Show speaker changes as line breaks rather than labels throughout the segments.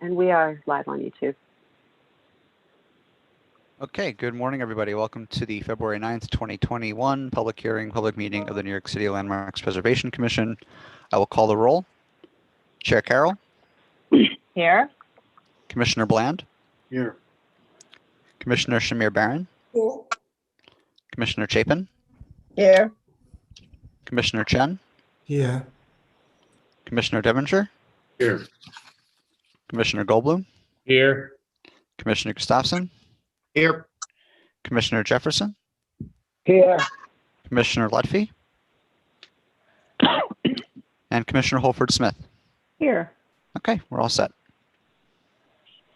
And we are live on YouTube.
Okay, good morning, everybody. Welcome to the February 9th, 2021 public hearing, public meeting of the New York City Landmarks Preservation Commission. I will call the roll. Chair Carroll.
Here.
Commissioner Bland.
Here.
Commissioner Shamir Barron.
Here.
Commissioner Chapin.
Here.
Commissioner Chen.
Here.
Commissioner Devonshire.
Here.
Commissioner Goldblum.
Here.
Commissioner Gustafson.
Here.
Commissioner Jefferson.
Here.
Commissioner Lutfi. And Commissioner Holford Smith.
Here.
Okay, we're all set.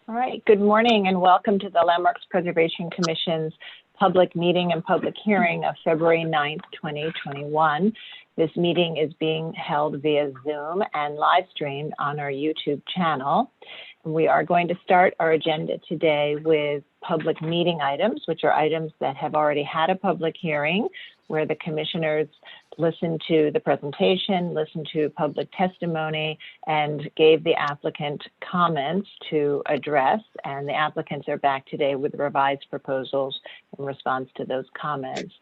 All right. Good morning and welcome to the Landmarks Preservation Commission's public meeting and public hearing of February 9th, 2021. This meeting is being held via Zoom and live streamed on our YouTube channel. We are going to start our agenda today with public meeting items, which are items that have already had a public hearing, where the commissioners listened to the presentation, listened to public testimony, and gave the applicant comments to address. And the applicants are back today with revised proposals in response to those comments.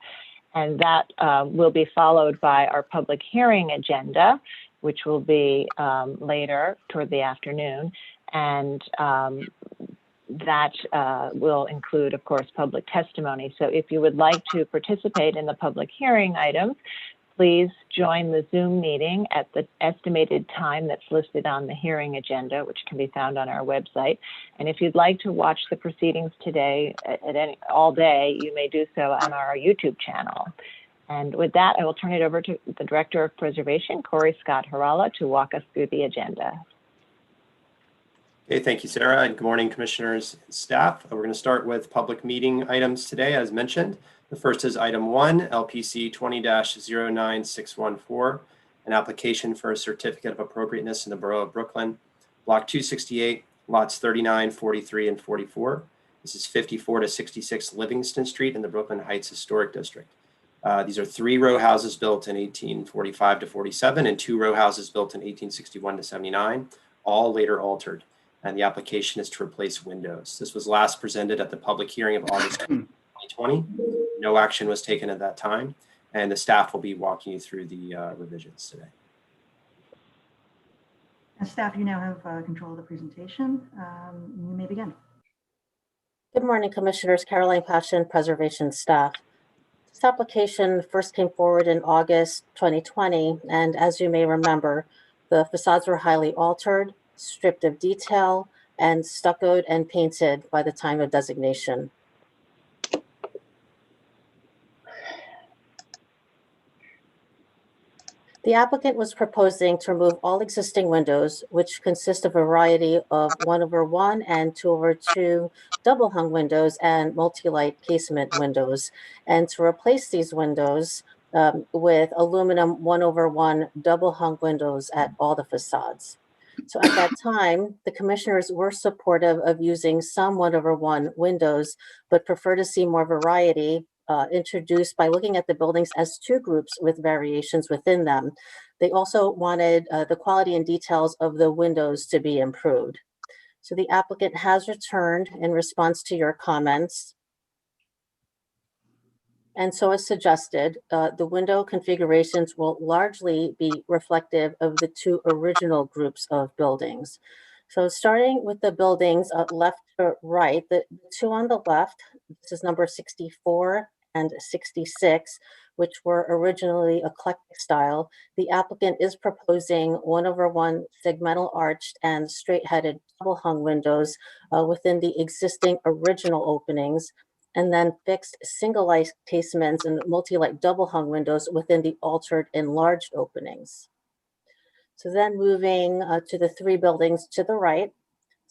And that will be followed by our public hearing agenda, which will be later toward the afternoon. And that will include, of course, public testimony. So if you would like to participate in the public hearing items, please join the Zoom meeting at the estimated time that's listed on the hearing agenda, which can be found on our website. And if you'd like to watch the proceedings today all day, you may do so on our YouTube channel. And with that, I will turn it over to the Director of Preservation, Corey Scott Harala, to walk us through the agenda.
Okay, thank you, Sarah, and good morning, commissioners and staff. We're going to start with public meeting items today, as mentioned. The first is item 1, LPC 20-09614, an application for a certificate of appropriateness in the Borough of Brooklyn, Block 268, lots 39, 43, and 44. This is 54 to 66 Livingston Street in the Brooklyn Heights Historic District. These are 3 row houses built in 1845 to 47 and 2 row houses built in 1861 to 79, all later altered. And the application is to replace windows. This was last presented at the public hearing of August 2020. No action was taken at that time, and the staff will be walking you through the revisions today.
As staff, you now have control of the presentation. You may begin.
Good morning, Commissioners. Caroline Passion, Preservation staff. This application first came forward in August 2020, and as you may remember, the facades were highly altered, stripped of detail, and stuccoed and painted by the time of designation. The applicant was proposing to remove all existing windows, which consist of a variety of 1/1 and 2/2 double hung windows and multi-light casement windows, and to replace these windows with aluminum 1/1 double hung windows at all the facades. So at that time, the commissioners were supportive of using some 1/1 windows, but prefer to see more variety introduced by looking at the buildings as 2 groups with variations within them. They also wanted the quality and details of the windows to be improved. So the applicant has returned in response to your comments. And so as suggested, the window configurations will largely be reflective of the 2 original groups of buildings. So starting with the buildings left to right, the 2 on the left, this is number 64 and 66, which were originally eclectic style. The applicant is proposing 1/1 segmental arched and straight-headed double hung windows within the existing original openings, and then fixed single-light casements and multi-light double hung windows within the altered enlarged openings. So then moving to the 3 buildings to the right,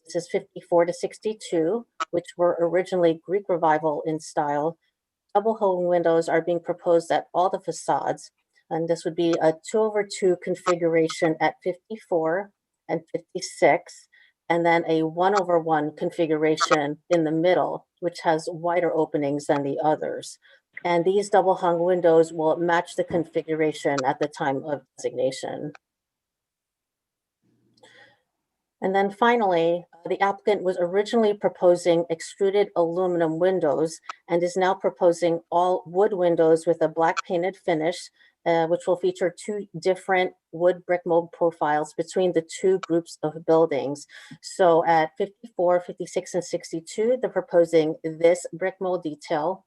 this is 54 to 62, which were originally Greek Revival in style. Double hung windows are being proposed at all the facades, and this would be a 2/2 configuration at 54 and 56, and then a 1/1 configuration in the middle, which has wider openings than the others. And these double hung windows will match the configuration at the time of designation. And then finally, the applicant was originally proposing extruded aluminum windows and is now proposing all wood windows with a black painted finish, which will feature 2 different wood brick mold profiles between the 2 groups of buildings. So at 54, 56, and 62, they're proposing this brick mold detail.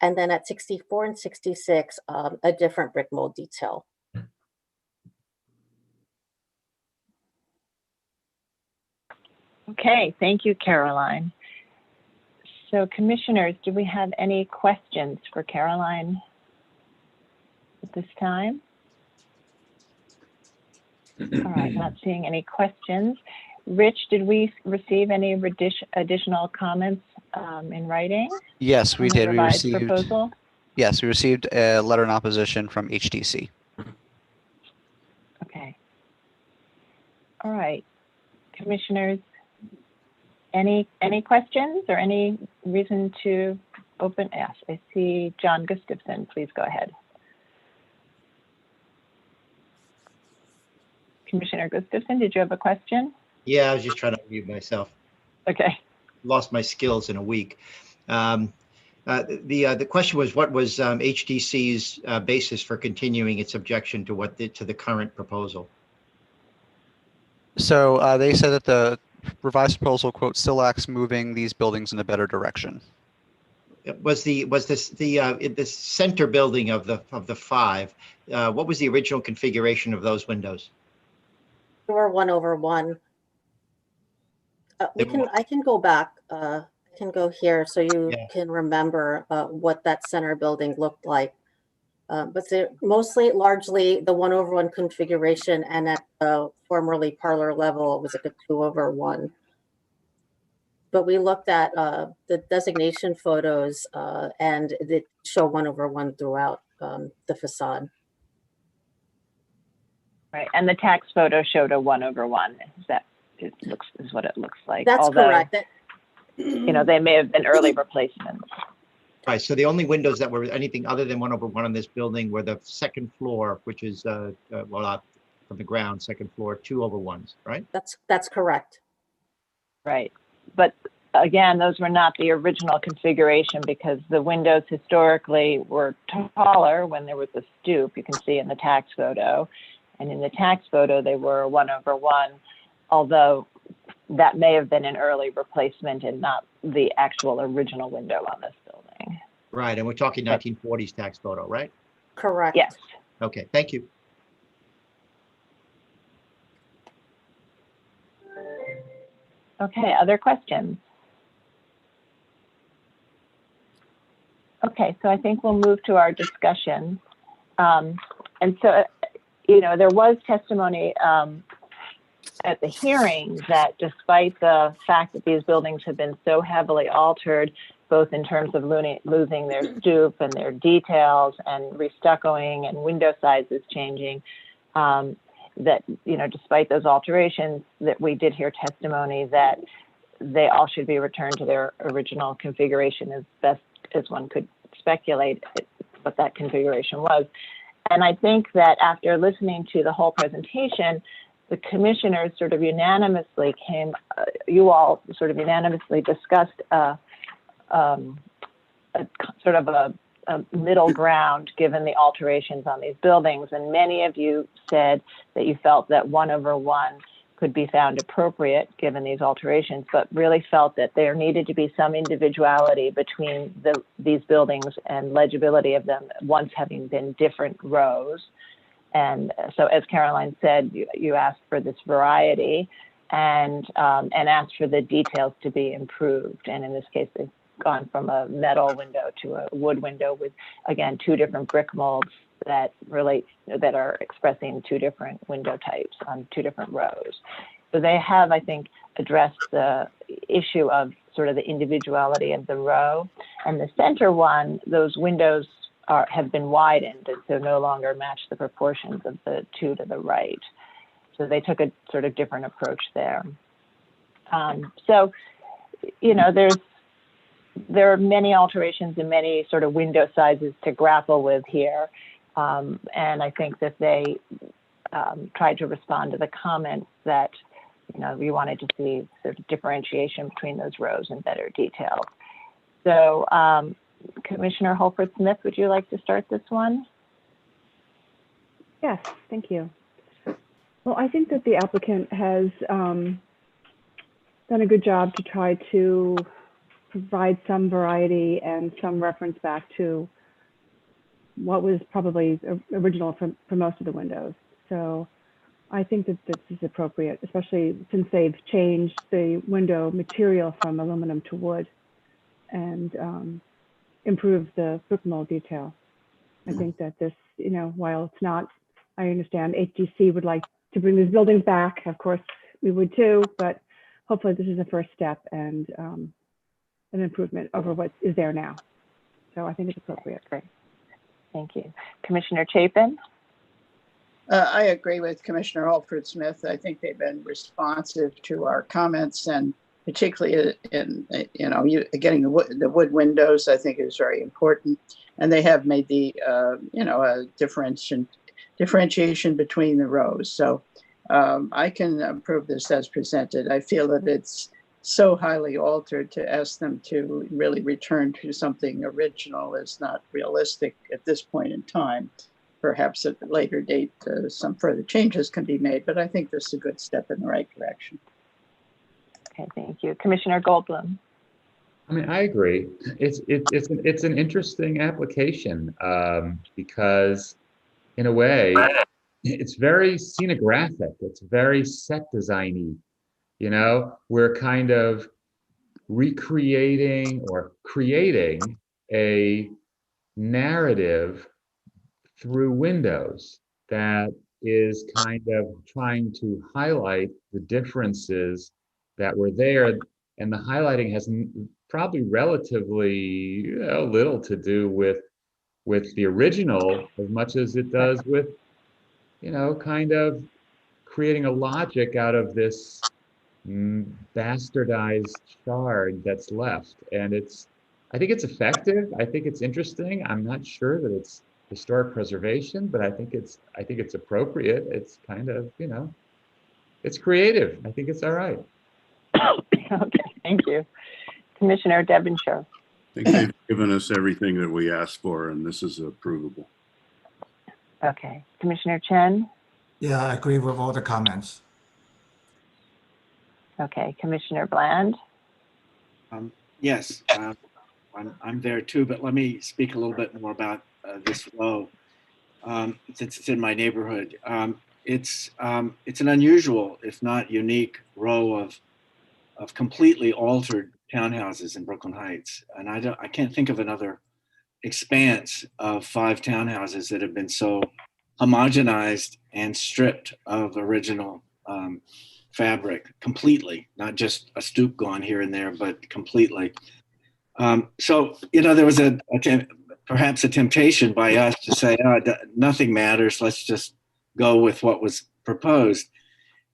And then at 64 and 66, a different brick mold detail.
Okay, thank you, Caroline. So commissioners, do we have any questions for Caroline at this time? All right, not seeing any questions. Rich, did we receive any additional comments in writing?
Yes, we
on the
did. We
revised
received.
proposal?
Yes, we received a letter in opposition from HTC.
Okay. All right, commissioners, any questions or any reason to open? Yes, I see John Gustafson. Please go ahead. Commissioner Gustafson, did you have a question?
Yeah, I was just trying to mute myself.
Okay.
Lost my skills in a week. The question was, what was HDC's basis for continuing its objection to the current proposal?
So they said that the revised proposal, quote, still lacks moving these buildings in a better direction.
Was the center building of the 5? What was the original configuration of those windows?
They were 1/1. I can go back. I can go here so you can remember what that center building looked like. But they're largely the 1/1 configuration, and at the formerly parlor level, it was like a 2/1. But we looked at the designation photos, and they show 1/1 throughout the facade.
Right, and the tax photo showed a 1/1. Is what it looks like.
That's correct.
You know, they may have been early replacements.
Right. So the only windows that were anything other than 1/1 on this building were the second floor, which is from the ground, second floor, 2/1s, right?
That's correct.
Right, but again, those were not the original configuration because the windows historically were taller when there was a stoop. You can see in the tax photo, and in the tax photo they were 1/1. Although that may have been an early replacement and not the actual original window on this building.
Right, and we're talking 1940s tax photo, right?
Correct.
Yes.
Okay, thank you.
Okay, other questions? Okay, so I think we'll move to our discussion. And so, you know, there was testimony at the hearing that despite the fact that these buildings have been so heavily altered, both in terms of losing their stoop and their details and restuccoing and window sizes changing, that, you know, despite those alterations, that we did hear testimony that they all should be returned to their original configuration as best as one could speculate what that configuration was. And I think that after listening to the whole presentation, the commissioners sort of unanimously you all sort of unanimously discussed a middle ground given the alterations on these buildings. And many of you said that you felt that 1/1 could be found appropriate given these alterations, but really felt that there needed to be some individuality between these buildings and legibility of them once having been different rows. And so, as Caroline said, you asked for this variety and asked for the details to be improved. And in this case, they've gone from a metal window to a wood window with, again, 2 different brick molds that are expressing 2 different window types on 2 different rows. So they have, I think, addressed the issue of sort of the individuality of the row. And the center one, those windows have been widened, and so no longer match the proportions of the 2 to the right. So they took a sort of different approach there. So, there are many alterations and many sort of window sizes to grapple with here. And I think that they tried to respond to the comments that, we wanted to see sort of differentiation between those rows and better details. So Commissioner Holford Smith, would you like to start this one?
Yes, thank you. Well, I think that the applicant has done a good job to try to provide some variety and some reference back to what was probably original for most of the windows. So I think that this is appropriate, especially since they've changed the window material from aluminum to wood and improved the brick mold detail. I think that this, while it's not, I understand HGC would like to bring these buildings back. Of course, we would too, but hopefully this is a first step and an improvement over what is there now. So I think it's appropriate.
Great. Thank you. Commissioner Chapin?
I agree with Commissioner Holford Smith. I think they've been responsive to our comments, and particularly in getting the wood windows, I think is very important. And they have made the differentiation between the rows. So I can approve this as presented. I feel that it's so highly altered to ask them to really return to something original is not realistic at this point in time. Perhaps at a later date, some further changes can be made, but I think this is a good step in the right direction.
Okay, thank you. Commissioner Goldblum.
I mean, I agree. It's an interesting application because, in a way, it's very scenographic. It's very set designy. We're kind of recreating or creating a narrative through windows that is kind of trying to highlight the differences that were there, and the highlighting has probably relatively little to do with the original as much as it does with kind of creating a logic out of this bastardized shard that's left. And I think it's effective. I think it's interesting. I'm not sure that it's historic preservation, but I think it's appropriate. It's kind of, it's creative. I think it's all right.
Okay, thank you. Commissioner Devonshire.
I think they've given us everything that we asked for, and this is approvable.
Okay, Commissioner Chen.
Yeah, I agree with all the comments.
Okay, Commissioner Bland.
Yes, I'm there too, but let me speak a little bit more about this row, since it's in my neighborhood. It's an unusual, if not unique, row of completely altered townhouses in Brooklyn Heights, and I can't think of another expanse of 5 townhouses that have been so homogenized and stripped of original fabric completely, not just a stoop gone here and there, but completely. So, there was perhaps a temptation by us to say, nothing matters, let's just go with what was proposed.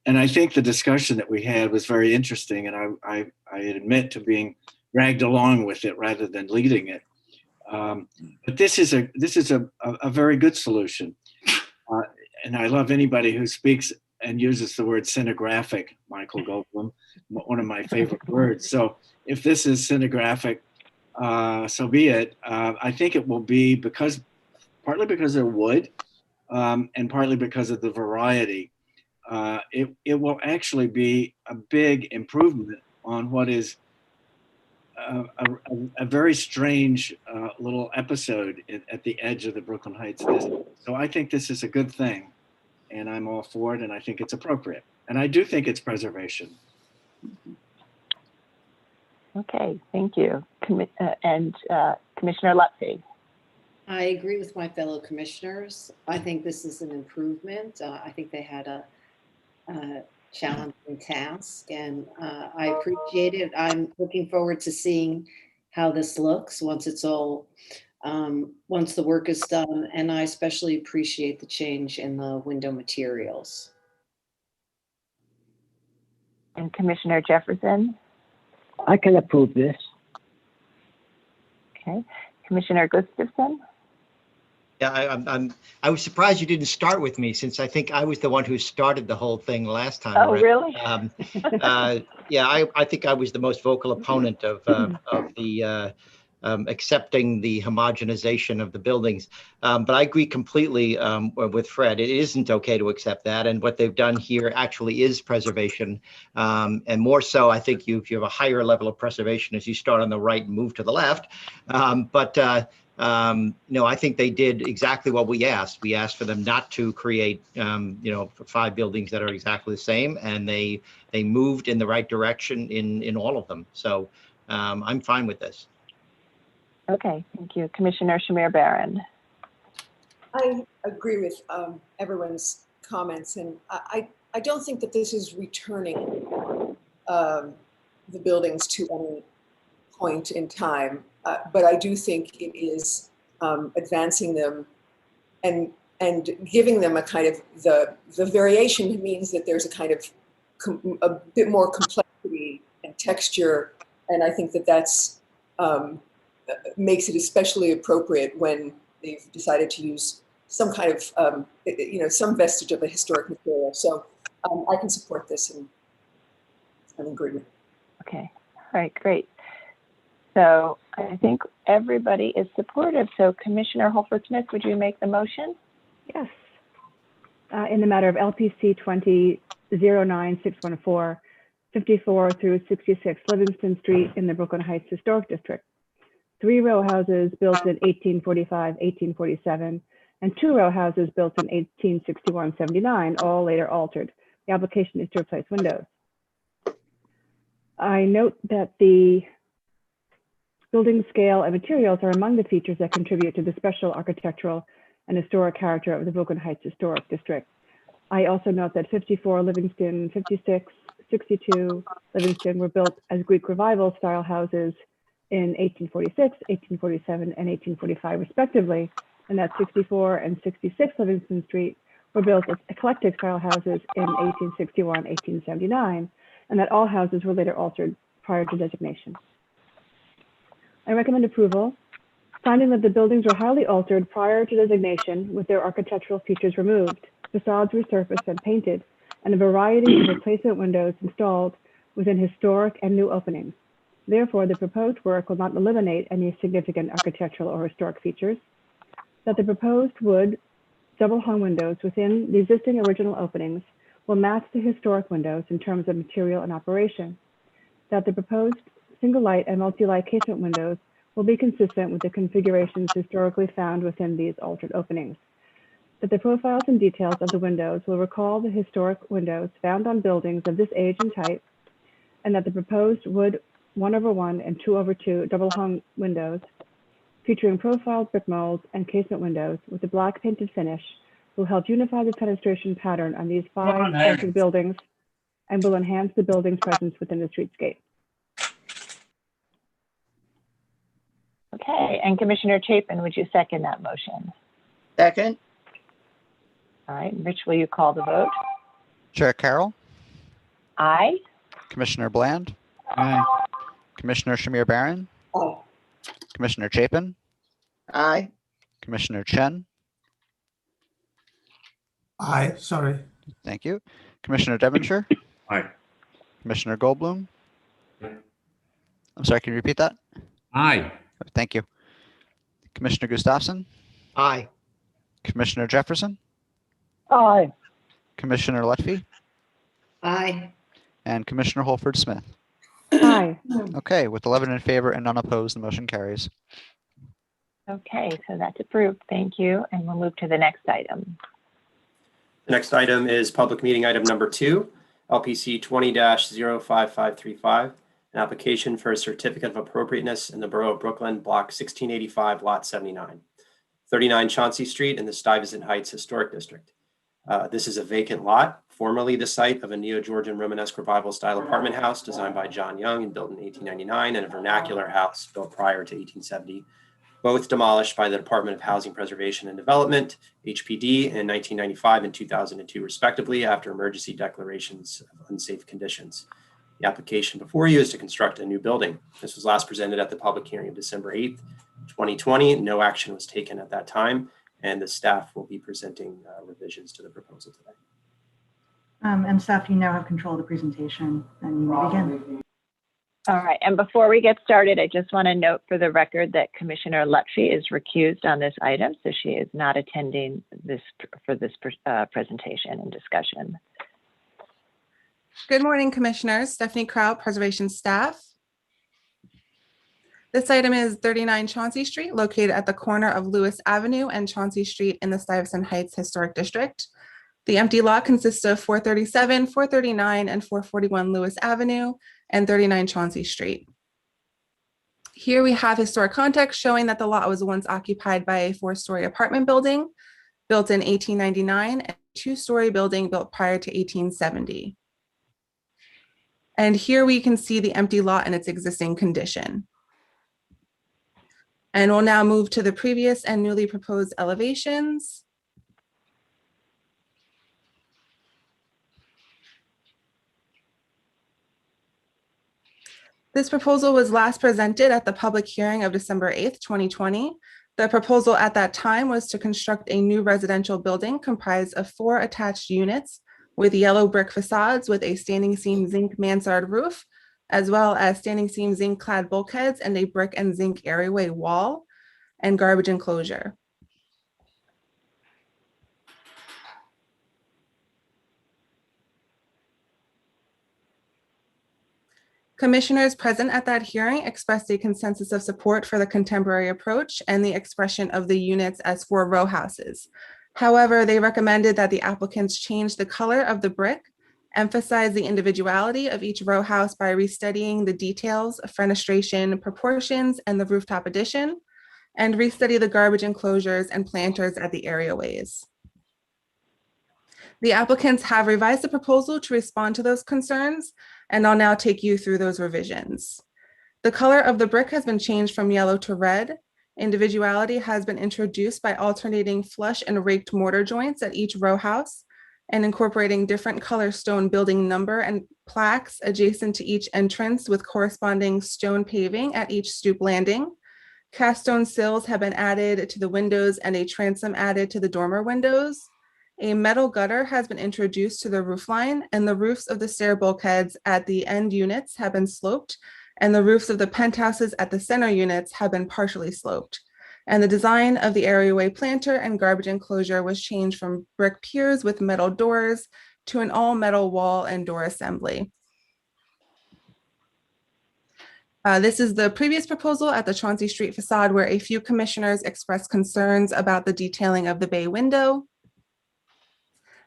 And I think the discussion that we had was very interesting, and I admit to being dragged along with it rather than leading it. But this is a very good solution. And I love anybody who speaks and uses the word scenographic, Michael Goldblum, one of my favorite words. So if this is scenographic, so be it. I think it will be partly because they're wood, and partly because of the variety. It will actually be a big improvement on what is a very strange little episode at the edge of the Brooklyn Heights district. So I think this is a good thing, and I'm all for it, and I think it's appropriate. And I do think it's preservation.
Okay, thank you. And Commissioner Lutfi.
I agree with my fellow commissioners. I think this is an improvement. I think they had a challenging task, and I appreciate it. I'm looking forward to seeing how this looks once once the work is done, and I especially appreciate the change in the window materials.
And Commissioner Jefferson?
I can approve this.
Okay. Commissioner Gustafson?
Yeah, I was surprised you didn't start with me, since I think I was the one who started the whole thing last time.
Oh,
around.
really?
Yeah, I think I was the most vocal opponent of the accepting the homogenization of the buildings. But I agree completely with Fred. It isn't okay to accept that. And what they've done here actually is preservation. And more so, I think you have a higher level of preservation as you start on the right and move to the left. No, I think they did exactly what we asked. We asked for them not to create, 5 buildings that are exactly the same, and they moved in the right direction in all of them. So I'm fine with this.
Okay, thank you. Commissioner Shamir Barron?
I agree with everyone's comments, and I don't think that this is returning the buildings to any point in time, but I do think it is advancing them and giving them a kind of the variation means that there's a kind of a bit more complexity and texture, and I think that that's makes it especially appropriate when they've decided to use some kind of some vestige of a historic material. So I can support this, and I'm in agreement.
Okay, all right, great. So I think everybody is supportive. So Commissioner Holford-Smith, would you make the motion?
Yes. In the matter of LPC 20-09614, 54 through 66 Livingston Street in the Brooklyn Heights Historic District. 3 row houses built in 1845, 1847, and 2 row houses built in 1861-79, all later altered. The application is to replace windows. I note that the building scale and materials are among the features that contribute to the special architectural and historic character of the Brooklyn Heights Historic District. I also note that 54 Livingston, 56, 62 Livingston were built as Greek Revival style houses in 1846, 1847, and 1845 respectively, and that 64 and 66 Livingston Street were built as eclectic style houses in 1861, 1879, and that all houses were later altered prior to designation. I recommend approval, finding that the buildings were highly altered prior to designation with their architectural features removed, facades resurfaced and painted, and a variety of replacement windows installed within historic and new openings. Therefore, the proposed work will not eliminate any significant architectural or historic features, that the proposed wood double-hung windows within the existing original openings will match the historic windows in terms of material and operation, that the proposed single-light and multi-light casement windows will be consistent with the configurations historically found within these altered openings, that the profiles and details of the windows will recall the historic windows found on buildings of this age and type, and that the proposed wood 1/1 and 2/2 double-hung windows featuring profiled brick molds and casement windows with a black painted finish will help unify the fenestration pattern on these 5 altered buildings and will enhance the building's presence within the streetscape.
Okay, and Commissioner Chapin, would you second that motion?
Second.
All right, Rich, will you call the vote?
Chair Carroll,
Aye.
Commissioner Bland,
Aye.
Commissioner Shamir Barron,
Aye.
Commissioner Chapin,
Aye.
Commissioner Chen,
Aye, sorry.
thank you, Commissioner Devonshire,
Aye.
Commissioner Goldblum. I'm sorry, can you repeat that?
Aye.
Thank you. Commissioner Gustafson,
Aye.
Commissioner Jefferson,
Aye.
Commissioner Letby,
Aye.
and Commissioner Holford-Smith.
Aye.
Okay, with 11 in favor and none opposed, the motion carries.
Okay, so that's approved. Thank you. And we'll move to the next item.
The next item is public meeting item number 2, LPC 20-05535, an application for a certificate of appropriateness in the Borough of Brooklyn, block 1685, lot 79, 39 Chauncey Street in the Stuyvesant Heights Historic District. This is a vacant lot, formerly the site of a Neo-Georgian Romanesque Revival style apartment house designed by John Young and built in 1899, and a vernacular house built prior to 1870 both demolished by the Department of Housing Preservation and Development, HPD, in 1995 and 2002, respectively, after emergency declarations of unsafe conditions. The application before you is to construct a new building. This was last presented at the public hearing of December 8th, 2020. No action was taken at that time, and the staff will be presenting revisions to the proposal today.
And staff, you now have control of the presentation, and you may begin.
All right, and before we get started, I just want to note for the record that Commissioner Lutfi is recused on this item, so she is not attending this presentation and discussion.
Good morning, Commissioners. Stephanie Kraut, Preservation Staff. This item is 39 Chauncey Street, located at the corner of Lewis Avenue and Chauncey Street in the Stuyvesant Heights Historic District. The empty lot consists of 437, 439, and 441 Lewis Avenue and 39 Chauncey Street. Here we have historic context showing that the lot was once occupied by a 4-story apartment building built in 1899 and a 2-story building built prior to 1870. And here we can see the empty lot in its existing condition. And we'll now move to the previous and newly proposed elevations. This proposal was last presented at the public hearing of December 8th, 2020. The proposal at that time was to construct a new residential building comprised of 4 attached units with yellow brick facades with a standing seam zinc mansard roof, as well as standing seam zinc clad bulkheads and a brick and zinc areaway wall and garbage enclosure. Commissioners present at that hearing expressed a consensus of support for the contemporary approach and the expression of the units as 4 row houses. However, they recommended that the applicants change the color of the brick, emphasize the individuality of each row house by restudying the details, fenestration, proportions, and the rooftop addition, and restudy the garbage enclosures and planters at the areaways. The applicants have revised the proposal to respond to those concerns, and I'll now take you through those revisions. The color of the brick has been changed from yellow to red. Individuality has been introduced by alternating flush and raked mortar joints at each row house and incorporating different color stone building number and plaques adjacent to each entrance with corresponding stone paving at each stoop landing. Cast stone sills have been added to the windows and a transom added to the dormer windows. A metal gutter has been introduced to the roofline, and the roofs of the stair bulkheads at the end units have been sloped, and the roofs of the penthouses at the center units have been partially sloped. And the design of the areaway planter and garbage enclosure was changed from brick piers with metal doors to an all metal wall and door assembly. This is the previous proposal at the Chauncey Street facade, where a few commissioners expressed concerns about the detailing of the bay window.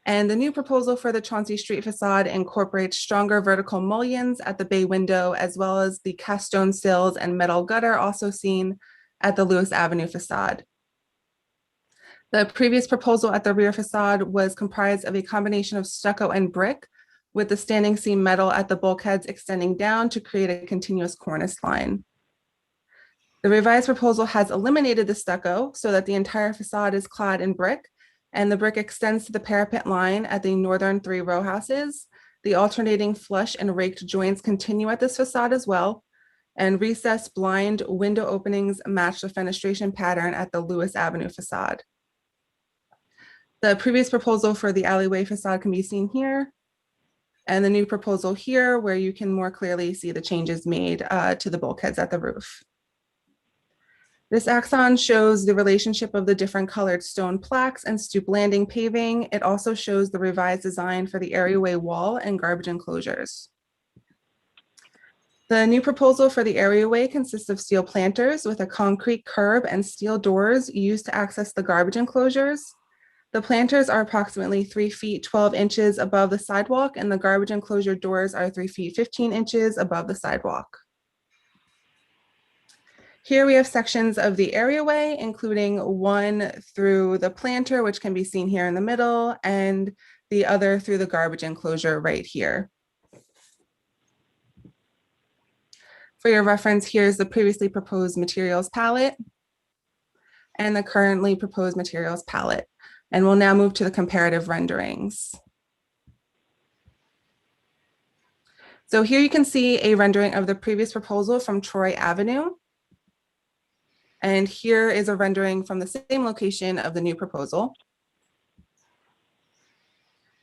And the new proposal for the Chauncey Street facade incorporates stronger vertical mullions at the bay window, as well as the cast stone sills and metal gutter also seen at the Lewis Avenue facade. The previous proposal at the rear facade was comprised of a combination of stucco and brick, with the standing seam metal at the bulkheads extending down to create a continuous cornice line. The revised proposal has eliminated the stucco so that the entire facade is clad in brick, and the brick extends to the parapet line at the northern 3 row houses. The alternating flush and raked joints continue at this facade as well, and recessed blind window openings match the fenestration pattern at the Lewis Avenue facade. The previous proposal for the alleyway facade can be seen here, and the new proposal here, where you can more clearly see the changes made to the bulkheads at the roof. This axon shows the relationship of the different colored stone plaques and stoop landing paving. It also shows the revised design for the areaway wall and garbage enclosures. The new proposal for the areaway consists of steel planters with a concrete curb and steel doors used to access the garbage enclosures. The planters are approximately 3 feet 12 inches above the sidewalk, and the garbage enclosure doors are 3 feet 15 inches above the sidewalk. Here we have sections of the areaway, including one through the planter, which can be seen here in the middle, and the other through the garbage enclosure right here. For your reference, here's the previously proposed materials palette. and the currently proposed materials palette. And we'll now move to the comparative renderings. So here you can see a rendering of the previous proposal from Troy Avenue. And here is a rendering from the same location of the new proposal.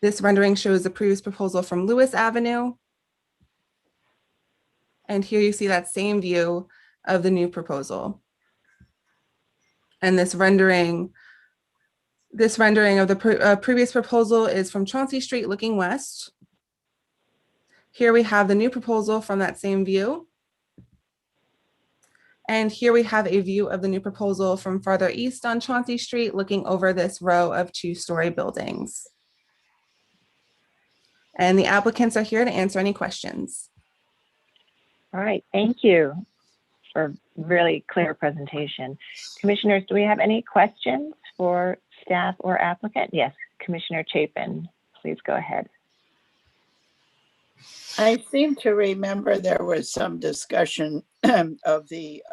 This rendering shows the previous proposal from Lewis Avenue. And here you see that same view of the new proposal. And this rendering of the previous proposal is from Chauncey Street looking west. Here we have the new proposal from that same view. And here we have a view of the new proposal from farther east on Chauncey Street looking over this row of 2-story buildings. And the applicants are here to answer any questions.
All right, thank you for really clear presentation. Commissioners, do we have any questions for staff or applicant? Yes, Commissioner Chapin, please go ahead.
I seem to remember there was some discussion of the,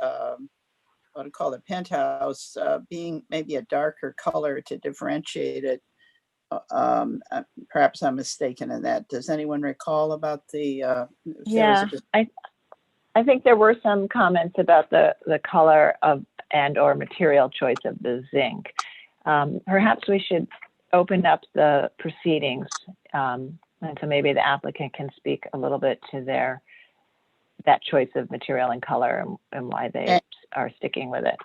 what I call the penthouse being maybe a darker color to differentiate it. Perhaps I'm mistaken in that. Does anyone recall about the?
Yeah, I think there were some comments about the color of and/or material choice of the zinc. Perhaps we should open up the proceedings, and so maybe the applicant can speak a little bit to that choice of material and color and why they are sticking with it.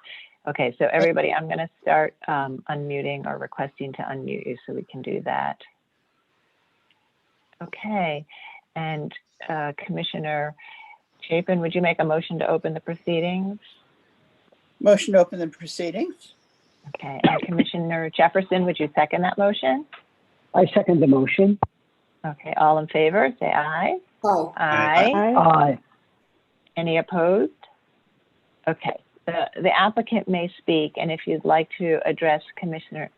Okay, so everybody, I'm going to start unmuting or requesting to unmute you so we can do that. Okay, and Commissioner Chapin, would you make a motion to open the proceedings?
Motion to open the proceedings.
Okay, and Commissioner Jefferson, would you second that motion?
I second the motion.
Okay, all in favor, say aye.
Aye.
Aye.
Aye.
Any opposed? Okay, the applicant may speak, and if you'd like to address Commissioner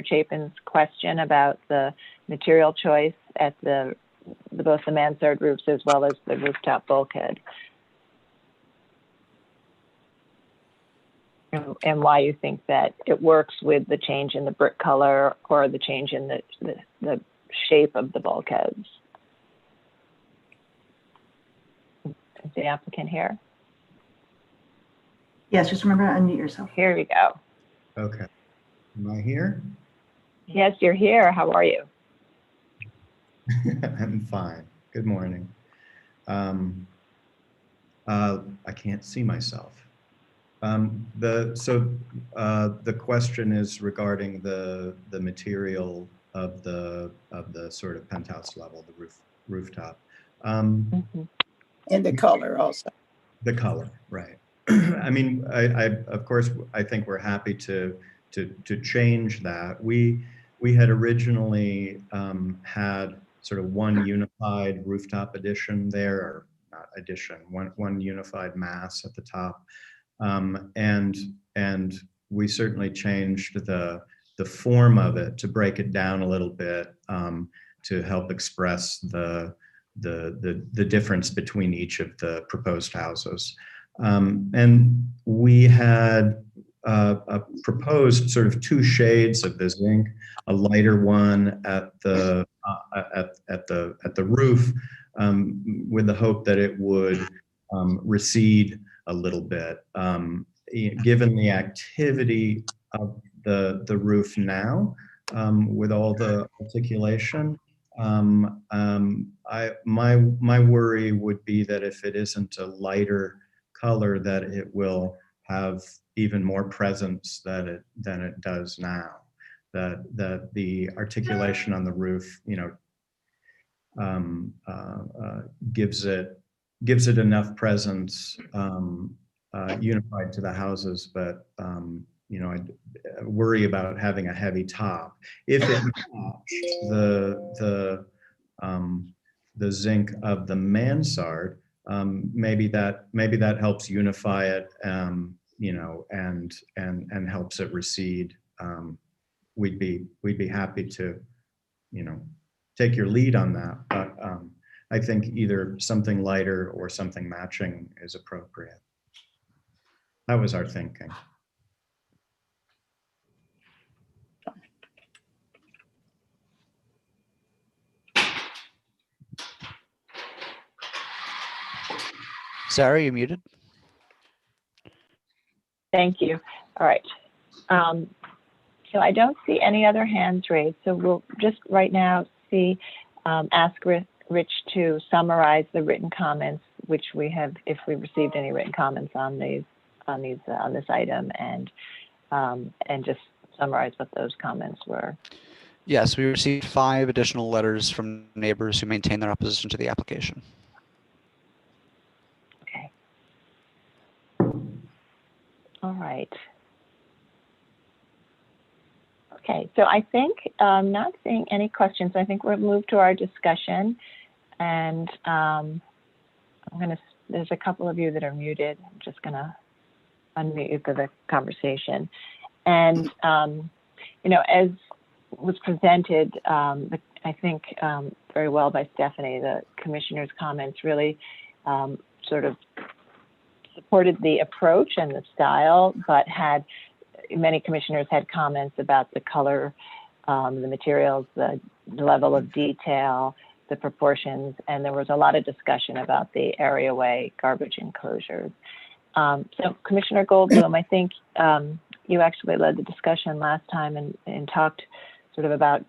Chapin's question about the material choice at both the mansard roofs as well as the rooftop bulkhead, and why you think that it works with the change in the brick color or the change in the shape of the bulkheads. Is the applicant here?
Yes, just remember to unmute yourself.
Here we go.
Okay. Am I here?
Yes, you're here. How are you?
I'm fine. Good morning. I can't see myself. The question is regarding the material of the sort of penthouse level, the rooftop.
And the color also.
The color, right. I mean, of course, I think we're happy to change that. We had originally had sort of one unified rooftop addition there, or not addition, one unified mass at the top, and we certainly changed the form of it to break it down a little bit to help express the difference between each of the proposed houses. And we had proposed sort of two shades of the zinc, a lighter one at the roof, with the hope that it would recede a little bit. Given the activity of the roof now, with all the articulation, my worry would be that if it isn't a lighter color, that it will have even more presence than it does now. That the articulation on the roof, gives it enough presence, unified to the houses, but I worry about having a heavy top. If it matched the zinc of the mansard, maybe that helps unify it, and helps it recede. We'd be happy to, take your lead on that, but I think either something lighter or something matching is appropriate. That was our thinking.
Sarah, you muted?
Thank you. All right. So I don't see any other hands raised. So we'll just right now ask Rich to summarize the written comments, which we have, if we received any written comments on this item, and just summarize what those comments were.
Yes, we received 5 additional letters from neighbors who maintain their opposition to the application.
Okay. All right. Okay, so I think not seeing any questions. I think we'll move to our discussion, and there's a couple of you that are muted. I'm just gonna unmute you for the conversation. And as was presented, I think very well by Stephanie, the commissioner's comments really sort of supported the approach and the style, but many commissioners had comments about the color, the materials, the level of detail, the proportions, and there was a lot of discussion about the areaway garbage enclosures. So Commissioner Goldblum, I think you actually led the discussion last time and talked sort of about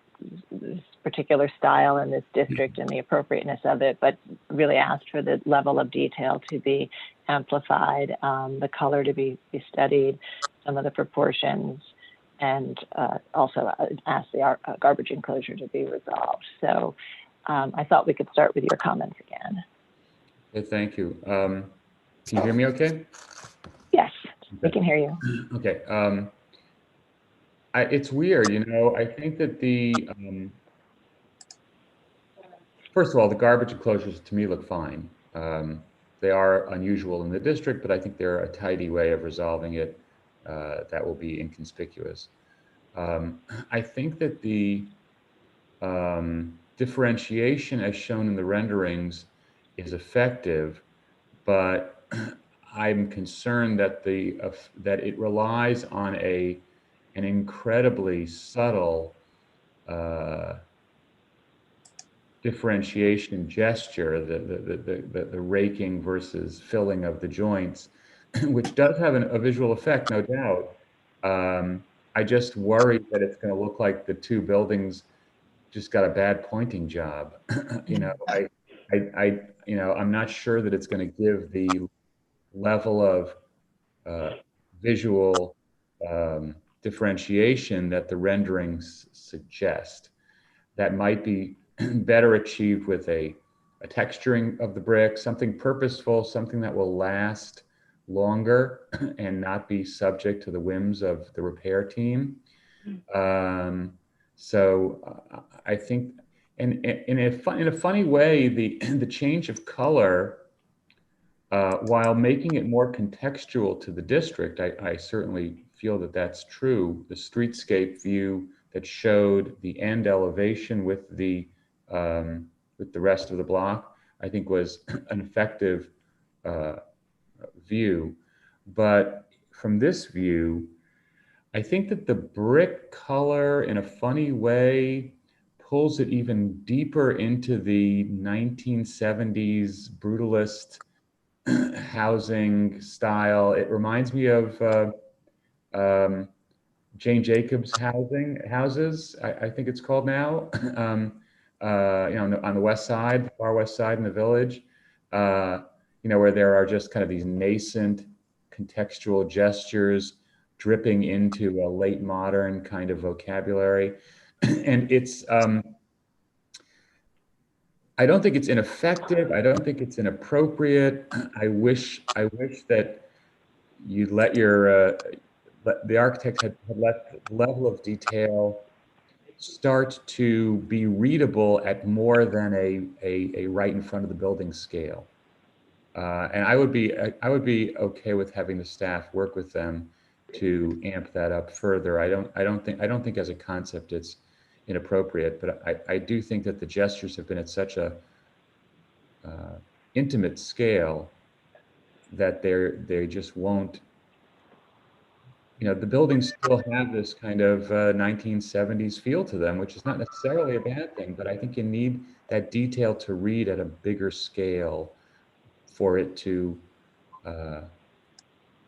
this particular style in this district and the appropriateness of it, but really asked for the level of detail to be amplified, the color to be studied, some of the proportions, and also asked the garbage enclosure to be resolved. So I thought we could start with your comments again.
Okay, thank you. Can you hear me okay?
Yes,
okay.
We can hear you.
Okay. It's weird, I think that first of all, the garbage enclosures to me look fine. They are unusual in the district, but I think they're a tidy way of resolving it that will be inconspicuous. I think that the differentiation as shown in the renderings is effective, but I'm concerned that that it relies on an incredibly subtle differentiation gesture, the raking versus filling of the joints, which does have a visual effect, no doubt. I just worry that it's going to look like the 2 buildings just got a bad pointing job. I'm not sure that it's going to give the level of visual differentiation that the renderings suggest. That might be better achieved with a texturing of the brick, something purposeful, something that will last longer and not be subject to the whims of the repair team. So I think, and in a funny way, the change of color, while making it more contextual to the district, I certainly feel that that's true. The streetscape view that showed the end elevation with the rest of the block, I think was an effective view. But from this view, I think that the brick color in a funny way pulls it even deeper into the 1970s brutalist housing style. It reminds me of Jane Jacobs houses, I think it's called now, on the west side, the far west side in the Village, where there are just kind of these nascent contextual gestures dripping into a late modern kind of vocabulary. And it's, I don't think it's ineffective. I don't think it's inappropriate. I wish that you'd let the architects had let the level of detail start to be readable at more than a right in front of the building scale. And I would be okay with having the staff work with them to amp that up further. I don't think as a concept it's inappropriate, but I do think that the gestures have been at such a intimate scale that they just won't. The buildings still have this kind of 1970s feel to them, which is not necessarily a bad thing, but I think you need that detail to read at a bigger scale for it to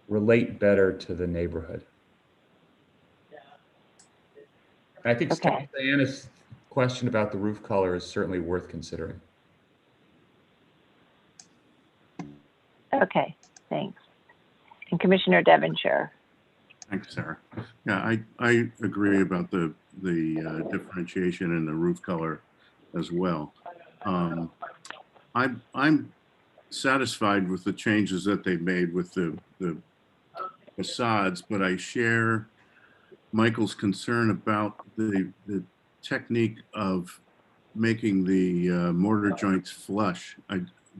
relate better to the neighborhood. I think
Okay.
Diana's question about the roof color is certainly worth considering.
Okay, thanks. And Commissioner Devonshire.
Thanks, Sarah. Yeah, I agree about the differentiation in the roof color as well. I'm satisfied with the changes that they've made with the facades, but I share Michael's concern about the technique of making the mortar joints flush.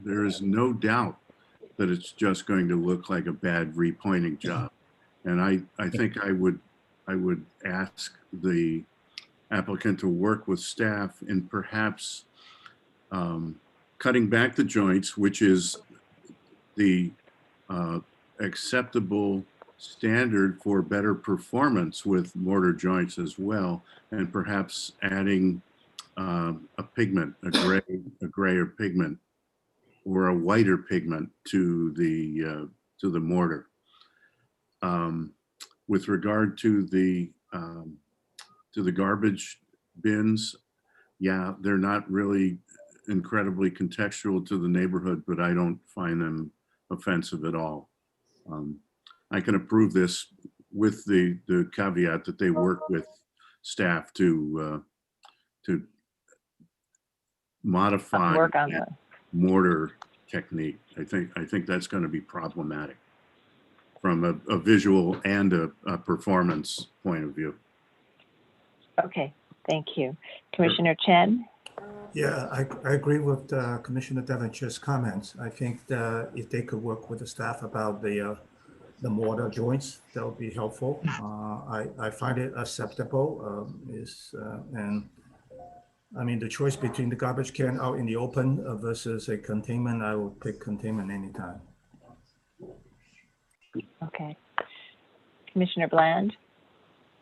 There is no doubt that it's just going to look like a bad repointing job. And I think I would ask the applicant to work with staff in perhaps cutting back the joints, which is the acceptable standard for better performance with mortar joints as well, and perhaps adding a pigment, a grayer pigment, or a whiter pigment to the mortar. With regard to the garbage bins, yeah, they're not really incredibly contextual to the neighborhood, but I don't find them offensive at all. I can approve this with the caveat that they work with staff to modify
Work on that.
Mortar technique. I think that's going to be problematic from a visual and a performance point of view.
Okay, thank you. Commissioner Chen?
Yeah, I agree with Commissioner Devonshire's comments. I think that if they could work with the staff about the mortar joints, that would be helpful. I find it acceptable. And I mean, the choice between the garbage can out in the open versus a containment, I would pick containment anytime.
Okay. Commissioner Bland?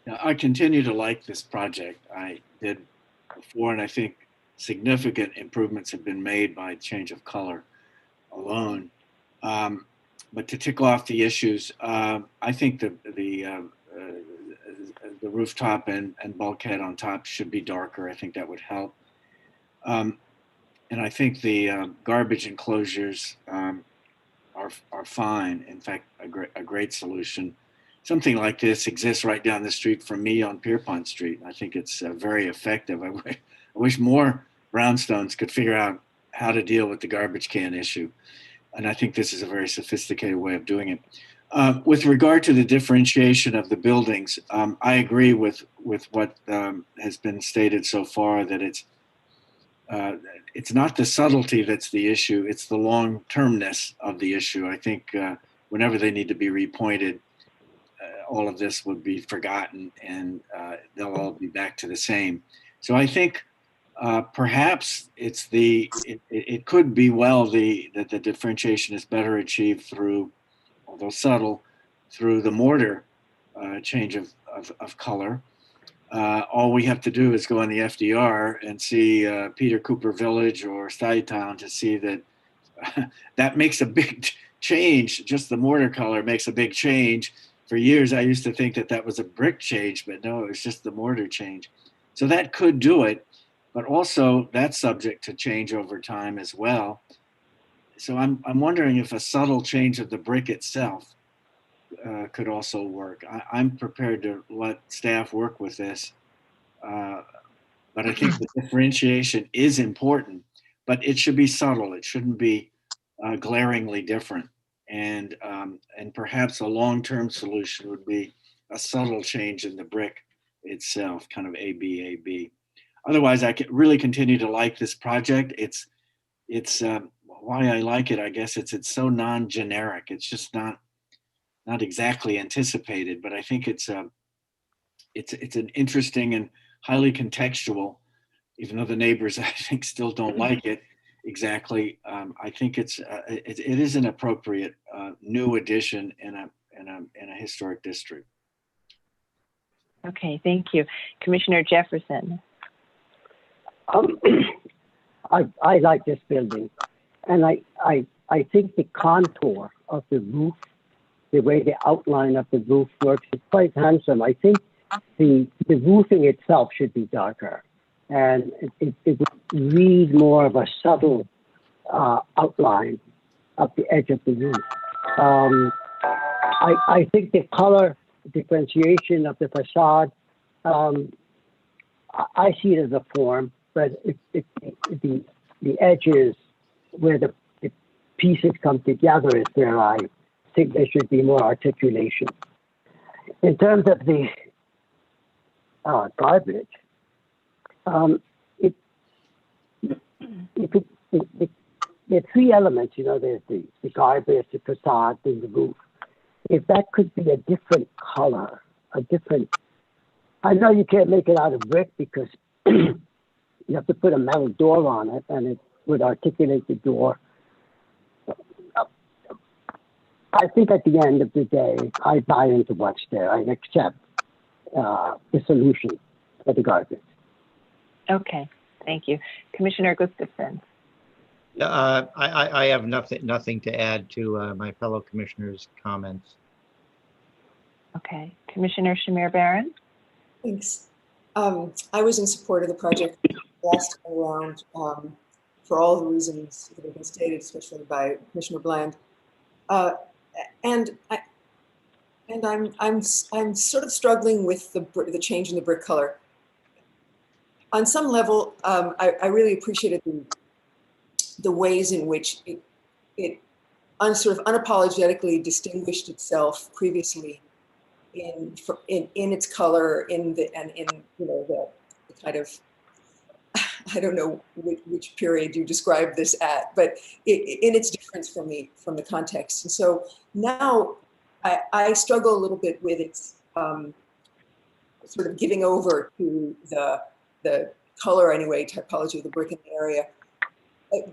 Now, I continue to like this project. I did before, and I think significant improvements have been made by change of color alone. But to tick off the issues, I think the rooftop and bulkhead on top should be darker. I think that would help. And I think the garbage enclosures are fine. In fact, a great solution. Something like this exists right down the street from me on Pierpont Street. I think it's very effective. I wish more brownstones could figure out how to deal with the garbage can issue. And I think this is a very sophisticated way of doing it. With regard to the differentiation of the buildings, I agree with what has been stated so far, that it's not the subtlety that's the issue, it's the long-termness of the issue. I think whenever they need to be repointed, all of this would be forgotten and they'll all be back to the same. So I think perhaps it could be that the differentiation is better achieved through, although subtle, through the mortar change of color. All we have to do is go on the FDR and see Peter Cooper Village or Stuyvesant to see that that makes a big change. Just the mortar color makes a big change. For years, I used to think that was a brick change, but no, it's just the mortar change. So that could do it, but also that's subject to change over time as well. So I'm wondering if a subtle change of the brick itself could also work. I'm prepared to let staff work with this, but I think the differentiation is important, but it should be subtle. It shouldn't be glaringly different. And perhaps a long-term solution would be a subtle change in the brick itself, kind of AB. Otherwise, I really continue to like this project. It's why I like it. I guess it's so non-generic. It's just not exactly anticipated, but I think it's an interesting and highly contextual, even though the neighbors I think still don't like it exactly. I think it is an appropriate new addition in a historic district.
Okay, thank you. Commissioner Jefferson.
I like this building, and I think the contour of the roof, the way the outline of the roof works, is quite handsome. I think the roofing itself should be darker, and it would read more of a subtle outline of the edge of the roof. I think the color differentiation of the facade, I see it as a form, but the edges where the pieces come together is where I think there should be more articulation. In terms of the garbage, there are three elements, there's the garbage, the facade, and the roof. If that could be a different color, I know you can't make it out of brick because you have to put a metal door on it and it would articulate the door. I think at the end of the day, I buy into what's there. I accept the solution for the garbage.
Okay, thank you. Commissioner Gustafson.
I have nothing to add to my fellow commissioners' comments.
Okay, Commissioner Shamir Barron.
Thanks. I was in support of the project last time around for all the reasons that have been stated, especially by Commissioner Bland. And I'm sort of struggling with the change in the brick color. On some level, I really appreciated the ways in which it sort of unapologetically distinguished itself previously in its color, in the kind of, I don't know which period you described this at, but in its difference from the context. And so now I struggle a little bit with its sort of giving over to the color anyway, typology of the brick in the area,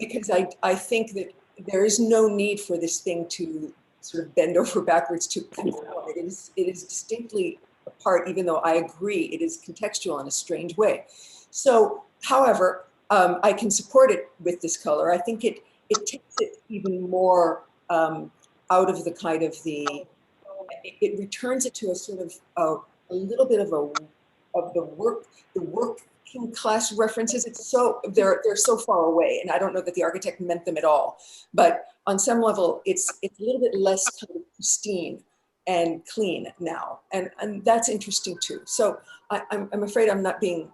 because I think that there is no need for this thing to sort of bend over backwards to conform. It is distinctly apart, even though I agree it is contextual in a strange way. So, however, I can support it with this color. I think it takes it even more out of the kind of it returns it to a sort of a little bit of the working class references. It's so they're so far away, and I don't know that the architect meant them at all. But on some level, it's a little bit less kind of pristine and clean now, and that's interesting too. So I'm afraid I'm not being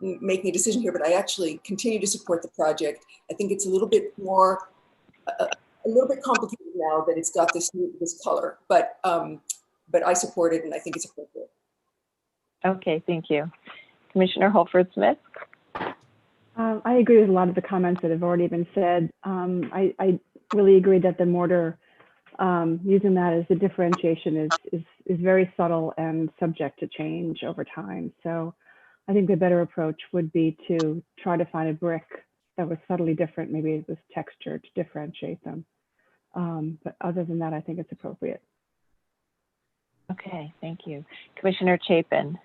making a decision here, but I actually continue to support the project. I think it's a little bit more, a little bit complicated now that it's got this color, but I support it and I think it's appropriate.
Okay, thank you. Commissioner Holford Smith.
I agree with a lot of the comments that have already been said. I really agree that the mortar, using that as the differentiation is very subtle and subject to change over time. So I think the better approach would be to try to find a brick that was subtly different, maybe it was texture to differentiate them. But other than that, I think it's appropriate.
Okay, thank you. Commissioner Chapin.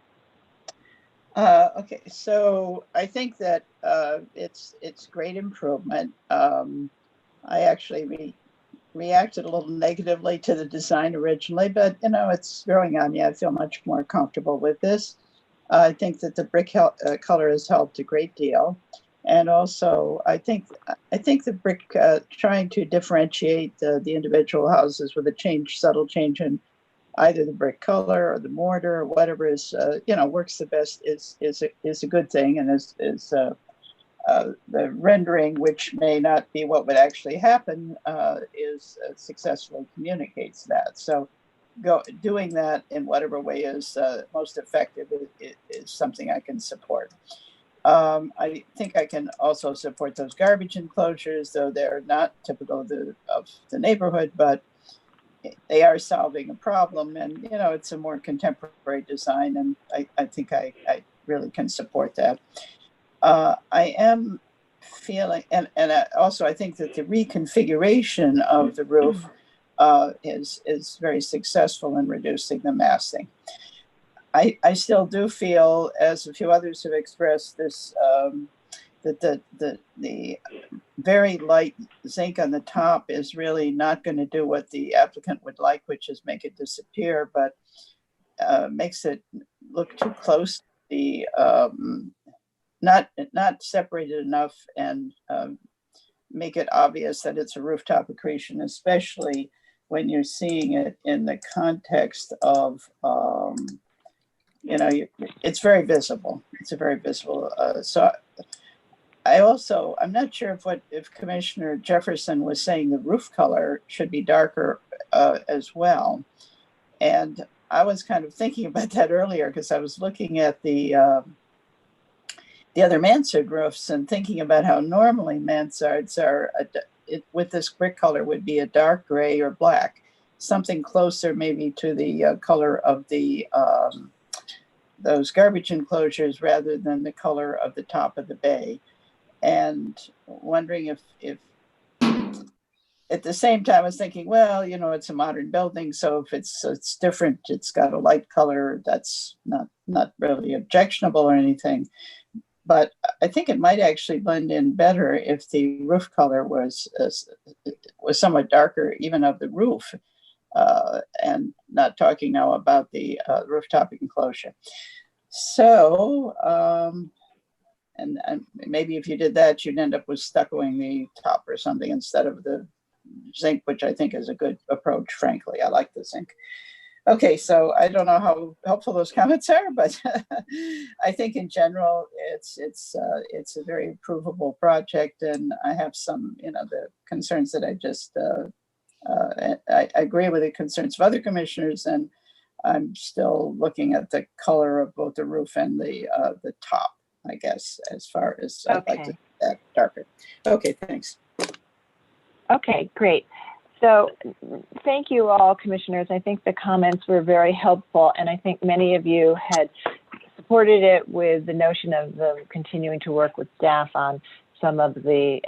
Okay, so I think that it's great improvement. I actually reacted a little negatively to the design originally, but it's growing on me. I feel much more comfortable with this. I think that the brick color has helped a great deal, and also I think the brick trying to differentiate the individual houses with a subtle change in either the brick color or the mortar or whatever is works the best is a good thing, and is the rendering, which may not be what would actually happen, is successfully communicates that. So doing that in whatever way is most effective is something I can support. I think I can also support those garbage enclosures, though they're not typical of the neighborhood, but they are solving a problem, and it's a more contemporary design, and I think I really can support that. I am feeling, and also I think that the reconfiguration of the roof is very successful in reducing the massing. I still do feel, as a few others have expressed, this that the very light zinc on the top is really not going to do what the applicant would like, which is make it disappear, but makes it look too close to the not separated enough, and make it obvious that it's a rooftop accretion, especially when you're seeing it in the context of, it's very visible. It's a very visible. So I'm not sure if Commissioner Jefferson was saying the roof color should be darker as well. And I was kind of thinking about that earlier because I was looking at the other mansard roofs and thinking about how normally mansards are, with this brick color, would be a dark gray or black, something closer maybe to the color of the those garbage enclosures rather than the color of the top of the bay. And wondering if at the same time I was thinking, well, it's a modern building, so if it's different, it's got a light color, that's not really objectionable or anything. But I think it might actually blend in better if the roof color was somewhat darker, even of the roof, and not talking now about the rooftop enclosure. So, and maybe if you did that, you'd end up with stuccoing the top or something instead of the zinc, which I think is a good approach, frankly. I like the zinc. Okay, so I don't know how helpful those comments are, but I think in general, it's a very approvable project, and I have some, the concerns that I just, I agree with the concerns of other commissioners, and I'm still looking at the color of both the roof and the top, I guess, as far as I'd like to see that darker. Okay, thanks.
Okay, great. So thank you all, commissioners. I think the comments were very helpful, and I think many of you had supported it with the notion of continuing to work with staff on some of the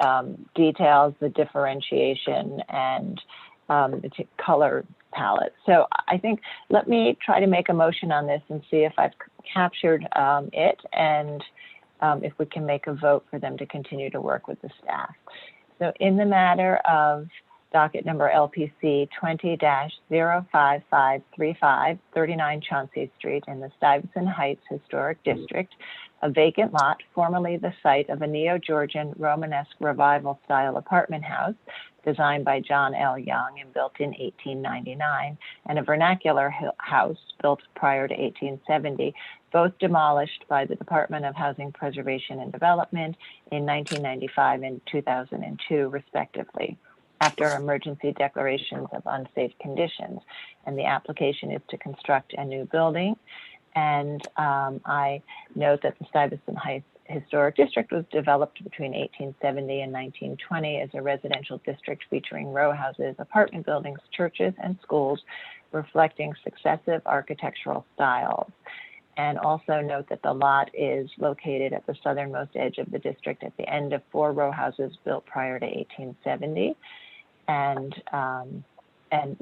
details, the differentiation, and the color palette. So I think let me try to make a motion on this and see if I've captured it, and if we can make a vote for them to continue to work with the staff. So in the matter of docket number LPC 20-05535, 39 Chauncey Street in the Stuyvesant Heights Historic District, a vacant lot formerly the site of a Neo-Georgian Romanesque Revival style apartment house designed by John L. Young and built in 1899, and a vernacular house built prior to 1870, both demolished by the Department of Housing Preservation and Development in 1995 and 2002, respectively, after emergency declarations of unsafe conditions. And the application is to construct a new building. And I note that the Stuyvesant Heights Historic District was developed between 1870 and 1920 as a residential district featuring row houses, apartment buildings, churches, and schools, reflecting successive architectural styles. And also note that the lot is located at the southernmost edge of the district at the end of 4 row houses built prior to 1870. And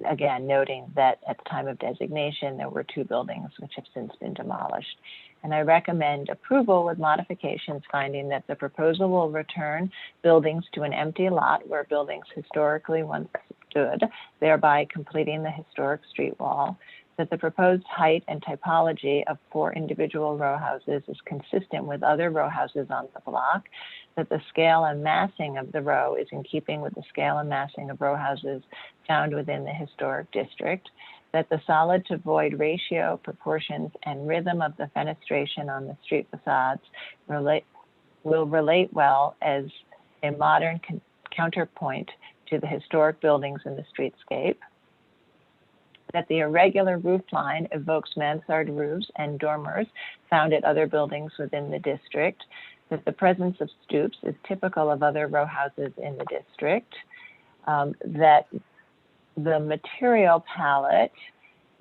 again, noting that at the time of designation, there were 2 buildings which have since been demolished. And I recommend approval with modifications, finding that the proposal will return buildings to an empty lot where buildings historically once stood, thereby completing the historic street wall, that the proposed height and typology of 4 individual row houses is consistent with other row houses on the block, that the scale and massing of the row is in keeping with the scale and massing of row houses found within the historic district, that the solid to void ratio, proportions, and rhythm of the fenestration on the street facades will relate well as a modern counterpoint to the historic buildings in the streetscape, that the irregular roof line evokes mansard roofs and dormers found at other buildings within the district, that the presence of stoops is typical of other row houses in the district, that the material palette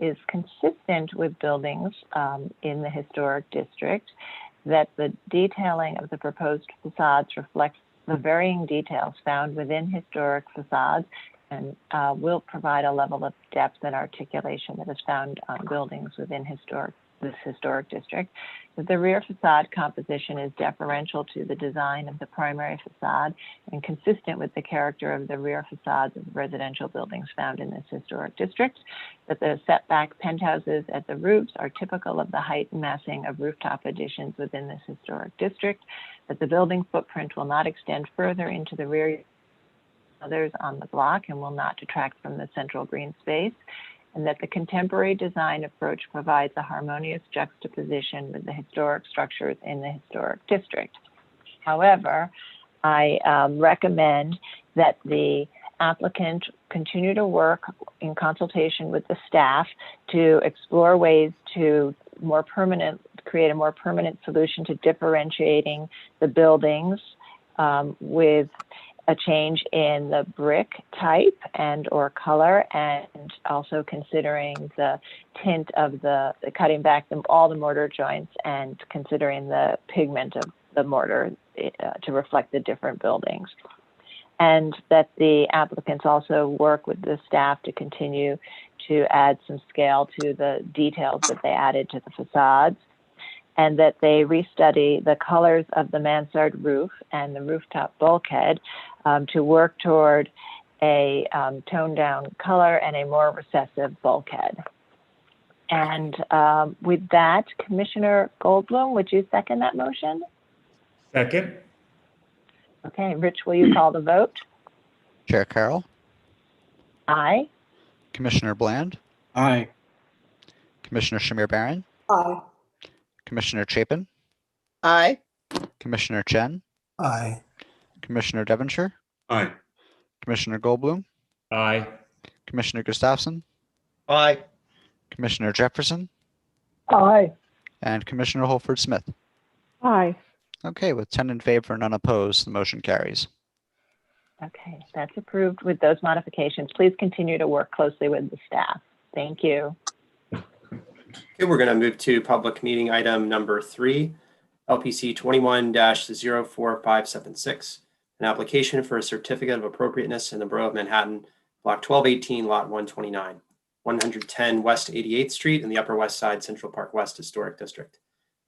is consistent with buildings in the historic district, that the detailing of the proposed facades reflects the varying details found within historic facades, and will provide a level of depth and articulation that is found on buildings within historic this historic district, that the rear facade composition is deferential to the design of the primary facade and consistent with the character of the rear facades of residential buildings found in this historic district, that the setback penthouses at the roofs are typical of the height and massing of rooftop additions within this historic district, that the building footprint will not extend further into the rear others on the block and will not detract from the central green space, and that the contemporary design approach provides a harmonious juxtaposition with the historic structures in the historic district. However, I recommend that the applicant continue to work in consultation with the staff to explore ways to create a more permanent solution to differentiating the buildings with a change in the brick type and or color, and also considering the tint of the cutting back all the mortar joints and considering the pigment of the mortar to reflect the different buildings. And that the applicants also work with the staff to continue to add some scale to the details that they added to the facades, and that they restudy the colors of the mansard roof and the rooftop bulkhead to work toward a toned down color and a more recessive bulkhead. And with that, Commissioner Goldblum, would you second that motion?
Second.
Okay, Rich, will you call the vote?
Chair Carroll,
Aye.
Commissioner Bland,
Aye.
Commissioner Shamir Barron,
Aye.
Commissioner Chapin,
Aye.
Commissioner Chen,
Aye.
Commissioner Devonshire,
Aye.
Commissioner Goldblum,
Aye.
Commissioner Gustafson,
Aye.
Commissioner Jefferson,
Aye.
and Commissioner Holford Smith.
Aye.
Okay, with 10 in favor, none opposed, the motion carries.
Okay, that's approved with those modifications. Please continue to work closely with the staff. Thank you.
Okay, we're going to move to public meeting item number 3, LPC 21-04576, an application for a certificate of appropriateness in the Borough of Manhattan, Block 1218, Lot 129, 110 West 88th Street in the Upper West Side Central Park West Historic District.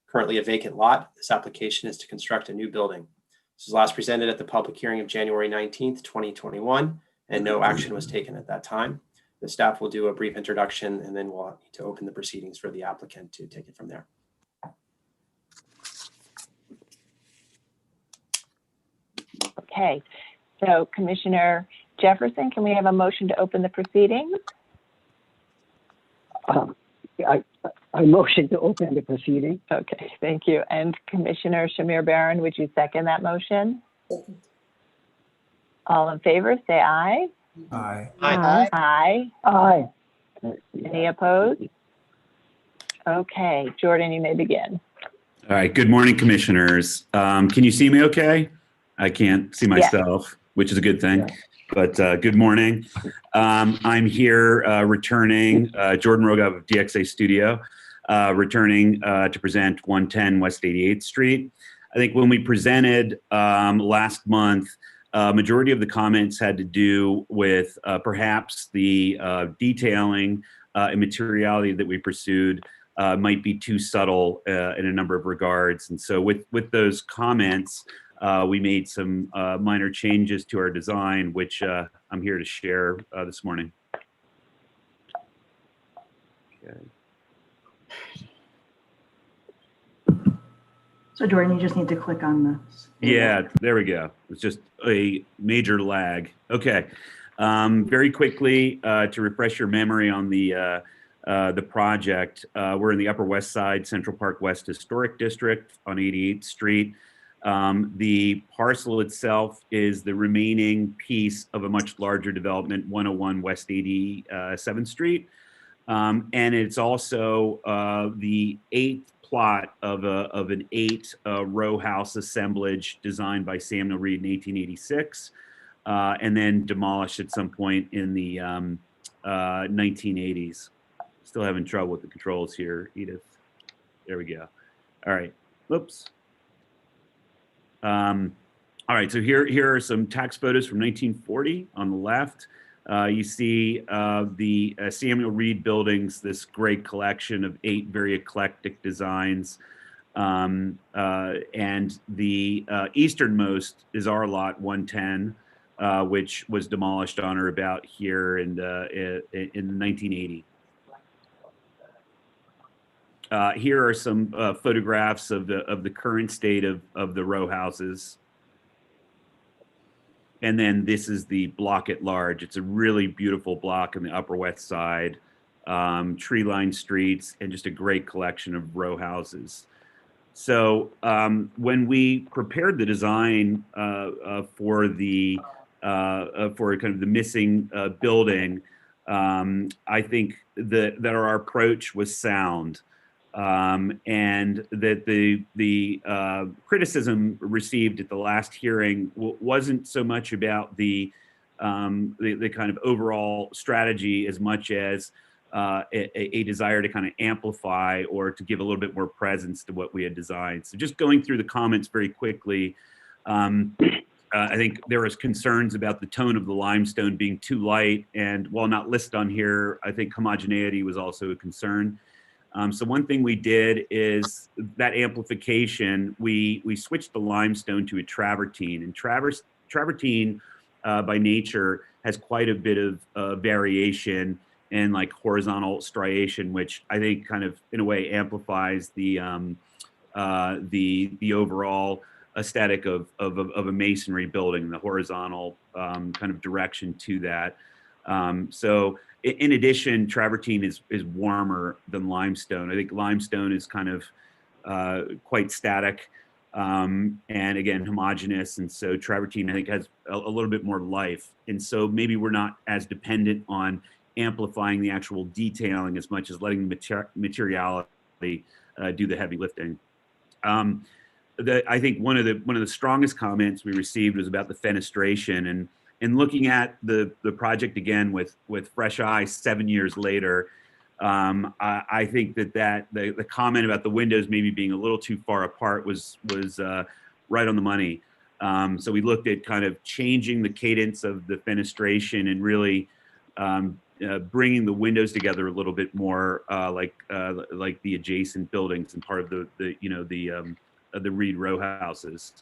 Currently a vacant lot, this application is to construct a new building. This was last presented at the public hearing of January 19th, 2021, and no action was taken at that time. The staff will do a brief introduction, and then we'll need to open the proceedings for the applicant to take it from there.
Okay, so Commissioner Jefferson, can we have a motion to open the proceedings?
I motion to open the proceeding.
Okay, thank you. And Commissioner Shamir Barron, would you second that motion?
Second.
All in favor, say aye.
Aye.
Aye. Aye.
Aye.
Any opposed? Okay, Jordan, you may begin.
All right. Good morning, commissioners. Can you see me okay? I can't see myself, which is a good thing. But good morning. I'm here returning, Jordan Rogoff of DXA Studio, returning to present 110 West 88th Street. I think when we presented last month, majority of the comments had to do with perhaps the detailing and materiality that we pursued might be too subtle in a number of regards. And so with those comments, we made some minor changes to our design, which I'm here to share this morning. Okay.
So Jordan, you just need to click on the.
Yeah, there we go. It's just a major lag. Okay. Very quickly, to refresh your memory on the project, we're in the Upper West Side Central Park West Historic District on 88th Street. The parcel itself is the remaining piece of a much larger development, 101 West 87th Street. And it's also the 8th plot of an 8-row house assemblage designed by Samuel Reed in 1886, and then demolished at some point in the 1980s. Still having trouble with the controls here, Edith. There we go. All right. Oops. All right, so here are some tax photos from 1940 on the left. You see the Samuel Reed buildings, this great collection of 8 very eclectic designs. And the easternmost is our lot 110, which was demolished on or about here in 1980. Here are some photographs of the current state of the row houses. And then this is the block at large. It's a really beautiful block on the Upper West Side, tree-lined streets, and just a great collection of row houses. So when we prepared the design for kind of the missing building, I think that our approach was sound. And that the criticism received at the last hearing wasn't so much about the kind of overall strategy as much as a desire to kind of amplify or to give a little bit more presence to what we had designed. So just going through the comments very quickly, I think there was concerns about the tone of the limestone being too light, and while not listed on here, I think homogeneity was also a concern. So one thing we did is that amplification, we switched the limestone to a travertine, and travertine by nature has quite a bit of variation and like horizontal striation, which I think kind of in a way amplifies the overall aesthetic of a masonry building, the horizontal kind of direction to that. So in addition, travertine is warmer than limestone. I think limestone is kind of quite static and again, homogeneous. And so travertine, I think, has a little bit more life. And so maybe we're not as dependent on amplifying the actual detailing as much as letting the materiality do the heavy lifting. I think one of the strongest comments we received was about the fenestration, and looking at the project again with fresh eyes 7 years later, I think that the comment about the windows maybe being a little too far apart was right on the money. So we looked at kind of changing the cadence of the fenestration and really bringing the windows together a little bit more like the adjacent buildings and part of the Reed row houses.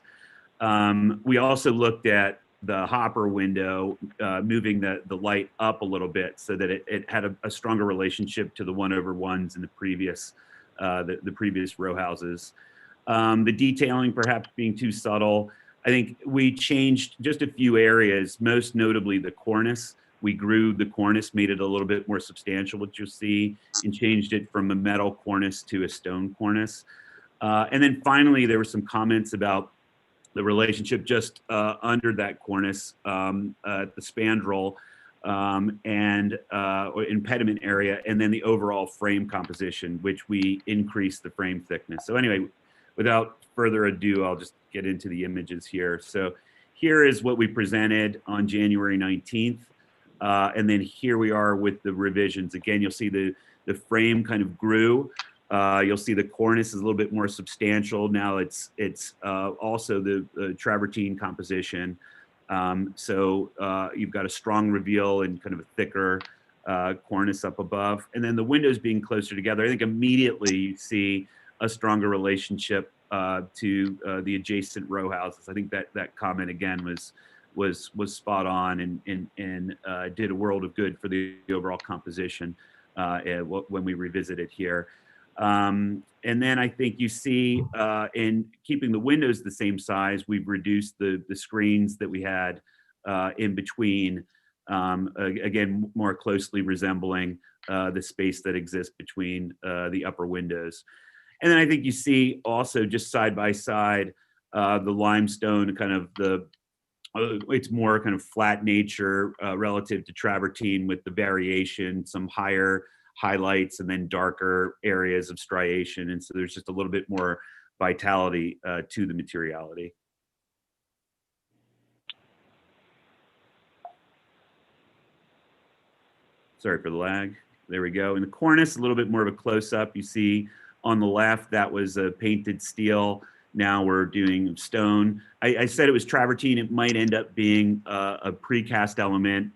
We also looked at the hopper window, moving the light up a little bit so that it had a stronger relationship to the 1/1s in the previous row houses. The detailing perhaps being too subtle. I think we changed just a few areas, most notably the cornice. We grew the cornice, made it a little bit more substantial, which you'll see, and changed it from a metal cornice to a stone cornice. And then finally, there were some comments about the relationship just under that cornice at the spandrel or impediment area, and then the overall frame composition, which we increased the frame thickness. So anyway, without further ado, I'll just get into the images here. So here is what we presented on January 19th. And then here we are with the revisions. Again, you'll see the frame kind of grew. You'll see the cornice is a little bit more substantial. Now it's also the travertine composition. So you've got a strong reveal and kind of a thicker cornice up above. And then the windows being closer together, I think immediately you see a stronger relationship to the adjacent row houses. I think that comment again was spot on and did a world of good for the overall composition when we revisit it here. And then I think you see in keeping the windows the same size, we've reduced the screens that we had in between, again, more closely resembling the space that exists between the upper windows. And then I think you see also just side by side the limestone, kind of it's more kind of flat nature relative to travertine with the variation, some higher highlights and then darker areas of striation. And so there's just a little bit more vitality to the materiality. Sorry for the lag. There we go. In the cornice, a little bit more of a close-up. You see on the left, that was a painted steel. Now we're doing stone. I said it was travertine. It might end up being a precast element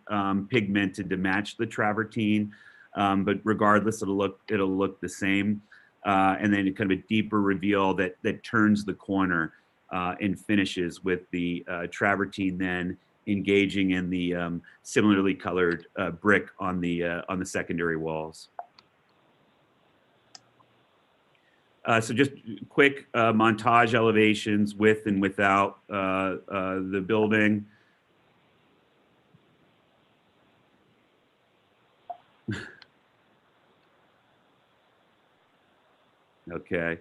pigmented to match the travertine, but regardless, it'll look the same. And then kind of a deeper reveal that turns the corner and finishes with the travertine then engaging in the similarly colored brick on the secondary walls. So just quick montage elevations with and without the building. Okay,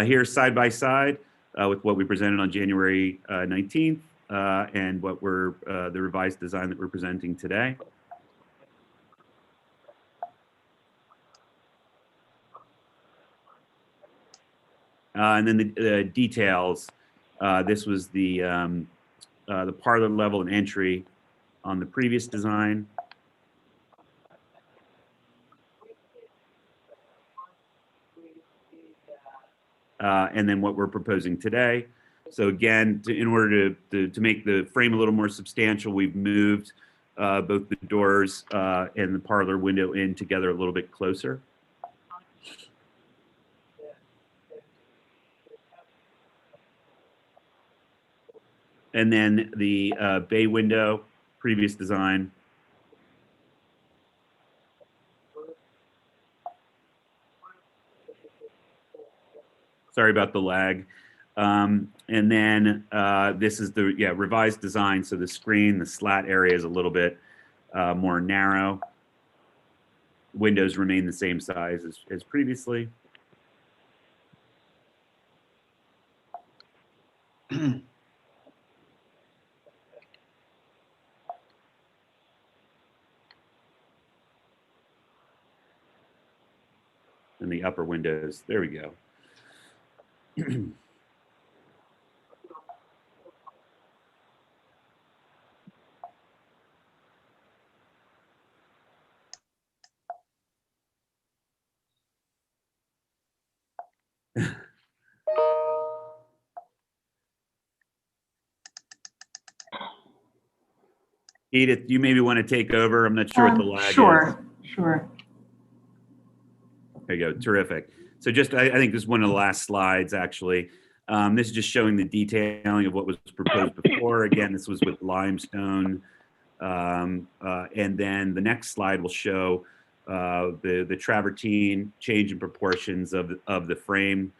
here side by side with what we presented on January 19th and what we're the revised design that we're presenting today. And then the details. This was the parlor level and entry on the previous design. And then what we're proposing today. So again, in order to make the frame a little more substantial, we've moved both the doors and the parlor window in together a little bit closer. And then the bay window, previous design. Sorry about the lag. And then this is the revised design. So the screen, the slat area is a little bit more narrow. Windows remain the same size as previously. And the upper windows, there we go. Edith, you maybe want to take over. I'm not sure what the lag is.
Sure.
There you go, terrific. So just, I think this is one of the last slides, actually. This is just showing the detailing of what was proposed before. Again, this was with limestone. And then the next slide will show the travertine change in proportions of the frame.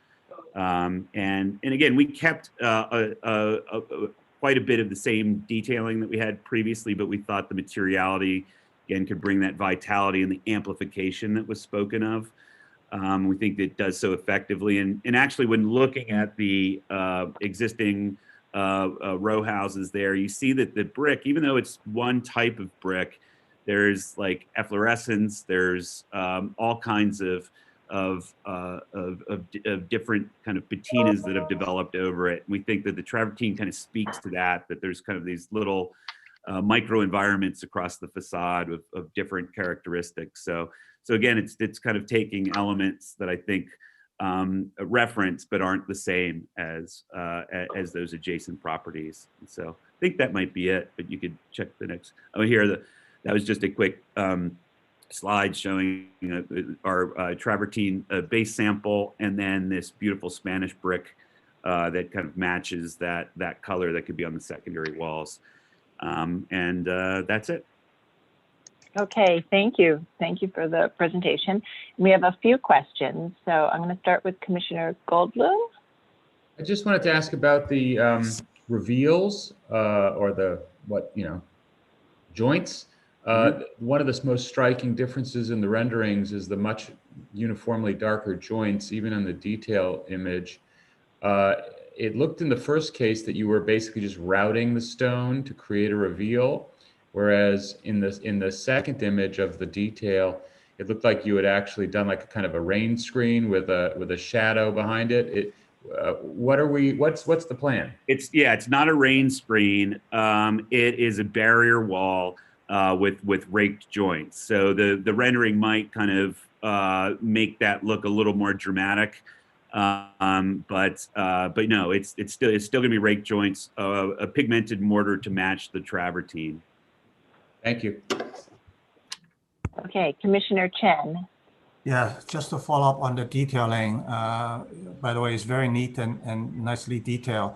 And again, we kept quite a bit of the same detailing that we had previously, but we thought the materiality, again, could bring that vitality and the amplification that was spoken of. We think that it does so effectively. And actually, when looking at the existing row houses there, you see that the brick, even though it's one type of brick, there's like efflorescence, there's all kinds of different kind of patinas that have developed over it. And we think that the travertine kind of speaks to that there's kind of these little micro environments across the facade of different characteristics. So again, it's kind of taking elements that I think reference but aren't the same as those adjacent properties. And so I think that might be it, but you could check the next. Oh, here, that was just a quick slide showing our travertine base sample, and then this beautiful Spanish brick that kind of matches that color that could be on the secondary walls. And that's it.
Okay, thank you. Thank you for the presentation. We have a few questions. So I'm going to start with Commissioner Goldblum.
I just wanted to ask about the reveals or the joints. One of the most striking differences in the renderings is the much uniformly darker joints, even in the detail image. It looked in the first case that you were basically just routing the stone to create a reveal, whereas in the second image of the detail, it looked like you had actually done like a kind of a rain screen with a shadow behind it. What's the plan?
It's not a rain screen. It is a barrier wall with raked joints. So the rendering might kind of make that look a little more dramatic. But no, it's still going to be rake joints, a pigmented mortar to match the travertine.
Thank you.
Okay, Commissioner Chen.
Yeah, just to follow up on the detailing, by the way, it's very neat and nicely detailed.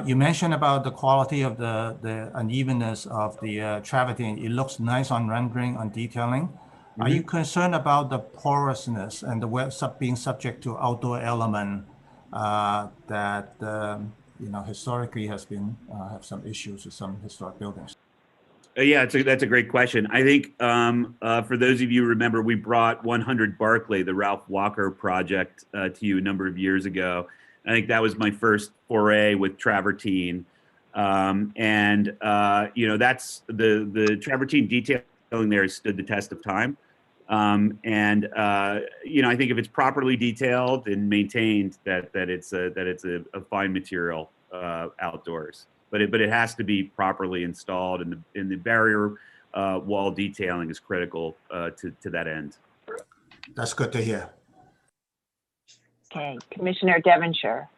You mentioned about the quality of the unevenness of the travertine. It looks nice on rendering, on detailing. Are you concerned about the porousness and the being subject to outdoor element that historically has been have some issues with some historic buildings?
Yeah, that's a great question. I think for those of you who remember, we brought 100 Barclay, the Ralph Walker project, to you a number of years ago. I think that was my first foray with travertine, that's the travertine detailing there has stood the test of time. I think if it's properly detailed and maintained, that it's a fine material outdoors. But it has to be properly installed, and the barrier wall detailing is critical to that end.
That's good to hear.
Okay, Commissioner Devonshire.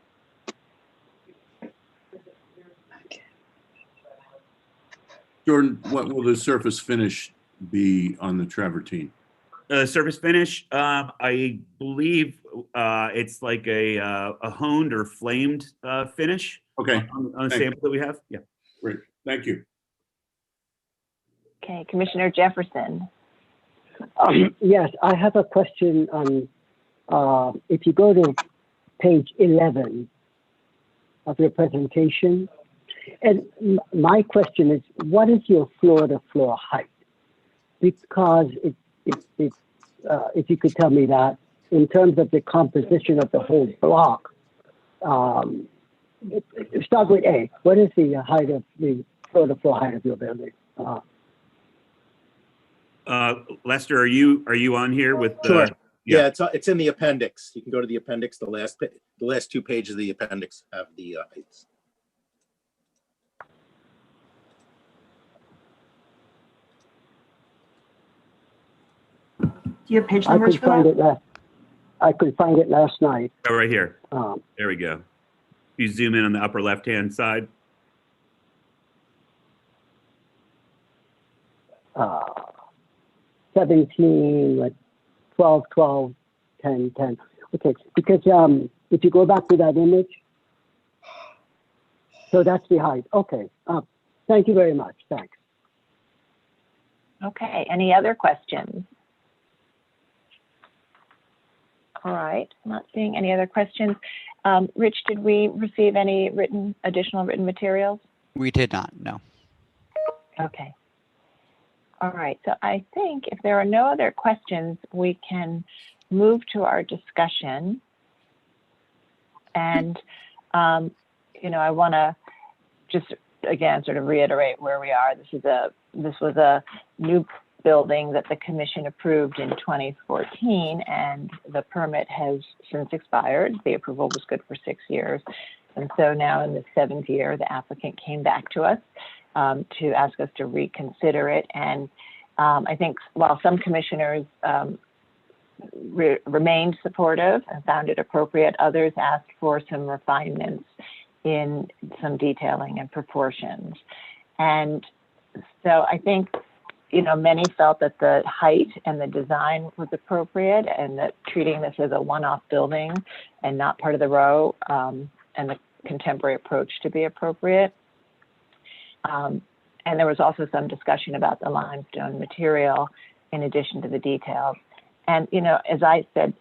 Jordan, what will the surface finish be on the travertine?
Surface finish, I believe it's like a honed or flamed finish.
Okay.
On the sample that we have. Yeah.
Great. Thank you.
Okay, Commissioner Jefferson.
Yes, I have a question on, if you go to page 11 of your presentation, and my question is, what is your floor-to-floor height? Because if you could tell me that, in terms of the composition of the whole block, start with A. What is the height of the floor-to-floor height of your building?
Lester, are you on here with?
Sure. Yeah, it's in the appendix. You can go to the appendix. The last 2 pages of the appendix have the heights.
Do you have page numbers for that?
I could find it last night.
Oh, right here. There we go. If you zoom in on the upper left-hand side.
17, like 12, 12, 10, 10. Okay, because if you go back to that image, so that's the height. Okay, thank you very much. Thanks.
Okay, any other questions? All right, I'm not seeing any other questions. Rich, did we receive any additional written materials?
We did not, no.
Okay. All right, so I think if there are no other questions, we can move to our discussion. And, I want to just, again, sort of reiterate where we are. This was a new building that the commission approved in 2014, and the permit has since expired. The approval was good for 6 years. And so now in the 7th year, the applicant came back to us to ask us to reconsider it. And I think while some commissioners remained supportive and found it appropriate, others asked for some refinements in some detailing and proportions. And so I think, many felt that the height and the design was appropriate, and that treating this as a one-off building and not part of the row, and the contemporary approach to be appropriate. And there was also some discussion about the limestone material in addition to the details. And, as I said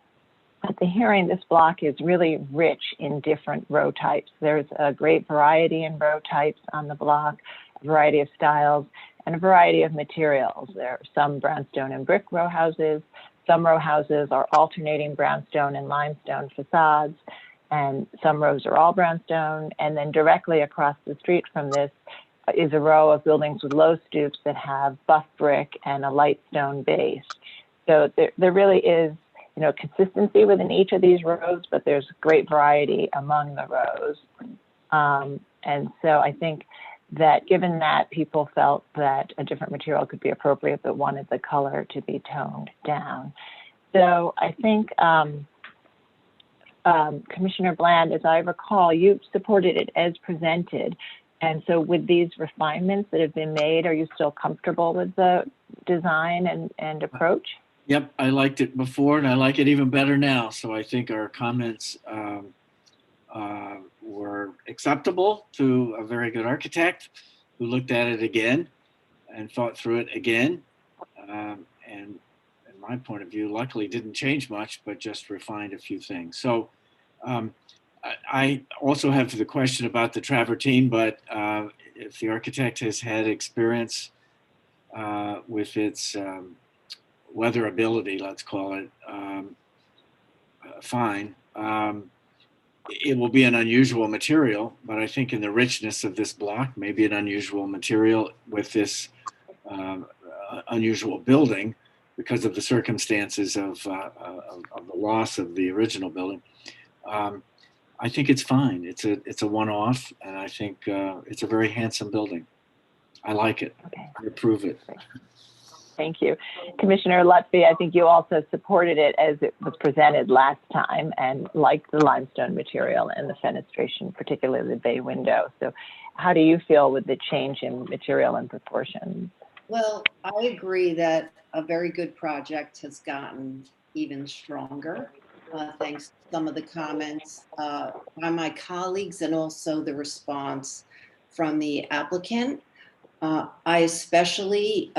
at the hearing, this block is really rich in different row types. There's a great variety in row types on the block, a variety of styles, and a variety of materials. There are some brownstone and brick row houses. Some row houses are alternating brownstone and limestone facades, and some rows are all brownstone. And then directly across the street from this is a row of buildings with low stoops that have buff brick and a light stone base. So there really is, consistency within each of these rows, but there's great variety among the rows. And so I think that given that, people felt that a different material could be appropriate, but wanted the color to be toned down. So I think Commissioner Bland, as I recall, you supported it as presented. And so with these refinements that have been made, are you still comfortable with the design and approach?
Yep, I liked it before and I like it even better now. So I think our comments were acceptable to a very good architect who looked at it again and thought through it again. And in my point of view, luckily didn't change much, but just refined a few things. So I also have the question about the travertine, but if the architect has had experience with its weatherability, let's call it, fine. It will be an unusual material, but I think in the richness of this block, maybe an unusual material with this unusual building because of the circumstances of the loss of the original building. I think it's fine. It's a one-off, and I think it's a very handsome building. I like it.
Okay.
I approve it.
Thank you. Commissioner Lutfi, I think you also supported it as it was presented last time and liked the limestone material and the fenestration, particularly the bay window. So how do you feel with the change in material and proportions?
Well, I agree that a very good project has gotten even stronger, thanks to some of the comments by my colleagues and also the response from the applicant. I especially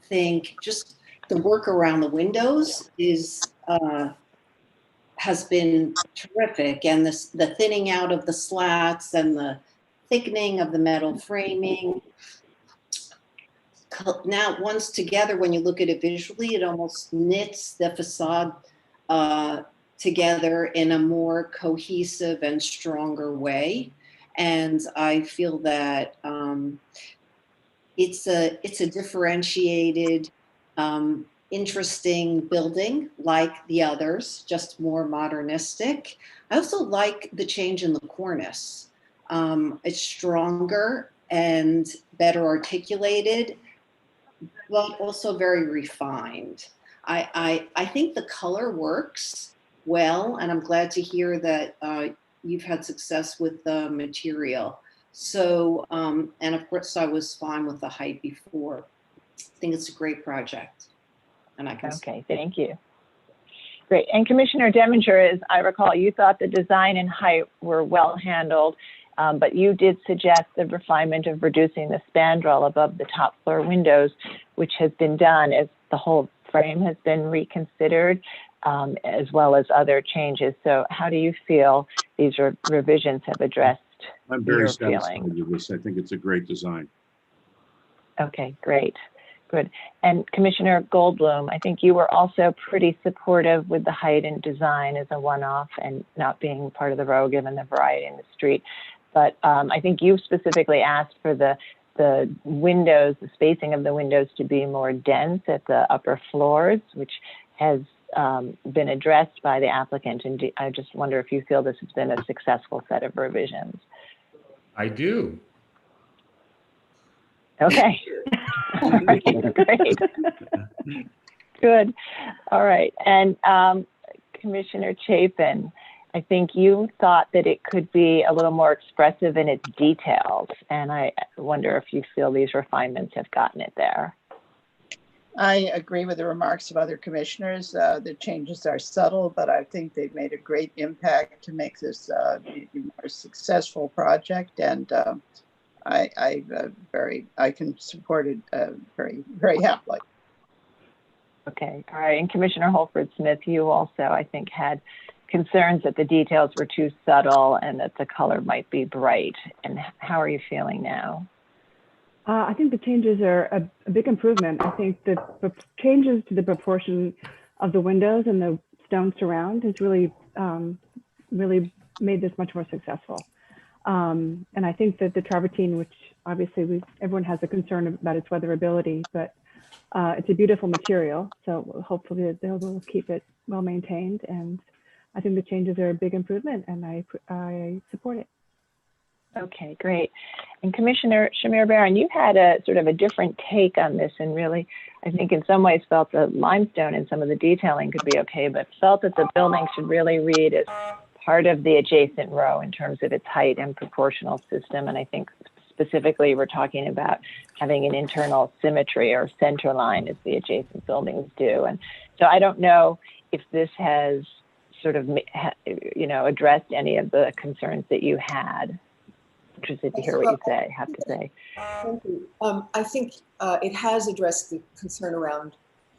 think just the work around the windows has been terrific, and the thinning out of the slats and the thickening of the metal framing. Now, once together, when you look at it visually, it almost knits the facade together in a more cohesive and stronger way. And I feel that it's a differentiated, interesting building like the others, just more modernistic. I also like the change in the cornice. It's stronger and better articulated, but also very refined. I think the color works well, and I'm glad to hear that you've had success with the material. So, and of course I was fine with the height before. I think it's a great project. And I can.
Okay, thank you. Great. And Commissioner Deminger, as I recall, you thought the design and height were well handled, but you did suggest the refinement of reducing the spandrel above the top floor windows, which has been done as the whole frame has been reconsidered, as well as other changes. So how do you feel these revisions have addressed
I'm very
your
satisfied
feelings?
with this. I think it's a great design.
Okay, great. Good. And Commissioner Goldblum, I think you were also pretty supportive with the height and design as a one-off and not being part of the row given the variety in the street. But I think you specifically asked for the windows, the spacing of the windows to be more dense at the upper floors, which has been addressed by the applicant. And I just wonder if you feel this has been a successful set of revisions.
I do.
Okay. Great. Good. All right. And Commissioner Chapin, I think you thought that it could be a little more expressive in its details. And I wonder if you feel these refinements have gotten it there.
I agree with the remarks of other commissioners. The changes are subtle, but I think they've made a great impact to make this a more successful project. And I can support it very, very happily.
Okay. All right. And Commissioner Holford Smith, you also, I think, had concerns that the details were too subtle and that the color might be bright. And how are you feeling now?
I think the changes are a big improvement. I think the changes to the proportion of the windows and the stone surround has really, really made this much more successful. And I think that the travertine, which obviously everyone has a concern about its weatherability, but it's a beautiful material. So hopefully they'll keep it well maintained. And I think the changes are a big improvement, and I support it.
Okay, great. And Commissioner Shamir Baran, you had a sort of a different take on this, and really, I think in some ways felt the limestone and some of the detailing could be okay, but felt that the building should really read as part of the adjacent row in terms of its height and proportional system. And I think specifically we're talking about having an internal symmetry or center line as the adjacent buildings do. And so I don't know if this has sort of, you know, addressed any of the concerns that you had. Interested to hear what you have to say.
Thank you. I think it has addressed the concern around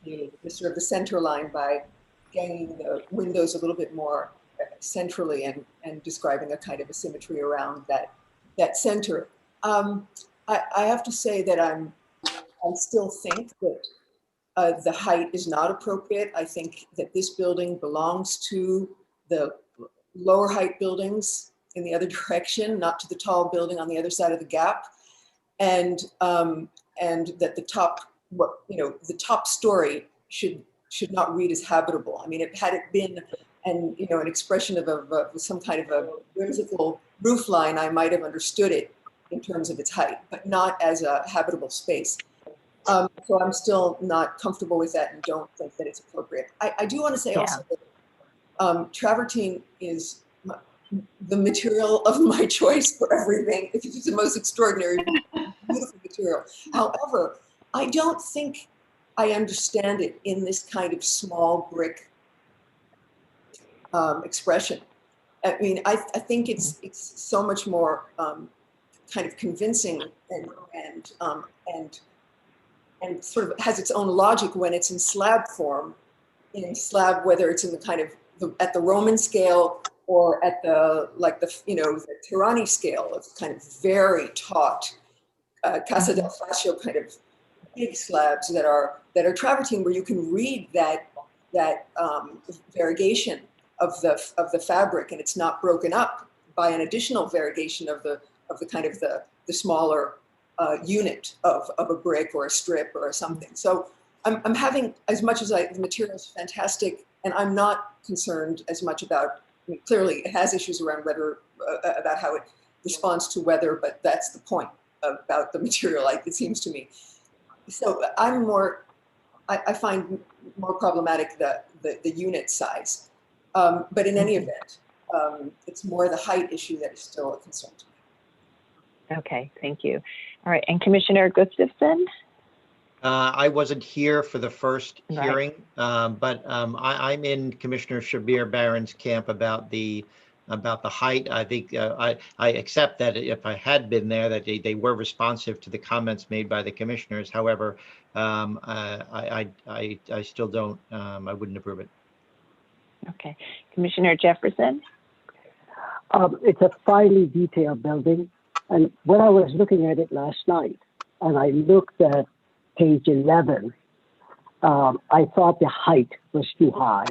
the sort of the center line by getting the windows a little bit more centrally and describing a kind of a symmetry around that center. I have to say that I still think that the height is not appropriate. I think that this building belongs to the lower height buildings in the other direction, not to the tall building on the other side of the gap, and that the top, the top story should not read as habitable. I mean, had it been an expression of some kind of a whimsical roof line, I might have understood it in terms of its height, but not as a habitable space. So I'm still not comfortable with that and don't think that it's appropriate. I do want to say also that travertine is the material of my choice for everything. It's the most extraordinary, beautiful material. However, I don't think I understand it in this kind of small brick expression. I mean, I think it's so much more kind of convincing and sort of has its own logic when it's in slab form, whether it's in the kind of at the Roman scale or at the the Tirani scale of kind of very taut Casa del Fascio kind of big slabs that are travertine, where you can read that variegation of the fabric, and it's not broken up by an additional variegation of the kind of the smaller unit of a brick or a strip or something. So I'm having, as much as the material is fantastic, and I'm not concerned as much about, I mean, clearly it has issues around weather, about how it responds to weather, but that's the point about the material, it seems to me. So I find more problematic the unit size. But in any event, it's more the height issue that is still a concern to me.
Okay, thank you. All right, and Commissioner Gustafson?
I wasn't here for the first hearing, but I'm in Commissioner Shabir Barron's camp about the height. I think I accept that if I had been there, that they were responsive to the comments made by the commissioners. However, I still don't. I wouldn't approve it.
Okay, Commissioner Jefferson.
It's a finely detailed building, and when I was looking at it last night, and I looked at page 11, I thought the height was too high.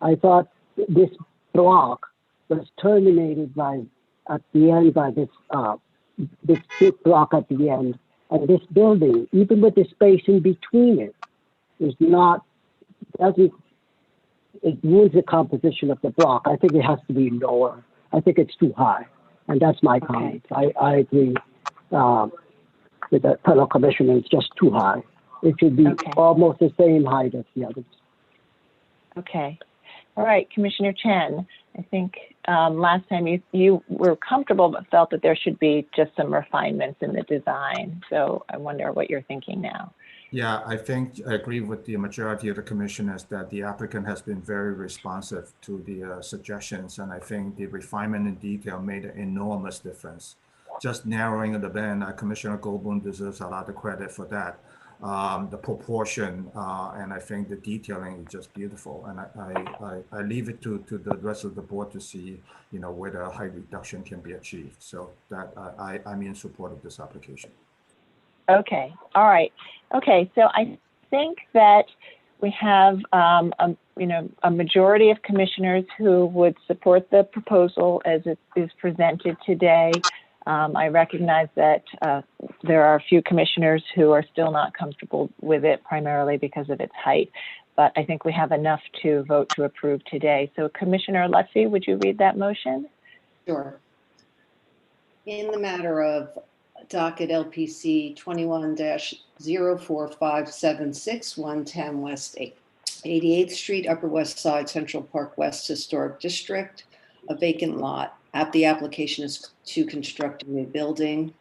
I thought this block was terminated at the end by this big block at the end, and this building, even with the space in between it, it ruins the composition of the block. I think it has to be lower. I think it's too high, and that's my comment. I agree with the fellow commissioner. It's just too high. It should be almost the same height as the others.
Okay. All right, Commissioner Chen. I think last time you were comfortable but felt that there should be just some refinements in the design. So I wonder what you're thinking now.
Yeah, I think I agree with the majority of the commissioners that the applicant has been very responsive to the suggestions, and I think the refinement and detail made an enormous difference. Just narrowing the band, Commissioner Goldblum deserves a lot of credit for that. The proportion and I think the detailing is just beautiful, and I leave it to the rest of the board to see, whether height reduction can be achieved. So that I'm in support of this application.
Okay. All right. Okay. So I think that we have a majority of commissioners who would support the proposal as it is presented today. I recognize that there are a few commissioners who are still not comfortable with it, primarily because of its height, but I think we have enough to vote to approve today. So Commissioner Lutfi, would you read that motion?
Sure. In the matter of docket LPC 21-04576, 110 West 88th Street, Upper West Side, Central Park West Historic District, a vacant lot at the application is to construct a new building.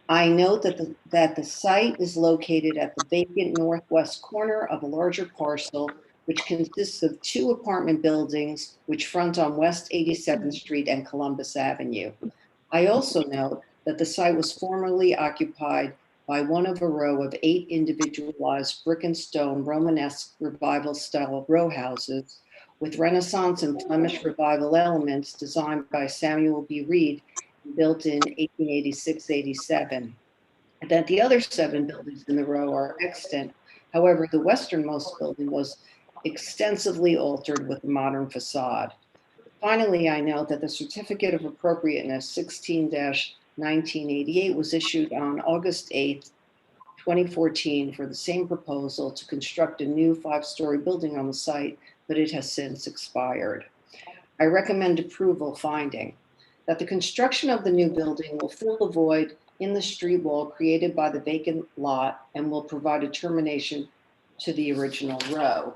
I note that the site is located at the vacant northwest corner of a larger parcel, which consists of 2 apartment buildings which front on West 87th Street and Columbus Avenue. I also note that the site was formerly occupied by one of a row of 8 individualized brick and stone Romanesque revival style row houses with Renaissance and Flemish revival elements designed by Samuel B. Reed, built in 1886-87. And that the other 7 buildings in the row are extant. However, the westernmost building was extensively altered with a modern facade. Finally, I note that the Certificate of Appropriateness 16-1988 was issued on August 8th, 2014 for the same proposal to construct a new 5-story building on the site, but it has since expired. I recommend approval, finding that the construction of the new building will fill the void in the street wall created by the vacant lot and will provide a termination to the original row.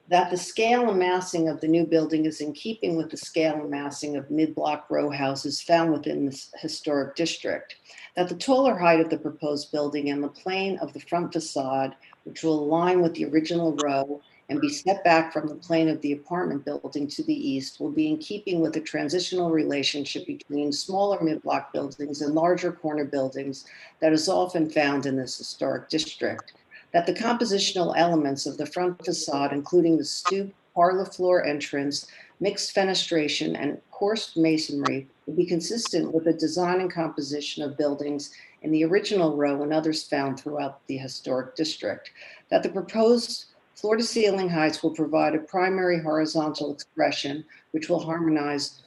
That the scale and massing of the new building is in keeping with the scale and massing of mid-block row houses found within this historic district. That the taller height of the proposed building and the plane of the front facade, which will align with the original row and be set back from the plane of the apartment building to the east, will be in keeping with the transitional relationship between smaller mid-block buildings and larger corner buildings that is often found in this historic district. That the compositional elements of the front facade, including the stoop, parlor floor entrance, mixed fenestration, and coursed masonry, will be consistent with the design and composition of buildings in the original row and others found throughout the historic district. That the proposed floor-to-ceiling heights will provide a primary horizontal expression, which will harmonize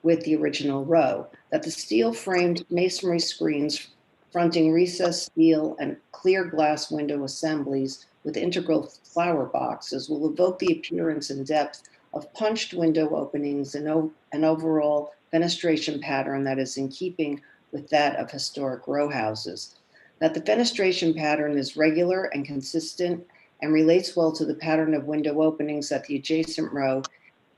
with the original row. That the steel-framed masonry screens fronting recessed steel and clear glass window assemblies with integral flower boxes will evoke the appearance and depth of punched window openings and an overall fenestration pattern that is in keeping with that of historic row houses. That the fenestration pattern is regular and consistent and relates well to the pattern of window openings at the adjacent row,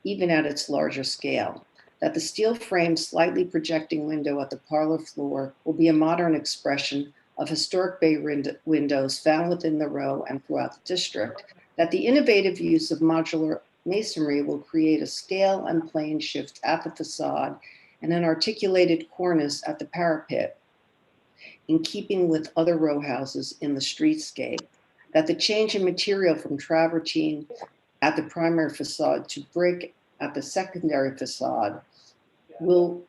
even at its larger scale. That the steel frame slightly projecting window at the parlor floor will be a modern expression of historic bay windows found within the row and throughout the district. That the innovative use of modular masonry will create a scale and plane shift at the facade and an articulated cornice at the parapet, in keeping with other row houses in the streetscape. That the change in material from travertine at the primary facade to brick at the secondary facade will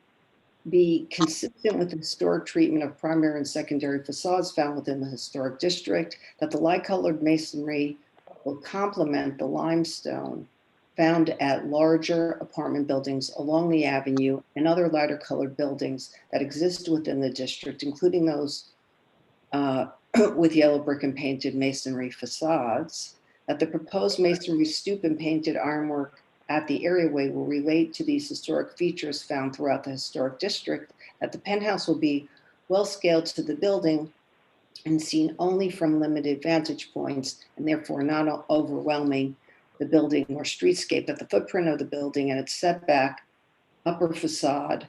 be consistent with the historic treatment of primary and secondary facades found within the historic district. That the light-colored masonry will complement the limestone found at larger apartment buildings along the avenue and other lighter colored buildings that exist within the district, including those with yellow brick and painted masonry facades. That the proposed masonry stoop and painted ironwork at the areaway will relate to these historic features found throughout the historic district. That the penthouse will be well scaled to the building and seen only from limited vantage points and therefore not overwhelming the building or streetscape. That the footprint of the building and its setback upper facade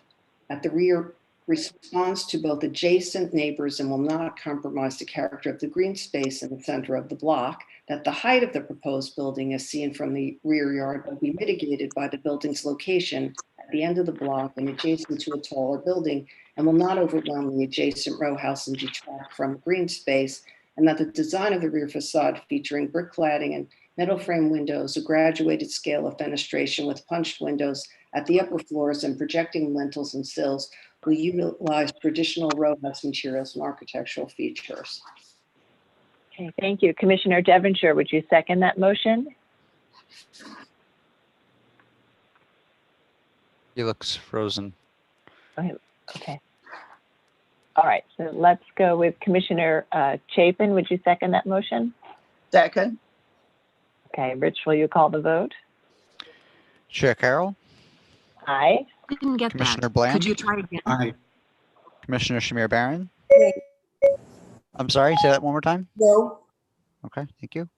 at the rear responds to both adjacent neighbors and will not compromise the character of the green space in the center of the block. That the height of the proposed building as seen from the rear yard will be mitigated by the building's location at the end of the block and adjacent to a taller building and will not overwhelm the adjacent row house and detract from green space. And that the design of the rear facade featuring brick cladding and metal frame windows, a graduated scale of fenestration with punched windows at the upper floors and projecting lintels and sills will utilize traditional row house materials and architectural features.
Okay, thank you. Commissioner Devonshire, would you second that motion?
He looks frozen.
Okay. All right, so let's go with Commissioner Chapin. Would you second that motion?
Second.
Okay, Rich, will you call the vote?
Chair Carroll,
Aye.
Didn't get
Commissioner
that.
Bland.
Could you try again?
Aye. Commissioner Shamir Barron. I'm sorry, say that one more time.
No.
Okay, thank you.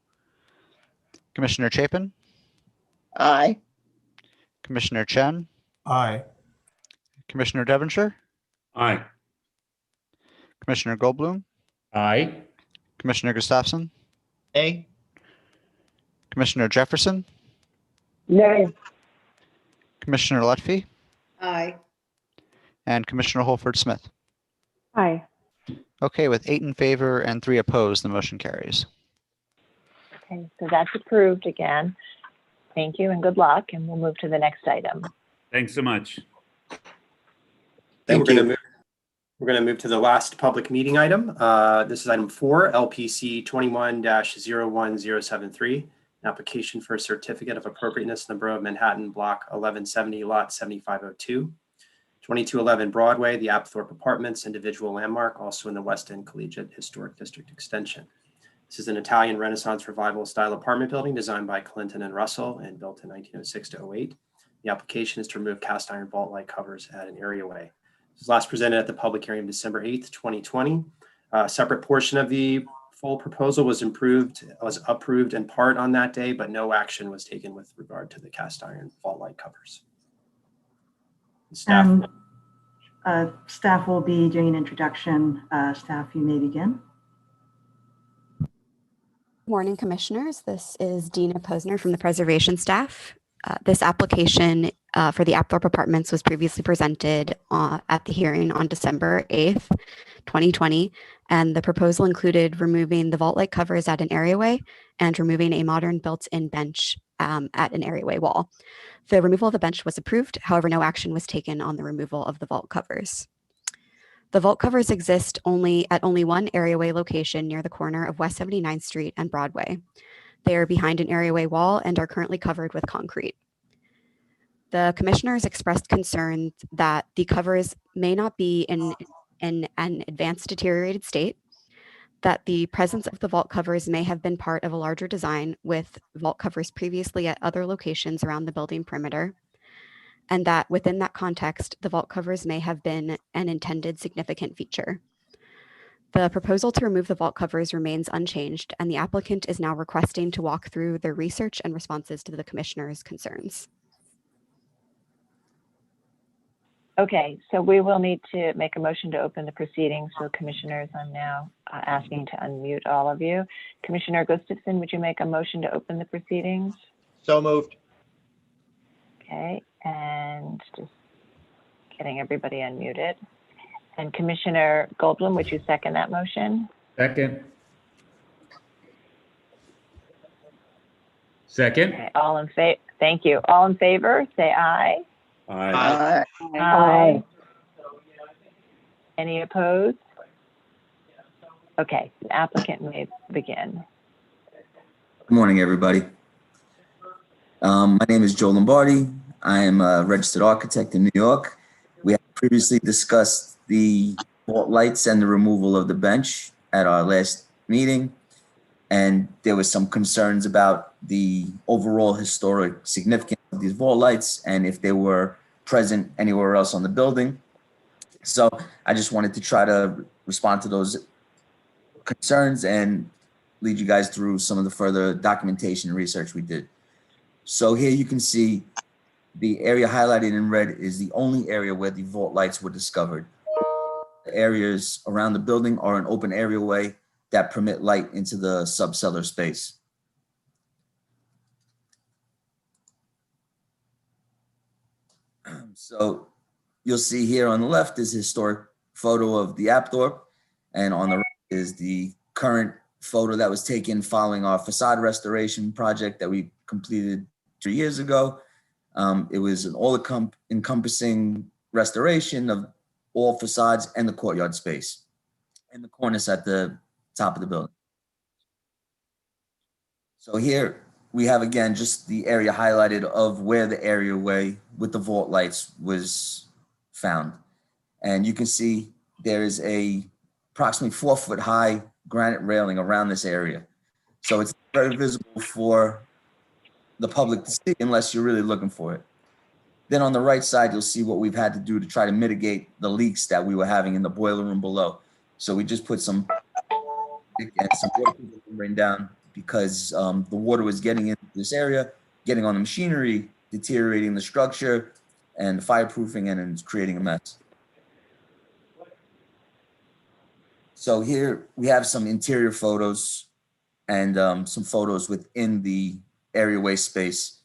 Commissioner Chapin,
Aye.
Commissioner Chen,
Aye.
Commissioner Devonshire,
Aye.
Commissioner Goldblum,
Aye.
Commissioner Gustafson,
A.
Commissioner Jefferson,
Nay.
Commissioner Lutfi,
Aye.
and Commissioner Holford Smith.
Aye.
Okay, with 8 in favor and 3 opposed, the motion carries.
Okay, so that's approved again. Thank you and good luck, and we'll move to the next item.
Thanks so much.
Then
Thank you.
we're going to move to the last public meeting item. This is item 4, LPC 21-01073, an application for a certificate of appropriateness in the Borough of Manhattan, Block 1170, Lot 7502. 2211 Broadway, the Apthorp Apartments, individual landmark, also in the West End Collegiate Historic District Extension. This is an Italian Renaissance Revival style apartment building designed by Clinton and Russell and built in 1906 to 08. The application is to remove cast iron vault light covers at an areaway. This was last presented at the public hearing of December 8th, 2020. A separate portion of the full proposal was approved in part on that day, but no action was taken with regard to the cast iron vault light covers. Staff.
Staff will be doing an introduction. Staff, you may begin.
Morning, Commissioners. This is Dina Posner from the Preservation staff. This application for the Apthorp Apartments was previously presented at the hearing on December 8th, 2020, and the proposal included removing the vault light covers at an areaway and removing a modern built-in bench at an areaway wall. The removal of the bench was approved, however, no action was taken on the removal of the vault covers. The vault covers exist at only one areaway location near the corner of West 79th Street and Broadway. They are behind an areaway wall and are currently covered with concrete. The commissioners expressed concern that the covers may not be in an advanced deteriorated state, that the presence of the vault covers may have been part of a larger design with vault covers previously at other locations around the building perimeter, and that within that context, the vault covers may have been an intended significant feature. The proposal to remove the vault covers remains unchanged, and the applicant is now requesting to walk through their research and responses to the commissioners' concerns.
Okay, so we will need to make a motion to open the proceedings. So commissioners, I'm now asking to unmute all of you. Commissioner Gustafson, would you make a motion to open the proceedings?
So moved.
Okay, and just getting everybody unmuted. And Commissioner Goldblum, would you second that motion?
Second. Second.
Okay, all in favor? Thank you. All in favor, say aye.
Aye.
Aye. Any opposed? Okay, the applicant may begin.
Good morning, everybody. My name is Joe Lombardi. I am a registered architect in New York. We have previously discussed the vault lights and the removal of the bench at our last meeting. And there was some concerns about the overall historic significance of these vault lights and if they were present anywhere else on the building. So I just wanted to try to respond to those concerns and lead you guys through some of the further documentation and research we did. So here you can see the area highlighted in red is the only area where the vault lights were discovered. The areas around the building are an open areaway that permit light into the subcellar space. So you'll see here on the left is a historic photo of the Apthorp, and on the right is the current photo that was taken following our facade restoration project that we completed 2 years ago. It was an all-encompassing restoration of all facades and the courtyard space and the cornice at the top of the building. So here we have, again, just the area highlighted of where the areaway with the vault lights was found. And you can see there is a approximately 4-foot high granite railing around this area. So it's very visible for the public to see unless you're really looking for it. Then on the right side, you'll see what we've had to do to try to mitigate the leaks that we were having in the boiler room below. So we just put some water rain down because the water was getting into this area, getting on the machinery, deteriorating the structure and fireproofing, and it's creating a mess. So here we have some interior photos and some photos within the areaway space.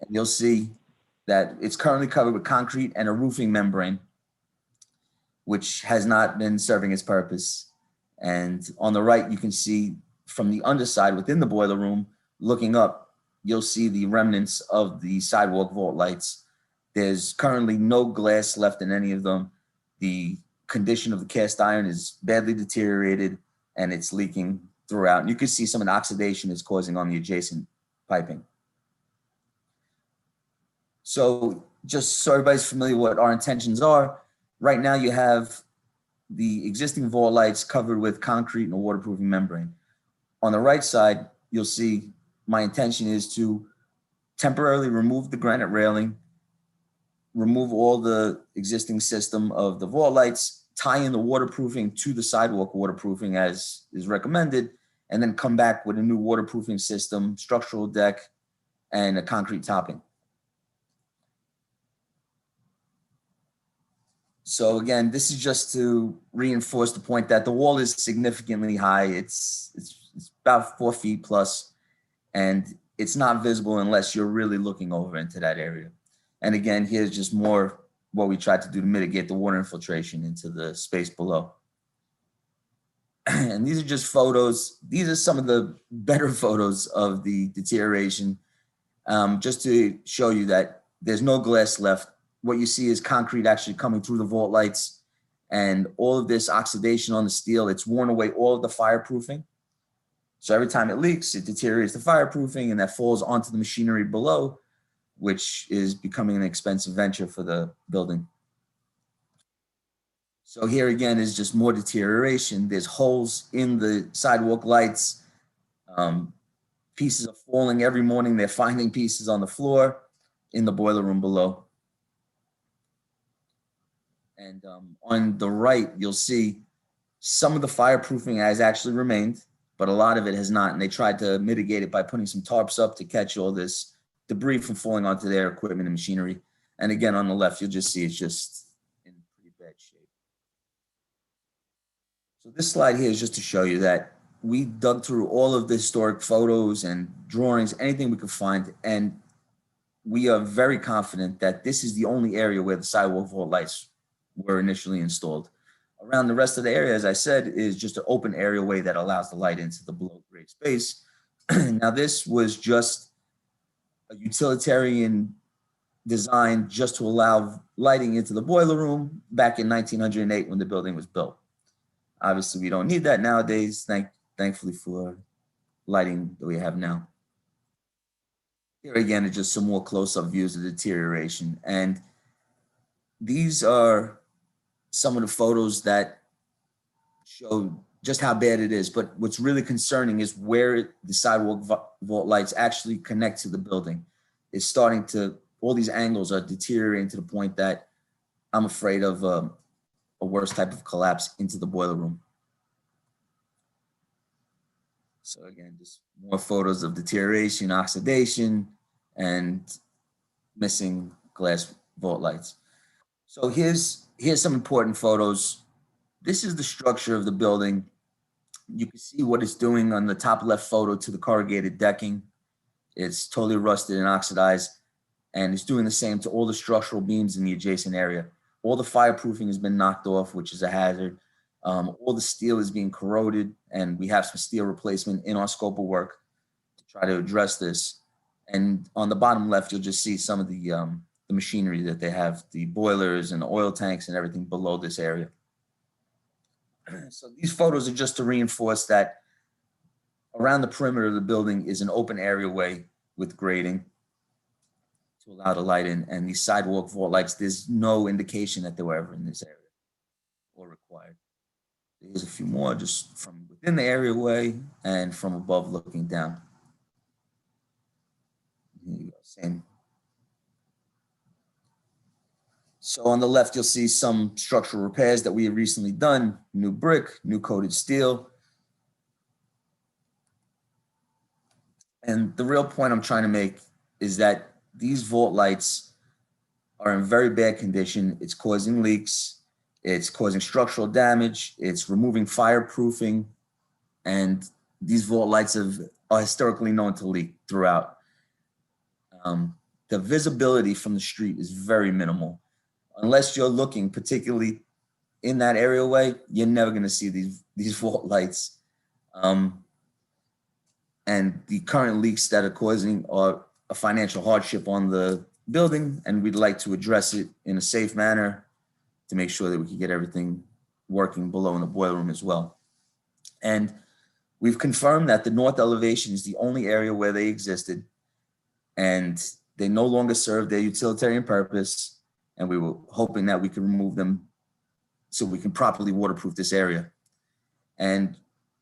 And you'll see that it's currently covered with concrete and a roofing membrane, which has not been serving its purpose. And on the right, you can see from the underside within the boiler room, looking up, you'll see the remnants of the sidewalk vault lights. There's currently no glass left in any of them. The condition of the cast iron is badly deteriorated and it's leaking throughout. And you can see some of the oxidation it's causing on the adjacent piping. So just so everybody's familiar what our intentions are, right now you have the existing vault lights covered with concrete and a waterproofing membrane. On the right side, you'll see my intention is to temporarily remove the granite railing, remove all the existing system of the vault lights, tie in the waterproofing to the sidewalk waterproofing as is recommended, and then come back with a new waterproofing system, structural deck, and a concrete topping. So again, this is just to reinforce the point that the wall is significantly high. It's about 4 feet plus, and it's not visible unless you're really looking over into that area. And again, here's just more what we tried to do to mitigate the water infiltration into the space below. And these are just photos. These are some of the better photos of the deterioration, just to show you that there's no glass left. What you see is concrete actually coming through the vault lights, and all of this oxidation on the steel, it's worn away all of the fireproofing. So every time it leaks, it deteriorates the fireproofing, and that falls onto the machinery below, which is becoming an expensive venture for the building. So here again is just more deterioration. There's holes in the sidewalk lights. Pieces are falling every morning. They're finding pieces on the floor in the boiler room below. And on the right, you'll see some of the fireproofing has actually remained, but a lot of it has not. And they tried to mitigate it by putting some tarps up to catch all this debris from falling onto their equipment and machinery. And again, on the left, you'll just see it's just in pretty bad shape. So this slide here is just to show you that we dug through all of the historic photos and drawings, anything we could find. And we are very confident that this is the only area where the sidewalk vault lights were initially installed. Around the rest of the area, as I said, is just an open areaway that allows the light into the below grade space. Now, this was just a utilitarian design just to allow lighting into the boiler room back in 1908 when the building was built. Obviously, we don't need that nowadays, thankfully for lighting that we have now. Here again is just some more close-up views of deterioration. And these are some of the photos that show just how bad it is. But what's really concerning is where the sidewalk vault lights actually connect to the building. It's starting to, all these angles are deteriorating to the point that I'm afraid of a worse type of collapse into the boiler room. So again, just more photos of deterioration, oxidation, and missing glass vault lights. So here's some important photos. This is the structure of the building. You can see what it's doing on the top left photo to the corrugated decking. It's totally rusted and oxidized, and it's doing the same to all the structural beams in the adjacent area. All the fireproofing has been knocked off, which is a hazard. All the steel is being corroded, and we have some steel replacement in our scope of work to try to address this. And on the bottom left, you'll just see some of the machinery that they have, the boilers and the oil tanks and everything below this area. So these photos are just to reinforce that around the perimeter of the building is an open areaway with grading to allow the light in. And these sidewalk vault lights, there's no indication that they were ever in this area or required. There's a few more just from within the areaway and from above looking down. Here you go, same. So on the left, you'll see some structural repairs that we have recently done, new brick, new coated steel. And the real point I'm trying to make is that these vault lights are in very bad condition. It's causing leaks. It's causing structural damage. It's removing fireproofing. And these vault lights are historically known to leak throughout. The visibility from the street is very minimal. Unless you're looking particularly in that areaway, you're never going to see these vault lights. And the current leaks that are causing are a financial hardship on the building, and we'd like to address it in a safe manner to make sure that we can get everything working below in the boiler room as well. And we've confirmed that the north elevation is the only area where they existed, and they no longer serve their utilitarian purpose, and we were hoping that we could remove them so we can properly waterproof this area. And,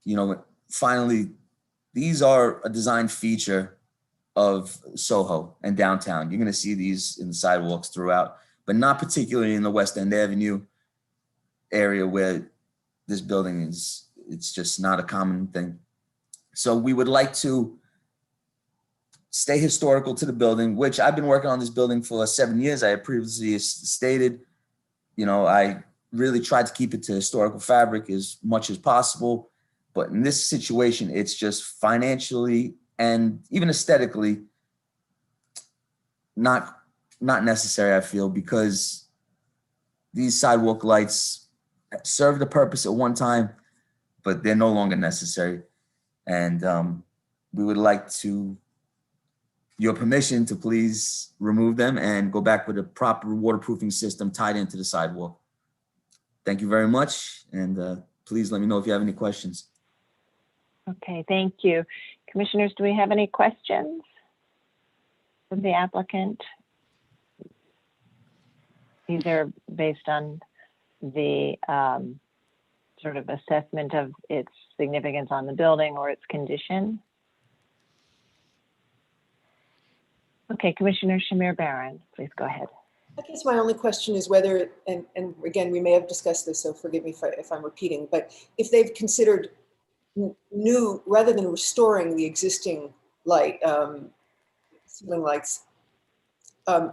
you know, finally, these are a design feature of Soho and downtown. You're going to see these in the sidewalks throughout, but not particularly in the West End Avenue area where this building is. It's just not a common thing. So we would like to stay historical to the building, which I've been working on this building for 7 years. I had previously stated, you know, I really tried to keep it to historical fabric as much as possible. But in this situation, it's just financially and even aesthetically not necessary, I feel, because these sidewalk lights served a purpose at one time, but they're no longer necessary. And we would like your permission to please remove them and go back with a proper waterproofing system tied into the sidewalk. Thank you very much. And please let me know if you have any questions.
Okay, thank you. Commissioners, do we have any questions of the applicant? Either based on the sort of assessment of its significance on the building or its condition? Okay, Commissioner Shamir Barron, please go ahead.
I guess my only question is whether, and again, we may have discussed this, so forgive me if I'm repeating, but if they've considered new, rather than restoring the existing light, ceiling lights,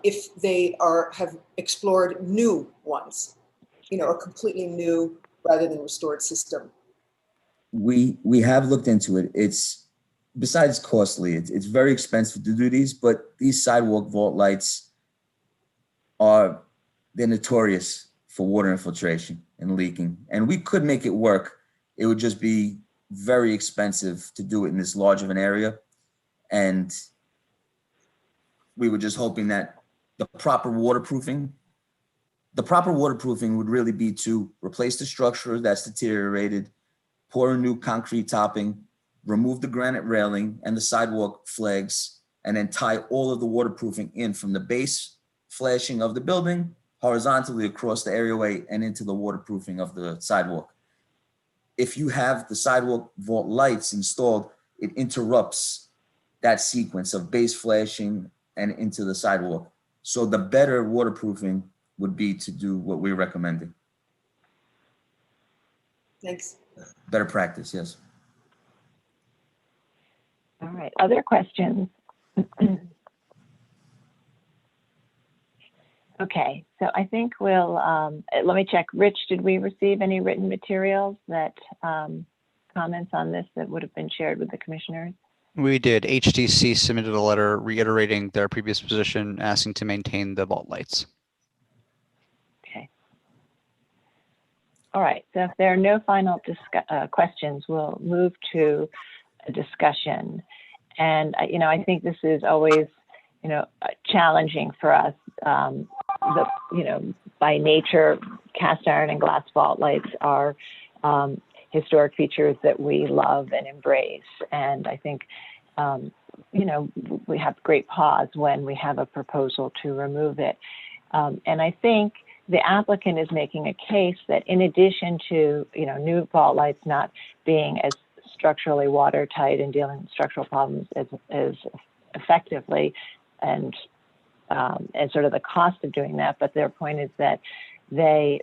if they have explored new ones, you know, a completely new rather than restored system.
We have looked into it. It's, besides costly, it's very expensive to do these, but these sidewalk vault lights they're notorious for water infiltration and leaking. And we could make it work. It would just be very expensive to do it in this large of an area. And we were just hoping that the proper waterproofing would really be to replace the structure that's deteriorated, pour a new concrete topping, remove the granite railing and the sidewalk flags, and then tie all of the waterproofing in from the base flashing of the building horizontally across the areaway and into the waterproofing of the sidewalk. If you have the sidewalk vault lights installed, it interrupts that sequence of base flashing and into the sidewalk. So the better waterproofing would be to do what we're recommending.
Thanks.
Better practice, yes.
All right, other questions? Okay, so I think we'll, let me check. Rich, did we receive any written materials that comments on this that would have been shared with the commissioners?
We did. HTC submitted a letter reiterating their previous position, asking to maintain the vault lights.
Okay. All right, so if there are no final questions, we'll move to a discussion. And, you know, I think this is always, you know, challenging for us. You know, by nature, cast iron and glass vault lights are historic features that we love and embrace. And I think, you know, we have great pause when we have a proposal to remove it. And I think the applicant is making a case that in addition to, you know, new vault lights not being as structurally watertight and dealing with structural problems as effectively, and sort of the cost of doing that, but their point is that they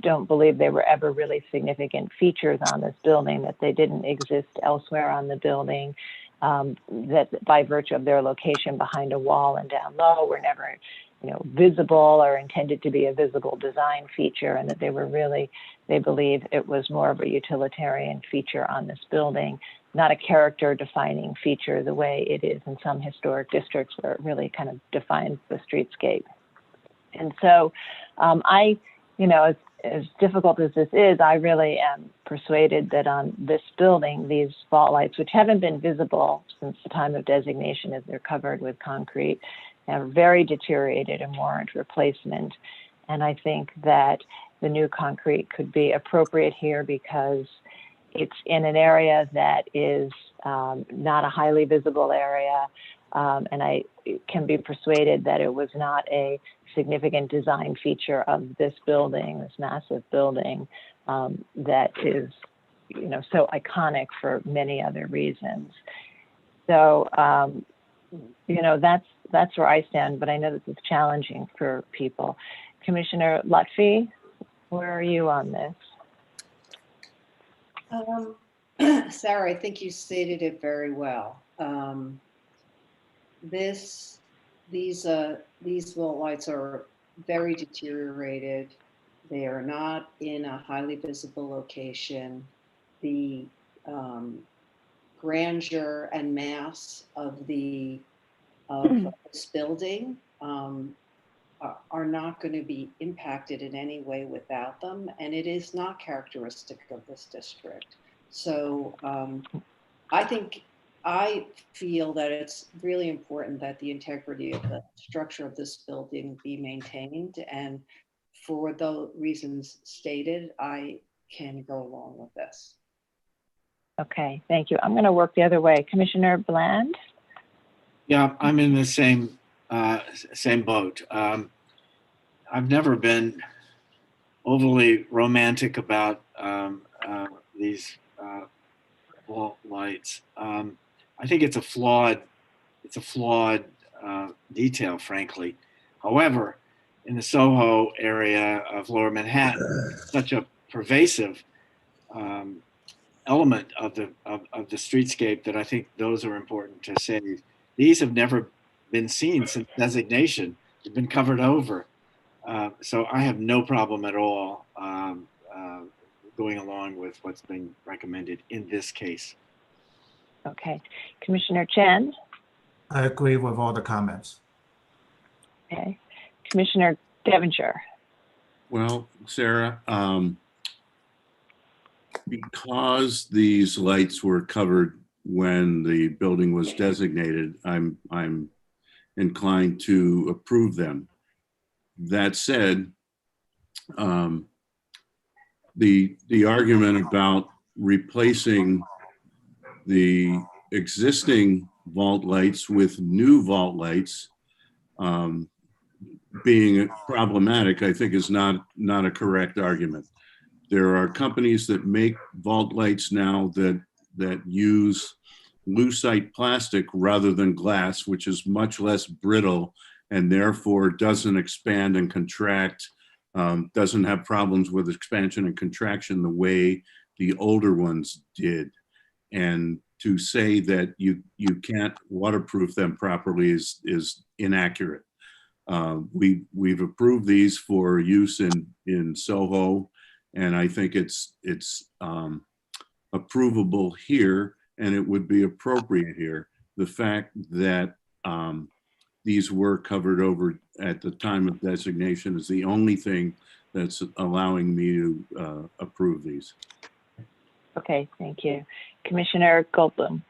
don't believe they were ever really significant features on this building, that they didn't exist elsewhere on the building, that by virtue of their location behind a wall and down low were never, visible or intended to be a visible design feature, and that they believe it was more of a utilitarian feature on this building, not a character defining feature the way it is in some historic districts where it really kind of defines the streetscape. And so as difficult as this is, I really am persuaded that on this building, these vault lights, which haven't been visible since the time of designation as they're covered with concrete, have very deteriorated and warrant replacement. And I think that the new concrete could be appropriate here because it's in an area that is not a highly visible area. And I can be persuaded that it was not a significant design feature of this building, this massive building, that is, so iconic for many other reasons. So, that's where I stand, but I know this is challenging for people. Commissioner Lutfi, where are you on this?
Sarah, I think you stated it very well. These vault lights are very deteriorated. They are not in a highly visible location. The grandeur and mass of this building are not going to be impacted in any way without them, and it is not characteristic of this district. So I feel that it's really important that the integrity of the structure of this building be maintained, and for the reasons stated, I can go along with this.
Okay, thank you. I'm going to work the other way. Commissioner Bland?
Yeah, I'm in the same boat. I've never been overly romantic about these vault lights. I think it's a flawed detail, frankly. However, in the Soho area of Lower Manhattan, such a pervasive element of the streetscape that I think those are important to save. These have never been seen since designation. They've been covered over. So I have no problem at all going along with what's being recommended in this case.
Okay. Commissioner Chen?
I agree with all the comments.
Okay. Commissioner Devonshire?
Well, Sarah, because these lights were covered when the building was designated, I'm inclined to approve them. That said, the argument about replacing the existing vault lights with new vault lights being problematic, I think is not a correct argument. There are companies that make vault lights now that use lucite plastic rather than glass, which is much less brittle and therefore doesn't expand and contract, doesn't have problems with expansion and contraction the way the older ones did. And to say that you can't waterproof them properly is inaccurate. We've approved these for use in Soho, and I think it's approvable here, and it would be appropriate here. The fact that these were covered over at the time of designation is the only thing that's allowing me to approve these.
Okay, thank you. Commissioner Goldblum?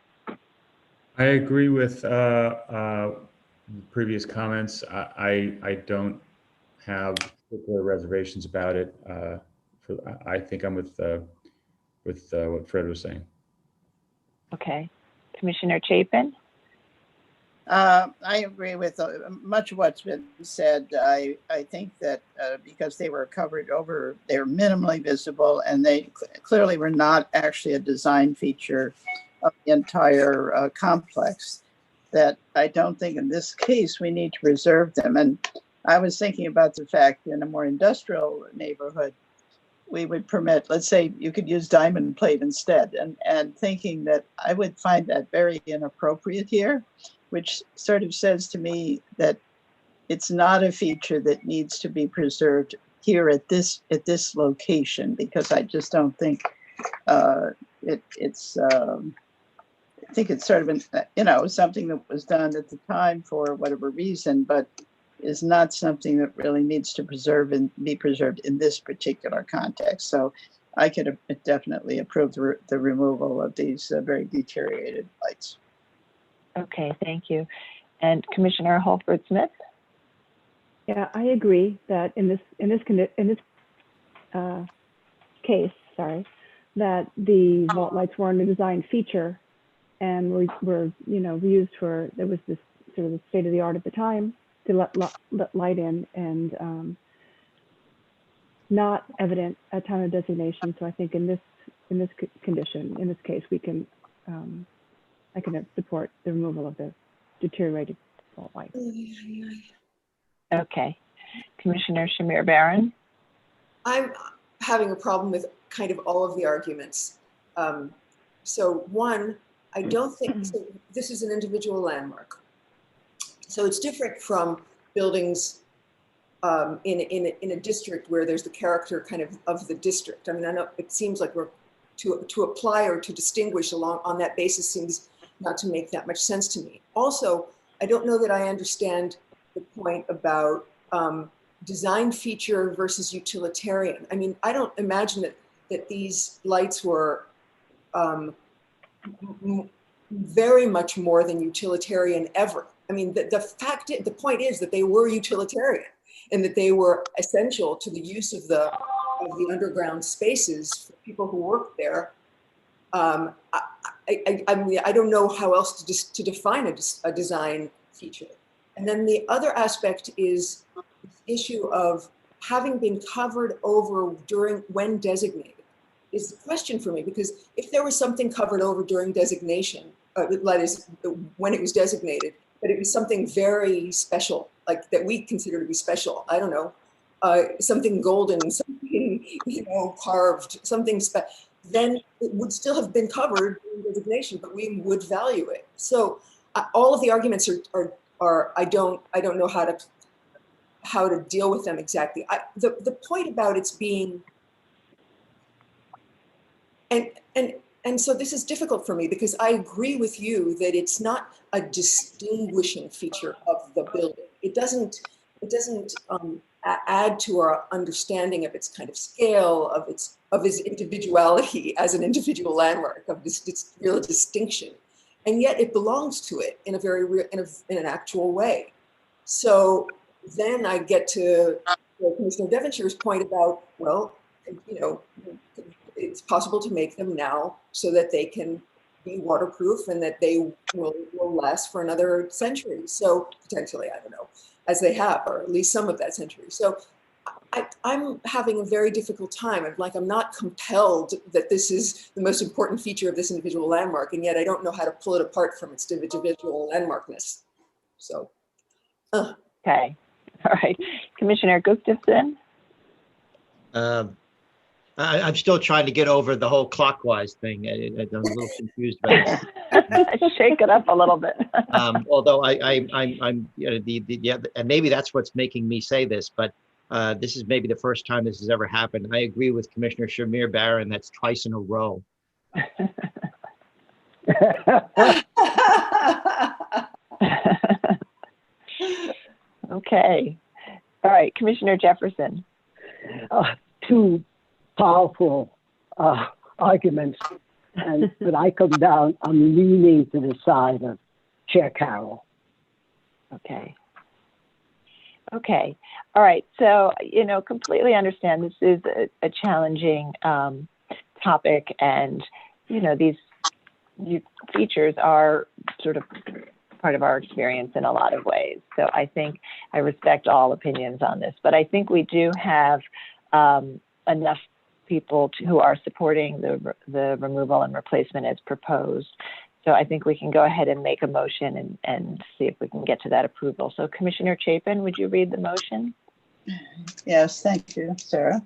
I agree with previous comments. I don't have particular reservations about it. I think I'm with what Fred was saying.
Okay. Commissioner Chapin?
I agree with much of what's been said. I think that because they were covered over, they were minimally visible, and they clearly were not actually a design feature of the entire complex, that I don't think in this case we need to preserve them. And I was thinking about the fact in a more industrial neighborhood, we would permit, let's say you could use diamond plate instead, and thinking that I would find that very inappropriate here, which sort of says to me that it's not a feature that needs to be preserved here at this location, because I just don't think it's I think it's sort of something that was done at the time for whatever reason, but is not something that really needs to be preserved in this particular context. So I could definitely approve the removal of these very deteriorated lights.
Okay, thank you. And Commissioner Holford-Smith?
Yeah, I agree that in this case, that the vault lights weren't a design feature, and were used for, there was this sort of the state of the art at the time to let light in, and not evident at time of designation. So I think in this case, we can I can support the removal of the deteriorated vault light.
Okay, Commissioner Shamir Barron.
I'm having a problem with kind of all of the arguments. So one, I don't think this is an individual landmark. So it's different from buildings in a district where there's the character kind of the district. I mean, I know it seems like we're to apply or to distinguish along on that basis seems not to make that much sense to me. Also, I don't know that I understand the point about design feature versus utilitarian. I mean, I don't imagine that these lights were very much more than utilitarian ever. I mean, the point is that they were utilitarian and that they were essential to the use of the underground spaces for people who work there. I mean, I don't know how else to define a design feature. And then the other aspect is the issue of having been covered over when designated is the question for me, because if there was something covered over during designation, that is when it was designated, but it was something very special, like that we consider to be special, I don't know, something golden, something, carved, something special, then it would still have been covered during designation, but we would value it. So all of the arguments are I don't know how to deal with them exactly. The point about it's being, and so this is difficult for me because I agree with you that it's not a distinguishing feature of the building. It doesn't add to our understanding of its kind of scale, of its individuality as an individual landmark, of its real distinction, and yet it belongs to it in a very real, in an actual way. So then I get to Commissioner Devonshire's point about, well, it's possible to make them now so that they can be waterproof and that they will last for another century. So potentially, I don't know, as they have, or at least some of that century. So I'm having a very difficult time. I'm not compelled that this is the most important feature of this individual landmark, and yet I don't know how to pull it apart from its individual landmarkness. So.
Okay, all right. Commissioner Gustafson?
I'm still trying to get over the whole clockwise thing. I'm a little confused about it.
Shake it up a little bit.
Although I'm and maybe that's what's making me say this, but this is maybe the first time this has ever happened. I agree with Commissioner Shamir Barron. That's twice in a row.
Okay. All right, Commissioner Jefferson.
Two powerful arguments, but I come down, I'm leaning to the side of Chair Carroll.
Okay. Okay. All right. So, completely understand this is a challenging topic, and, these features are sort of part of our experience in a lot of ways. So I think I respect all opinions on this, but I think we do have enough people who are supporting the removal and replacement as proposed. So I think we can go ahead and make a motion and see if we can get to that approval. So Commissioner Chapin, would you read the motion?
Yes, thank you, Sarah.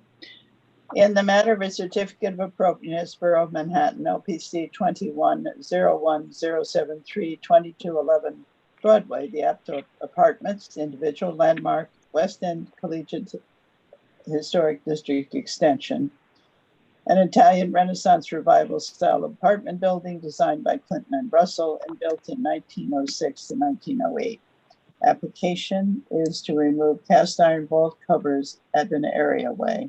In the matter of a certificate of appropriateness, Borough of Manhattan, LPC 21-01073-2211 Broadway, the Apthorp Apartments, individual landmark, West End Collegiate Historic District Extension, an Italian Renaissance Revival style apartment building designed by Clinton and Russell and built in 1906 to 1908. Application is to remove cast iron vault covers at an areaway.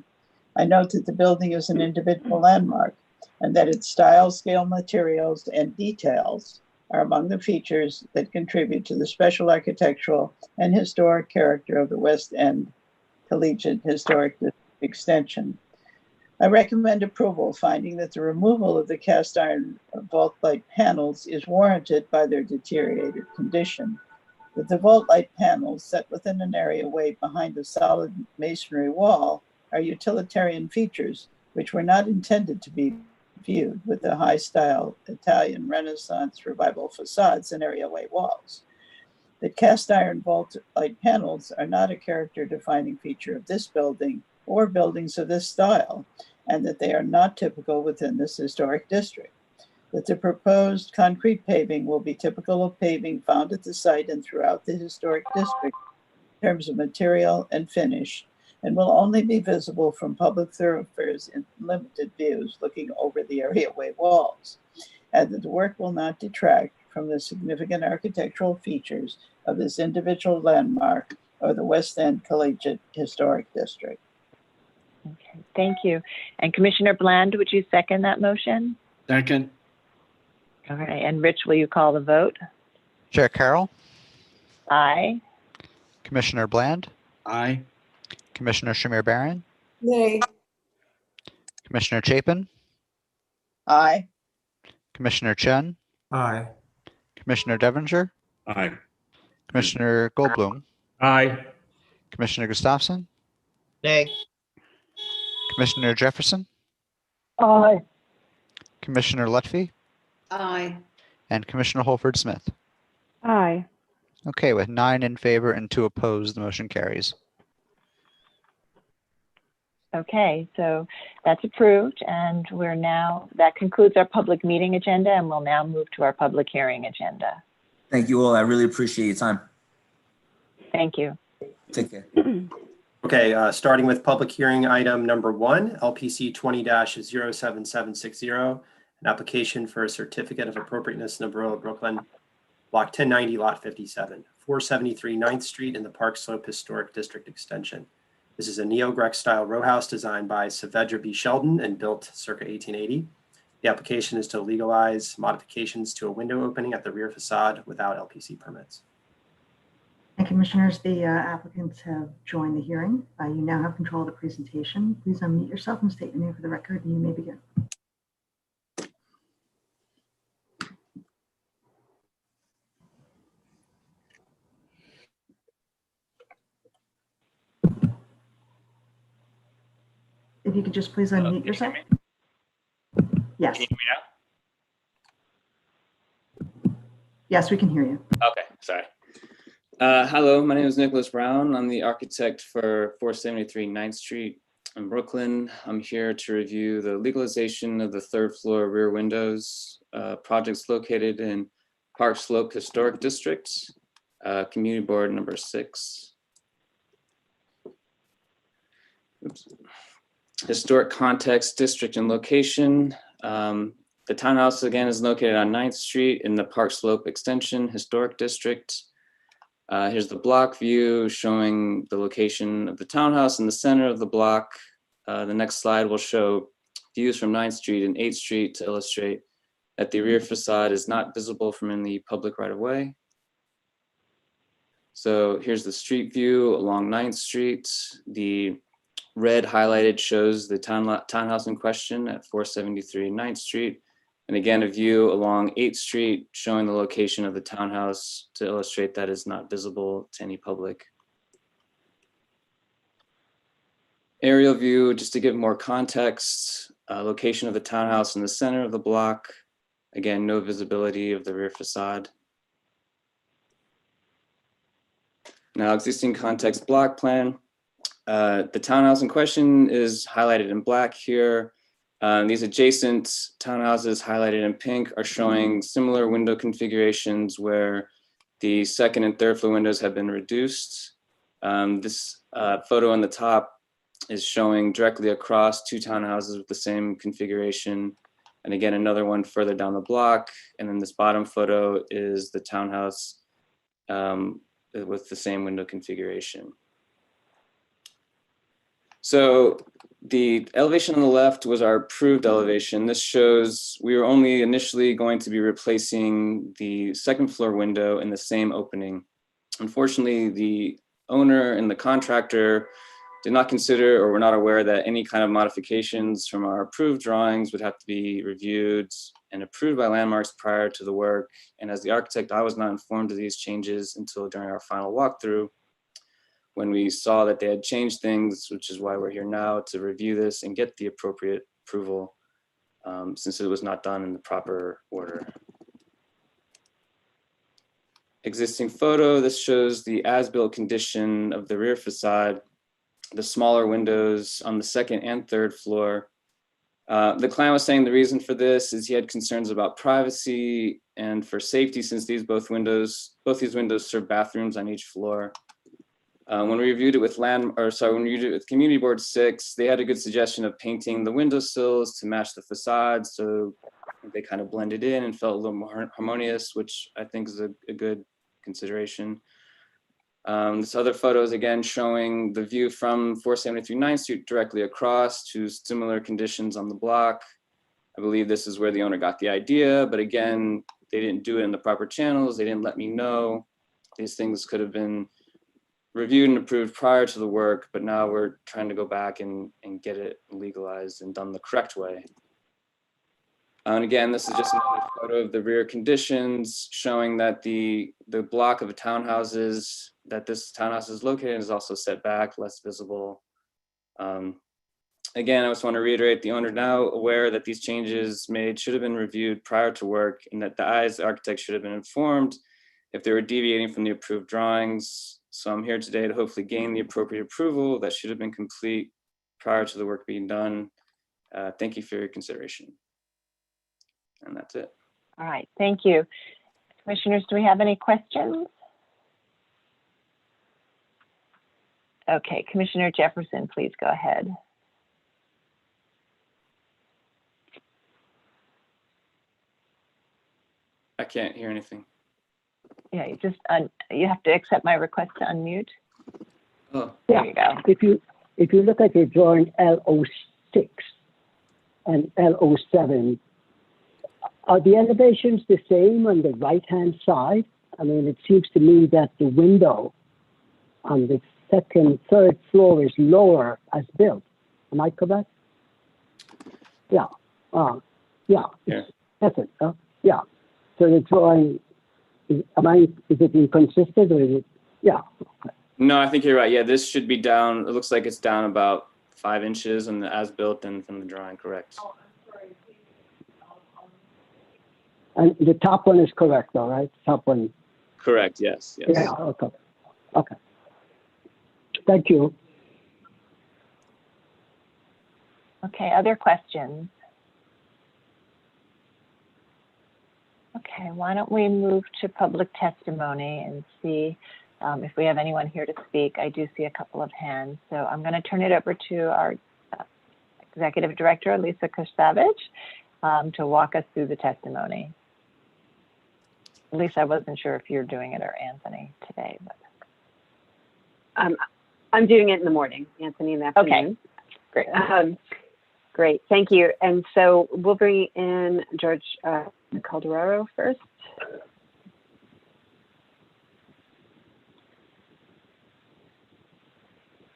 I note that the building is an individual landmark and that its style, scale, materials, and details are among the features that contribute to the special architectural and historic character of the West End Collegiate Historic District Extension. I recommend approval, finding that the removal of the cast iron vault light panels is warranted by their deteriorated condition. That the vault light panels set within an areaway behind a solid masonry wall are utilitarian features which were not intended to be viewed with the high style Italian Renaissance Revival facades and areaway walls. That cast iron vault light panels are not a character defining feature of this building or buildings of this style, and that they are not typical within this historic district. That the proposed concrete paving will be typical of paving found at the site and throughout the historic district in terms of material and finish, and will only be visible from public thoroughfares in limited views looking over the areaway walls, and that the work will not detract from the significant architectural features of this individual landmark or the West End Collegiate Historic District.
Okay, thank you. And Commissioner Bland, would you second that motion?
Second.
All right, and Rich, will you call the vote?
Chair Carroll,
Aye.
Commissioner Bland,
Aye.
Commissioner Shamir Barron,
Nay.
Commissioner Chapin,
Aye.
Commissioner Chen,
Aye.
Commissioner Devonshire,
Aye.
Commissioner Goldblum,
Aye.
Commissioner Gustafson,
Nay.
Commissioner Jefferson,
Aye.
Commissioner Lutfi,
Aye.
and Commissioner Holford Smith.
Aye.
Okay, with 9 in favor and 2 opposed, the motion carries.
Okay, so that's approved, and that concludes our public meeting agenda, and we'll now move to our public hearing agenda.
Thank you all. I really appreciate your time.
Thank you.
Take care.
Okay, starting with public hearing item number 1, LPC 20-07760, an application for a certificate of appropriateness in the Borough of Brooklyn, block 1090, lot 57, 473 9th Street in the Park Slope Historic District Extension. This is a neo-Greek style row house designed by Saavedra B. Sheldon and built circa 1880. The application is to legalize modifications to a window opening at the rear facade without LPC permits.
And Commissioners, the applicants have joined the hearing. You now have control of the presentation. Please unmute yourself and state your name for the record, and you may begin. If you could just please unmute yourself. Yes.
Can you hear me now?
Yes, we can hear you.
Okay, sorry. Hello, my name is Nicholas Brown. I'm the architect for 473 9th Street in Brooklyn. I'm here to review the legalization of the 3rd floor rear windows. Projects located in Park Slope Historic District, Community Board number 6. Oops. Historic context, district, and location. The townhouse again is located on 9th Street in the Park Slope Extension Historic District. Here's the block view showing the location of the townhouse in the center of the block. The next slide will show views from 9th Street and 8th Street to illustrate that the rear facade is not visible from in the public right of way. So here's the street view along 9th Street. The red highlighted shows the townhouse in question at 473 9th Street. And again, a view along 8th Street showing the location of the townhouse to illustrate that is not visible to any public. Aerial view, just to give more context, location of the townhouse in the center of the block. Again, no visibility of the rear facade. Now, existing context block plan. The townhouse in question is highlighted in black here. These adjacent townhouses highlighted in pink are showing similar window configurations where the second and third floor windows have been reduced. This photo on the top is showing directly across two townhouses with the same configuration. And again, another one further down the block. And then this bottom photo is the townhouse with the same window configuration. So the elevation on the left was our approved elevation. This shows we were only initially going to be replacing the second floor window in the same opening. Unfortunately, the owner and the contractor did not consider or were not aware that any kind of modifications from our approved drawings would have to be reviewed and approved by Landmarks prior to the work. And as the architect, I was not informed of these changes until during our final walkthrough, when we saw that they had changed things, which is why we're here now to review this and get the appropriate approval, since it was not done in the proper order. Existing photo, this shows the as-built condition of the rear facade, the smaller windows on the second and third floor. The client was saying the reason for this is he had concerns about privacy and for safety, since both these windows serve bathrooms on each floor. When we reviewed it with Community Board 6, they had a good suggestion of painting the windowsills to match the facade, so they kind of blended in and felt a little more harmonious, which I think is a good consideration. This other photo is again showing the view from 473 9th Street directly across to similar conditions on the block. I believe this is where the owner got the idea, but again, they didn't do it in the proper channels. They didn't let me know. These things could have been reviewed and approved prior to the work, but now we're trying to go back and get it legalized and done the correct way. And again, this is just another photo of the rear conditions showing that the block of townhouses that this townhouse is located in is also set back, less visible. Again, I just want to reiterate, the owner now aware that these changes made should have been reviewed prior to work, and that the architect should have been informed if they were deviating from the approved drawings. So I'm here today to hopefully gain the appropriate approval that should have been complete prior to the work being done. Thank you for your consideration. And that's it.
All right, thank you. Commissioners, do we have any questions? Okay, Commissioner Jefferson, please go ahead.
I can't hear anything.
Yeah, you have to accept my request to unmute.
Oh,
there you go.
If you look at your drawing L06 and L07, are the elevations the same on the right-hand side? I mean, it seems to me that the window on the second, third floor is lower as built. Am I correct? Yeah. Yeah. That's it. Yeah. So the drawing, is it inconsistent or is it? Yeah.
No, I think you're right. Yeah, this should be down. It looks like it's down about 5 inches on the as-built and from the drawing, correct?
And the top one is correct, though, right? Top one.
Correct. Yes. Yes.
Yeah. Okay. Okay. Thank you.
Okay. Other questions? Okay. Why don't we move to public testimony and see if we have anyone here to speak. I do see a couple of hands, so I'm going to turn it over to our Executive Director, Lisa Kusavich, to walk us through the testimony. Lisa, I wasn't sure if you're doing it or Anthony today, but
I'm doing it in the morning, Anthony in the afternoon.
Okay, great.
Great, thank you. And so we'll bring in George Calderaro first.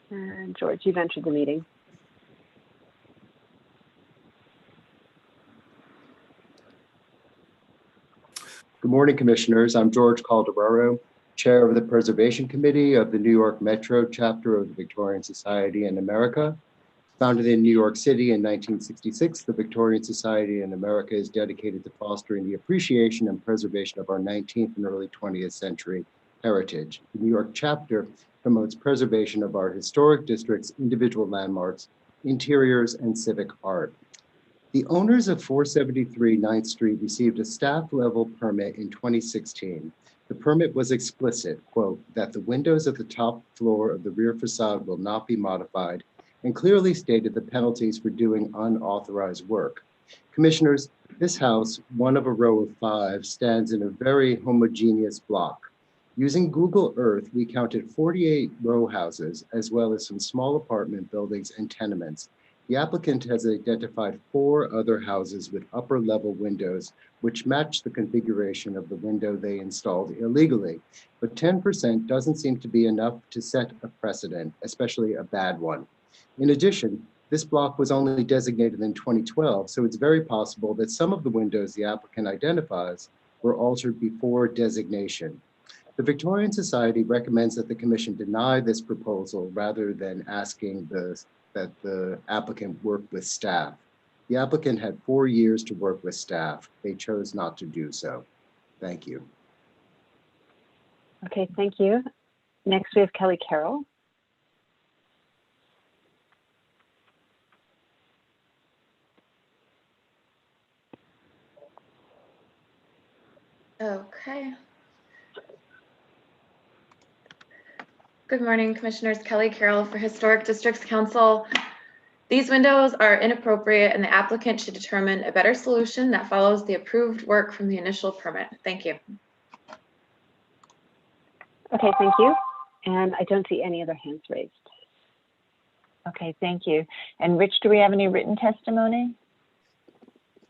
And George, you've entered the meeting.
Good morning, Commissioners. I'm George Calderaro, Chair of the Preservation Committee of the New York Metro Chapter of the Victorian Society in America. Founded in New York City in 1966, the Victorian Society in America is dedicated to fostering the appreciation and preservation of our 19th and early 20th century heritage. The New York chapter promotes preservation of our historic district's individual landmarks, interiors, and civic art. The owners of 473 9th Street received a staff level permit in 2016. The permit was explicit, quote, that the windows at the top floor of the rear facade will not be modified, and clearly stated the penalties for doing unauthorized work. Commissioners, this house, one of a row of 5, stands in a very homogeneous block. Using Google Earth, we counted 48 row houses, as well as some small apartment buildings and tenements. The applicant has identified 4 other houses with upper level windows, which match the configuration of the window they installed illegally. But 10% doesn't seem to be enough to set a precedent, especially a bad one. In addition, this block was only designated in 2012, so it's very possible that some of the windows the applicant identifies were altered before designation. The Victorian Society recommends that the Commission deny this proposal rather than asking that the applicant work with staff. The applicant had 4 years to work with staff. They chose not to do so. Thank you.
Okay, thank you. Next, we have Kelly Carroll.
Okay. Good morning, Commissioners. Kelly Carroll for Historic Districts Council. These windows are inappropriate and the applicant should determine a better solution that follows the approved work from the initial permit. Thank you.
Okay, thank you. And I don't see any other hands raised.
Okay, thank you. And Rich, do we have any written testimony?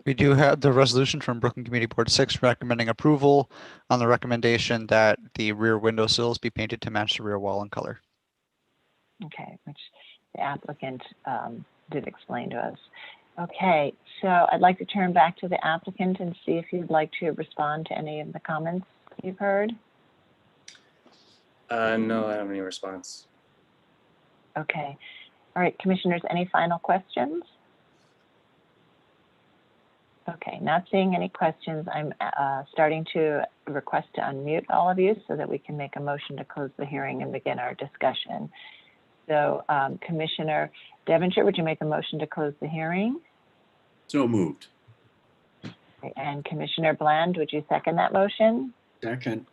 We do have the resolution from Brooklyn Community Board 6 recommending approval on the recommendation that the rear window sills be painted to match the rear wall in color.
Okay, which the applicant did explain to us. Okay, so I'd like to turn back to the applicant and see if you'd like to respond to any of the comments you've heard.
No, I don't have any response.
Okay. All right, Commissioners, any final questions? Okay, not seeing any questions. I'm starting to request to unmute all of you so that we can make a motion to close the hearing and begin our discussion. So Commissioner Devonshire, would you make a motion to close the hearing?
So moved.
Okay, and Commissioner Bland, would you second that motion?
Second.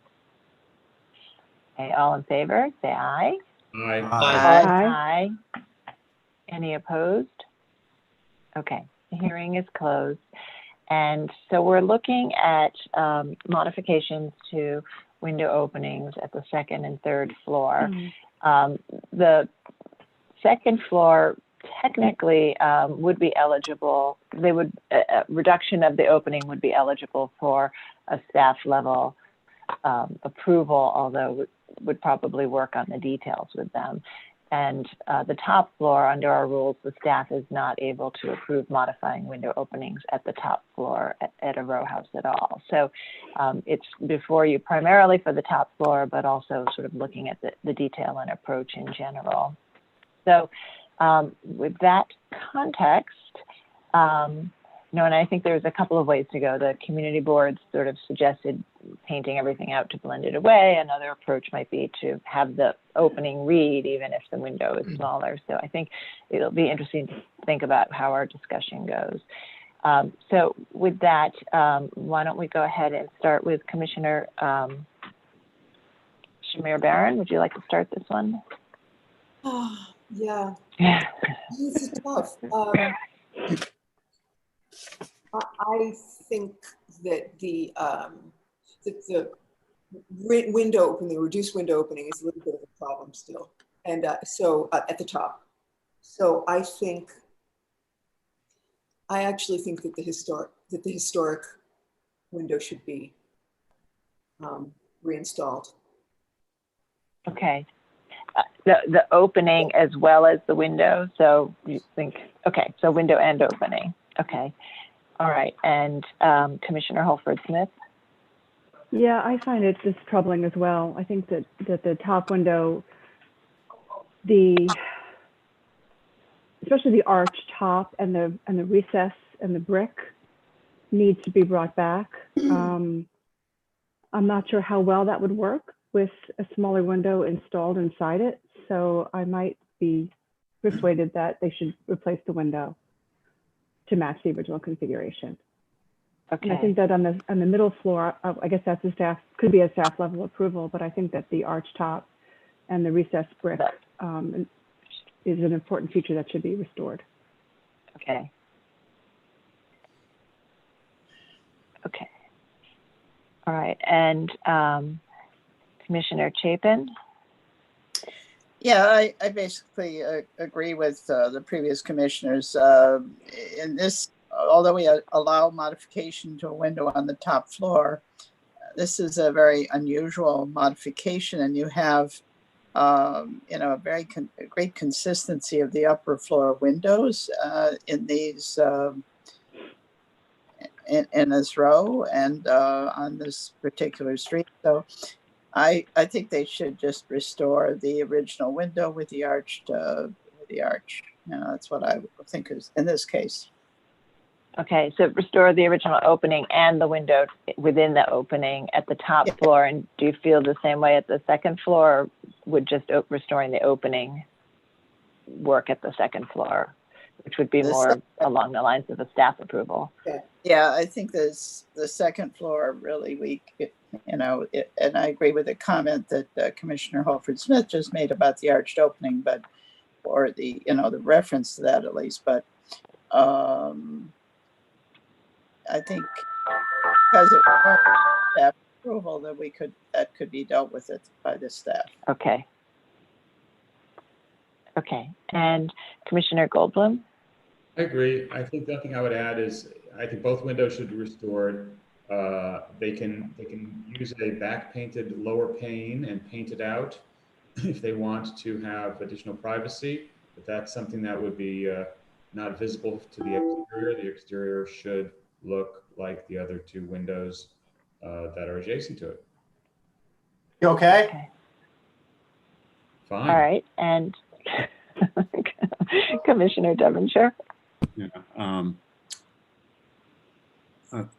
Okay, all in favor, say aye.
Aye.
Aye. Aye. Any opposed? Okay, the hearing is closed. And so we're looking at modifications to window openings at the 2nd and 3rd floor. The 2nd floor technically would be eligible. They would reduction of the opening would be eligible for a staff level approval, although would probably work on the details with them. And the top floor, under our rules, the staff is not able to approve modifying window openings at the top floor at a row house at all. So it's before you primarily for the top floor, but also sort of looking at the detail and approach in general. So with that context, and I think there's a couple of ways to go. The community board sort of suggested painting everything out to blend it away. Another approach might be to have the opening read, even if the window is smaller. So I think it'll be interesting to think about how our discussion goes. So with that, why don't we go ahead and start with Commissioner Shamir Barron. Would you like to start this one?
Oh, yeah. This is tough. I think that the window opening, the reduced window opening is a little bit of a problem still. And so at the top. So I actually think that the historic window should be reinstalled.
Okay. The opening as well as the window. So you think, okay, so window and opening. Okay. All right. And Commissioner Holford Smith.
Yeah, I find it just troubling as well. I think that the top window, especially the arch top and the recess and the brick needs to be brought back. I'm not sure how well that would work, with a smaller window installed inside it. So I might be persuaded that they should replace the window to match the original configuration.
Okay.
And I think that on the middle floor, I guess that's a staff, could be a staff level approval, but I think that the arch top and the recessed brick is an important feature that should be restored.
Okay. Okay. All right. And Commissioner Chapin?
Yeah, I basically agree with the previous commissioners. In this, although we allow modification to a window on the top floor, this is a very unusual modification, and you have, you know, a great consistency of the upper floor windows in these in this row and on this particular street. So I think they should just restore the original window with the arched, with the arch. You know, that's what I think is in this case.
Okay, so restore the original opening and the window within the opening at the top floor. And do you feel the same way at the second floor, or would just restoring the opening work at the second floor, which would be more along the lines of a staff approval?
Yeah, I think the second floor really weak, you know, and I agree with the comment that Commissioner Holford Smith just made about the arched opening, but, or the, you know, the reference to that at least, but I think because it was staff approval that could be dealt with it by the staff.
Okay. Okay, and Commissioner Goldblum?
I agree. I think the thing I would add is I think both windows should be restored. They can use a back painted lower pane and paint it out if they want to have additional privacy, but that's something that would be not visible to the exterior. The exterior should look like the other two windows that are adjacent to it.
You okay?
Fine.
All right, and Commissioner Devonshire?
Yeah.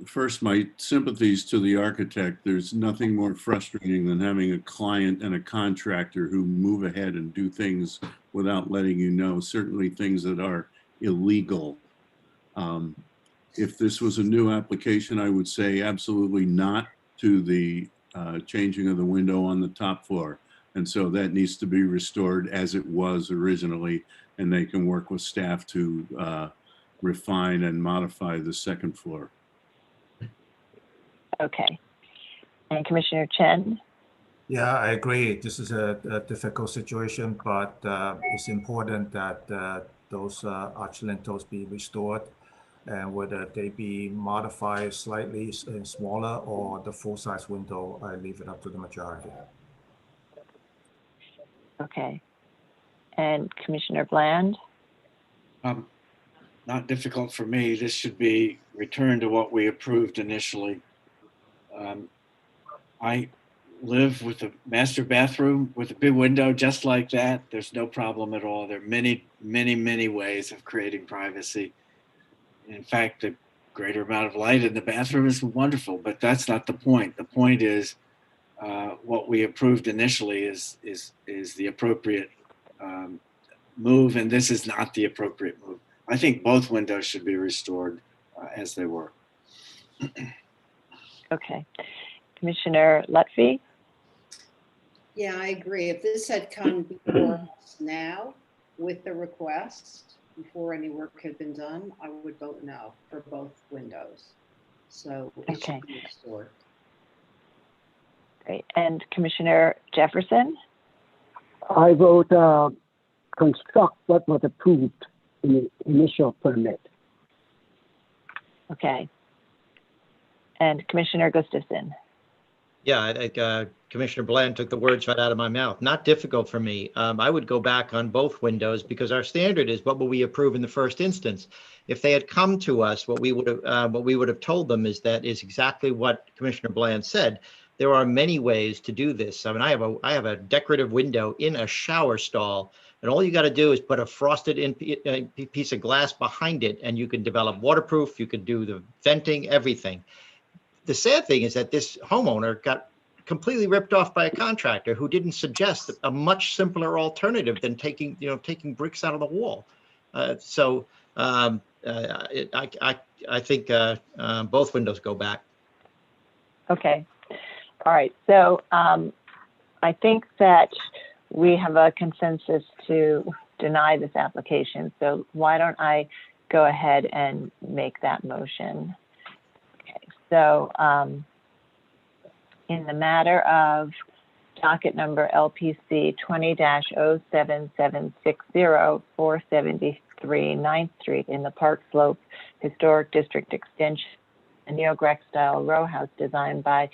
First, my sympathies to the architect. There's nothing more frustrating than having a client and a contractor who move ahead and do things without letting you know, certainly things that are illegal. If this was a new application, I would say absolutely not to the changing of the window on the top floor. And so that needs to be restored as it was originally, and they can work with staff to refine and modify the second floor.
Okay. And Commissioner Chen?
Yeah, I agree. This is a difficult situation, but it's important that those arch lintels be restored, and whether they be modified slightly smaller or the full-size window, I leave it up to the majority.
Okay. And Commissioner Bland?
Not difficult for me. This should be returned to what we approved initially. I live with a master bathroom with a big window just like that. There's no problem at all. There are many, many, many ways of creating privacy. In fact, the greater amount of light in the bathroom is wonderful, but that's not the point. The point is what we approved initially is the appropriate move, and this is not the appropriate move. I think both windows should be restored as they were.
Okay. Commissioner Lutfi?
Yeah, I agree. If this had come before us now with the request, before any work had been done, I would vote no for both windows. So it should be restored.
Great. And Commissioner Jefferson?
I vote construct what was approved in the initial permit.
Okay. And Commissioner Gustafson?
Yeah, I think Commissioner Bland took the words right out of my mouth. Not difficult for me. I would go back on both windows because our standard is what will we approve in the first instance. If they had come to us, what we would have told them is exactly what Commissioner Bland said. There are many ways to do this. I mean, I have a decorative window in a shower stall, and all you got to do is put a frosted piece of glass behind it, and you can develop waterproof. You can do the venting, everything. The sad thing is that this homeowner got completely ripped off by a contractor who didn't suggest a much simpler alternative than taking bricks out of the wall. I think both windows go back.
Okay. All right. So I think that we have a consensus to deny this application. So why don't I go ahead and make that motion? Okay. So in the matter of docket number LPC 20-07760 473 9th Street in the Park Slope Historic District Extension, a neo-Greek style row house designed by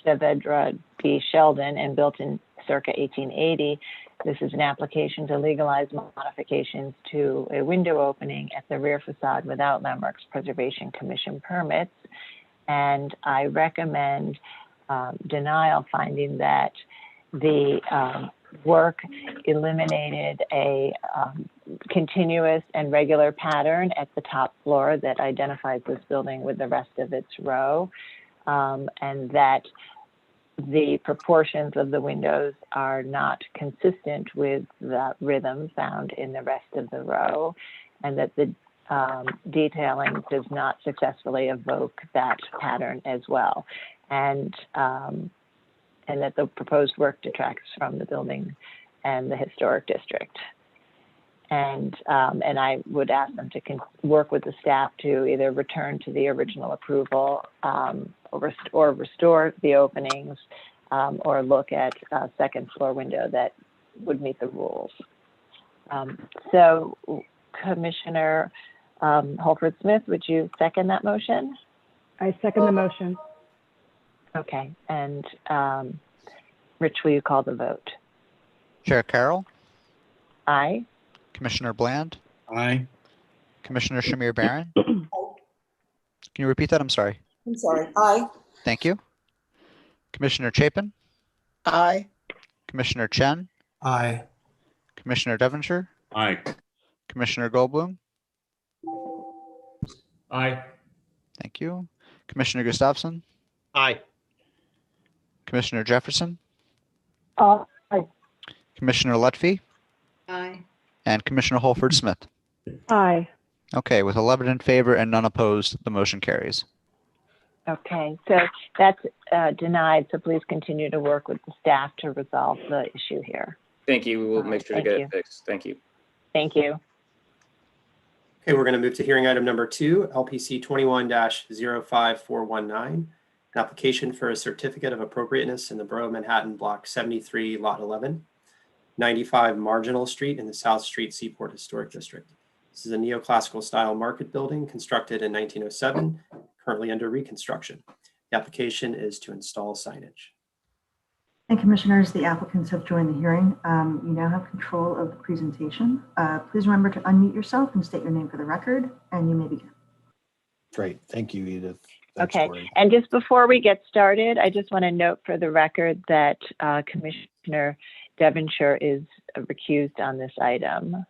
Saavedra B. Sheldon and built in circa 1880. This is an application to legalize modifications to a window opening at the rear facade without Landmarks Preservation Commission permits. And I recommend denial, finding that the work eliminated a continuous and regular pattern at the top floor that identifies this building with the rest of its row, and that the proportions of the windows are not consistent with the rhythm found in the rest of the row, and that the detailing does not successfully evoke that pattern as well, and that the proposed work detracts from the building and the historic district. And I would ask them to work with the staff to either return to the original approval or restore the openings, or look at a second floor window that would meet the rules. So Commissioner Holford Smith, would you second that motion?
I second the motion.
Okay, and Rich, will you call the vote?
Chair Carroll,
Aye.
Commissioner Bland,
Aye.
Commissioner Shamir Barron. Can you repeat that? I'm sorry.
I'm sorry. Aye.
Thank you. Commissioner Chapin,
Aye.
Commissioner Chen,
Aye.
Commissioner Devonshire,
Aye.
Commissioner Goldblum.
Aye.
Thank you. Commissioner Gustafson,
Aye.
Commissioner Jefferson,
Aye.
Commissioner Lutfi,
Aye.
and Commissioner Holford Smith.
Aye.
Okay, with 11 in favor and none opposed, the motion carries.
Okay, so that's denied, so please continue to work with the staff to resolve the issue here.
Thank you. We will make sure to
Thank
get
you.
it fixed. Thank you.
Thank you.
Okay, we're going to move to hearing item number 2, LPC 21-05419, an application for a certificate of appropriateness in the Borough of Manhattan, Block 73, Lot 11, 95 Marginal Street in the South Street Seaport Historic District. This is a neoclassical style market building constructed in 1907, currently under reconstruction. The application is to install signage.
And Commissioners, the applicants have joined the hearing. You now have control of the presentation. Please remember to unmute yourself and state your name for the record, and you may begin.
Great. Thank you, Edith. Thanks,
Okay,
Lori.
and just before we get started, I just want to note for the record that Commissioner Devonshire is recused on this item.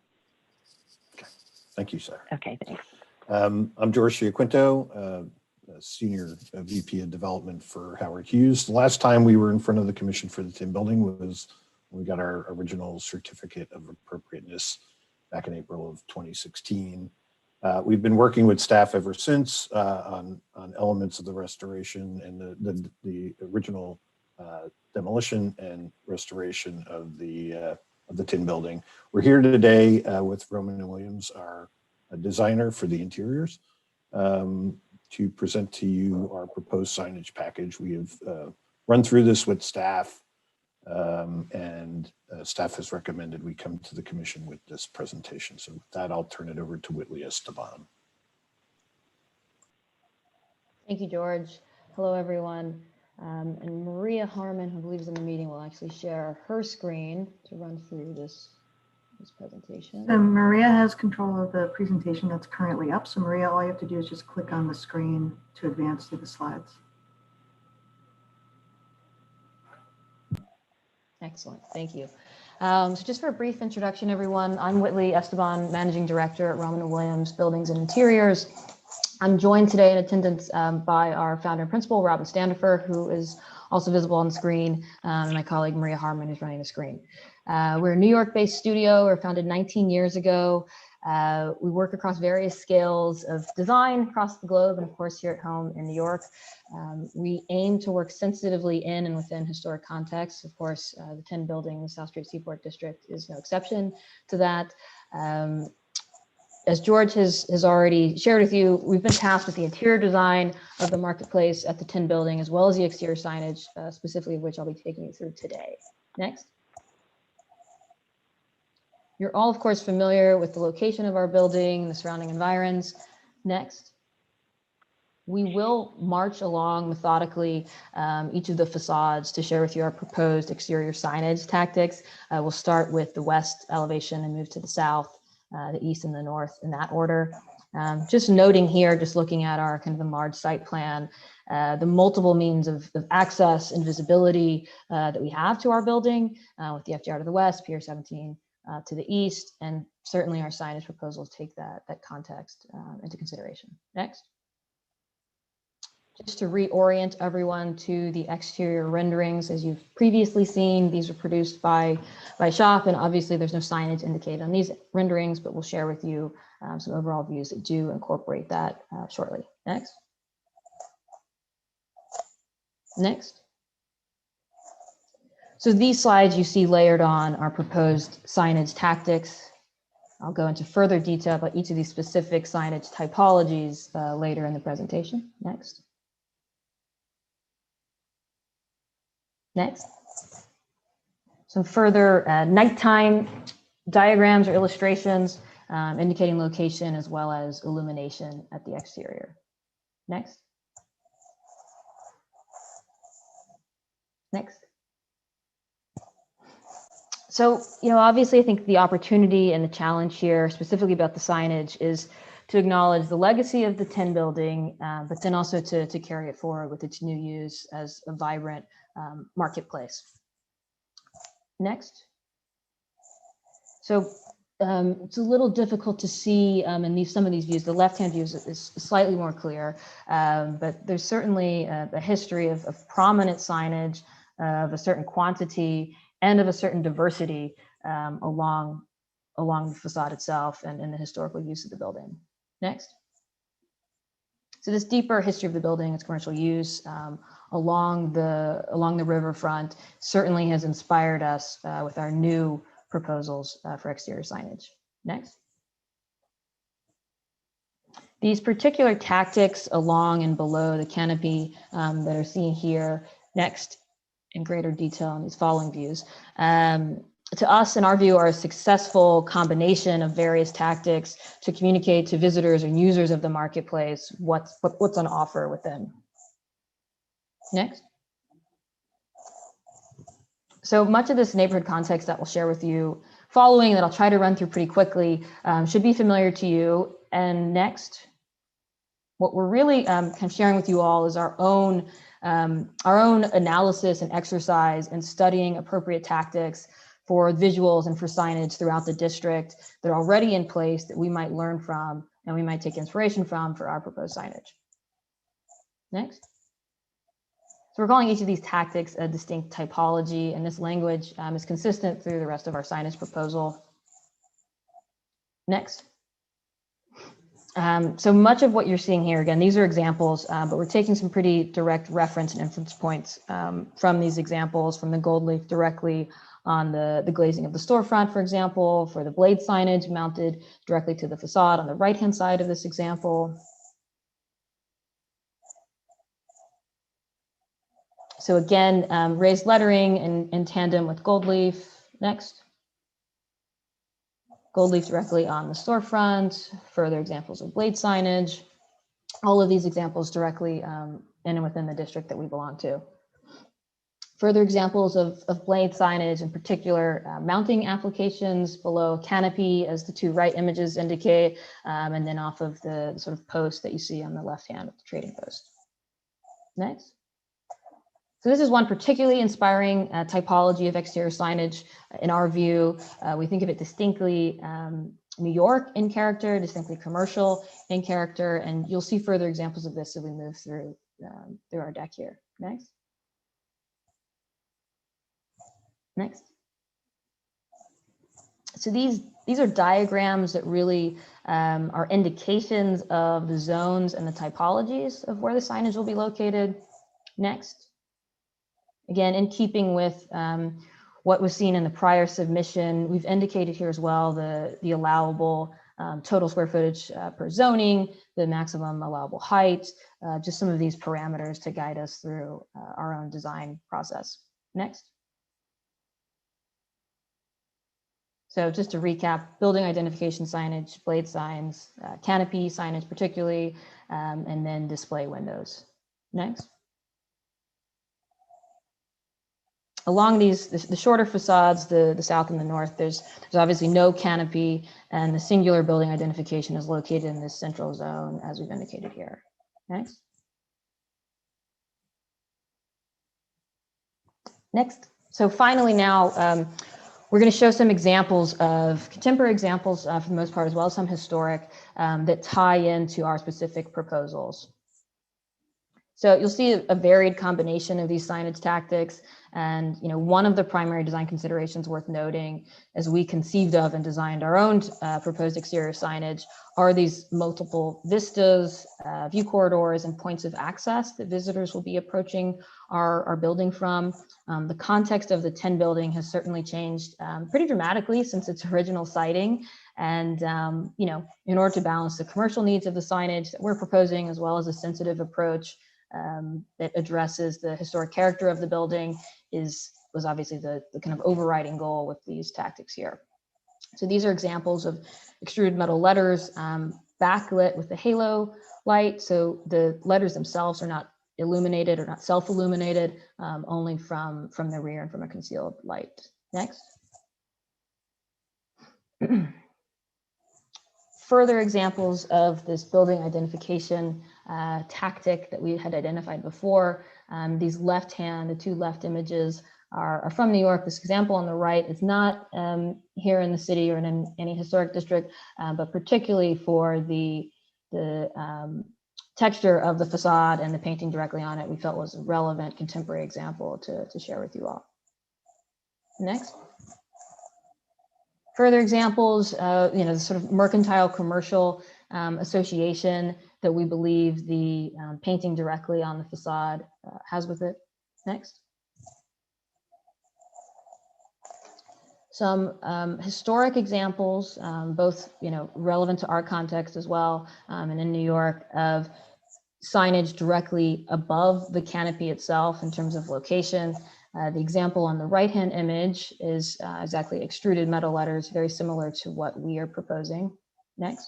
Thank you, sir.
Okay, thanks.
I'm George Giaquinto, Senior VP of Development for Howard Hughes. The last time we were in front of the Commission for the Tin Building was when we got our original certificate of appropriateness back in April of 2016. We've been working with staff ever since on elements of the restoration and the original demolition and restoration of the Tin Building. We're here today with Roman and Williams, our designer for the interiors, to present to you our proposed signage package. We have run through this with staff, and staff has recommended we come to the Commission with this presentation. So with that, I'll turn it over to Whitley Esteban.
Thank you, George. Hello, everyone. And Maria Harmon, who believes in the meeting, will actually share her screen to run through this presentation.
So Maria has control of the presentation that's currently up. So Maria, all you have to do is just click on the screen to advance through the slides.
Excellent, thank you. So just for a brief introduction, everyone, I'm Whitley Esteban, Managing Director at Roman & Williams Buildings and Interiors. I'm joined today in attendance by our founder and principal, Robin Standifer, who is also visible on the screen, and my colleague, Maria Harmon, who's running the screen. We're a New York-based studio. We were founded 19 years ago. We work across various scales of design across the globe, and of course here at home in New York. We aim to work sensitively in and within historic contexts. Of course, the 10 building, the South Street Seaport District is no exception to that. As George has already shared with you, we've been tasked with the interior design of the marketplace at the 10 building, as well as the exterior signage, specifically of which I'll be taking you through today. Next. You're all, of course, familiar with the location of our building and the surrounding environs. Next. We will march along methodically each of the facades to share with you our proposed exterior signage tactics. We'll start with the west elevation and move to the south, the east and the north in that order. Just noting here, just looking at our kind of enlarged site plan, the multiple means of access and visibility that we have to our building with the FDR to the west, Pier 17 to the east, and certainly our signage proposals take that context into consideration. Next. Just to reorient everyone to the exterior renderings, as you've previously seen, these are produced by shop, and obviously there's no signage indicated on these renderings, but we'll share with you some overall views that do incorporate that shortly. Next. Next. So these slides you see layered on our proposed signage tactics. I'll go into further detail about each of these specific signage typologies later in the presentation. Next. Next. Some further nighttime diagrams or illustrations indicating location as well as illumination at the exterior. Next. Next. So, obviously I think the opportunity and the challenge here, specifically about the signage, is to acknowledge the legacy of the 10 building, but then also to carry it forward with its new use as a vibrant marketplace. Next. So it's a little difficult to see in some of these views. The left-hand view is slightly more clear, but there's certainly a history of prominent signage of a certain quantity and of a certain diversity along the facade itself and in the historical use of the building. Next. So this deeper history of the building, its commercial use along the riverfront, certainly has inspired us with our new proposals for exterior signage. Next. These particular tactics along and below the canopy that are seen here next in greater detail in these following views, to us, in our view, are a successful combination of various tactics to communicate to visitors and users of the marketplace what's on offer within. Next. So much of this neighborhood context that we'll share with you following, that I'll try to run through pretty quickly, should be familiar to you. And next, what we're really kind of sharing with you all is our own analysis and exercise in studying appropriate tactics for visuals and for signage throughout the district that are already in place that we might learn from and we might take inspiration from for our proposed signage. Next. So we're calling each of these tactics a distinct typology, and this language is consistent through the rest of our signage proposal. Next. So much of what you're seeing here, again, these are examples, but we're taking some pretty direct reference and inference points from these examples, from the gold leaf directly on the glazing of the storefront, for example, for the blade signage mounted directly to the facade on the right-hand side of this example. So again, raised lettering in tandem with gold leaf. Next. Gold leaf directly on the storefront, further examples of blade signage. All of these examples directly in and within the district that we belong to. Further examples of blade signage, in particular mounting applications below canopy, as the two right images indicate, and then off of the sort of post that you see on the left hand of the trading post. Next. So this is one particularly inspiring typology of exterior signage. In our view, we think of it distinctly New York in character, distinctly commercial in character, and you'll see further examples of this as we move through our deck here. Next. Next. So these are diagrams that really are indications of the zones and the typologies of where the signage will be located. Next. Again, in keeping with what was seen in the prior submission, we've indicated here as well the allowable total square footage per zoning, the maximum allowable height, just some of these parameters to guide us through our own design process. Next. So just to recap, building identification signage, blade signs, canopy signage particularly, and then display windows. Next. Along the shorter facades, the south and the north, there's obviously no canopy, and the singular building identification is located in this central zone, as we've indicated here. Next. Next. So finally now, we're going to show some examples of contemporary examples for the most part, as well as some historic that tie into our specific proposals. So you'll see a varied combination of these signage tactics. And one of the primary design considerations worth noting as we conceived of and designed our own proposed exterior signage are these multiple vistas, view corridors, and points of access that visitors will be approaching our building from. The context of the 10 building has certainly changed pretty dramatically since its original siting. And in order to balance the commercial needs of the signage that we're proposing, as well as a sensitive approach that addresses the historic character of the building, was obviously the kind of overriding goal with these tactics here. So these are examples of extruded metal letters backlit with the halo light. So the letters themselves are not illuminated or not self-illuminated, only from the rear and from a concealed light. Next. Further examples of this building identification tactic that we had identified before. These the two left images are from New York. This example on the right is not here in the city or in any historic district, but particularly for the texture of the facade and the painting directly on it, we felt was a relevant contemporary example to share with you all. Next. Further examples, the sort of mercantile commercial association that we believe the painting directly on the facade has with it. Next. Some historic examples, both relevant to our context as well, and in New York, of signage directly above the canopy itself in terms of location. The example on the right-hand image is exactly extruded metal letters, very similar to what we are proposing. Next.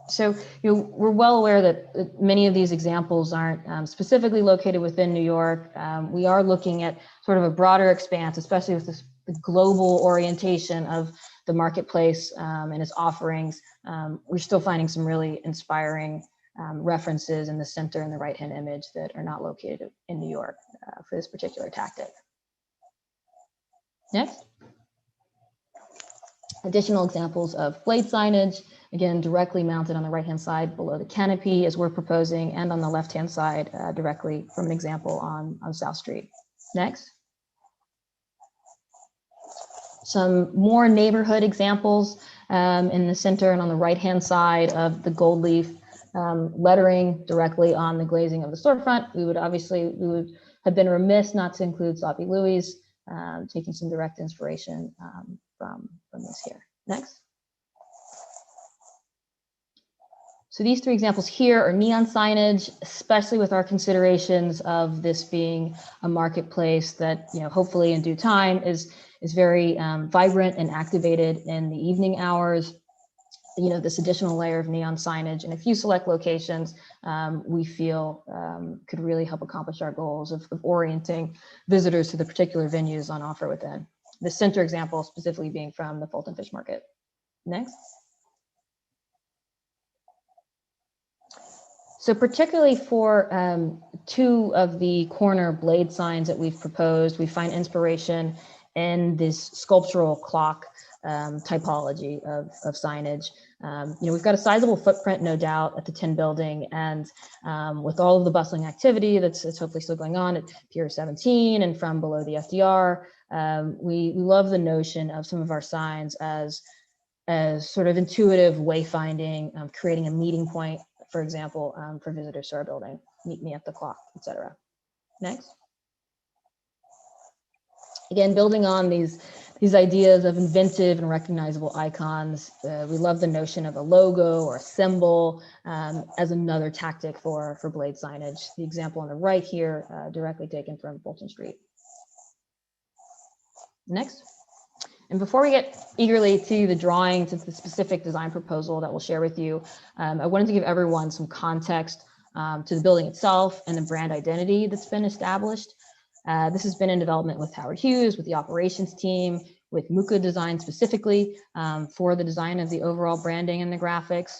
So we're well aware that many of these examples aren't specifically located within New York. We are looking at sort of a broader expanse, especially with the global orientation of the marketplace and its offerings. We're still finding some really inspiring references in the center and the right-hand image that are not located in New York for this particular tactic. Next. Additional examples of blade signage, again, directly mounted on the right-hand side below the canopy as we're proposing, and on the left-hand side directly from an example on South Street. Next. Some more neighborhood examples in the center and on the right-hand side of the gold leaf lettering directly on the glazing of the storefront. We would have been remiss not to include Sloppy Louie's, taking some direct inspiration from this here. Next. So these three examples here are neon signage, especially with our considerations of this being a marketplace that, hopefully in due time is very vibrant and activated in the evening hours. This additional layer of neon signage in a few select locations, we feel could really help accomplish our goals of orienting visitors to the particular venues on offer within. The center example specifically being from the Fulton Fish Market. Next. So particularly for two of the corner blade signs that we've proposed, we find inspiration in this sculptural clock typology of signage. We've got a sizable footprint, no doubt, at the Tin Building, and with all of the bustling activity that's hopefully still going on at Pier 17 and from below the FDR, we love the notion of some of our signs as sort of intuitive wayfinding, creating a meeting point, for example, for visitors to our building. Meet me at the clock, etc. Next. Again, building on these ideas of inventive and recognizable icons, we love the notion of a logo or a symbol as another tactic for blade signage. The example on the right here, directly taken from Bolton Street. Next. And before we get eagerly to the drawing, to the specific design proposal that we'll share with you, I wanted to give everyone some context to the building itself and the brand identity that's been established. This has been in development with Howard Hughes, with the operations team, with Muka Design specifically for the design of the overall branding and the graphics.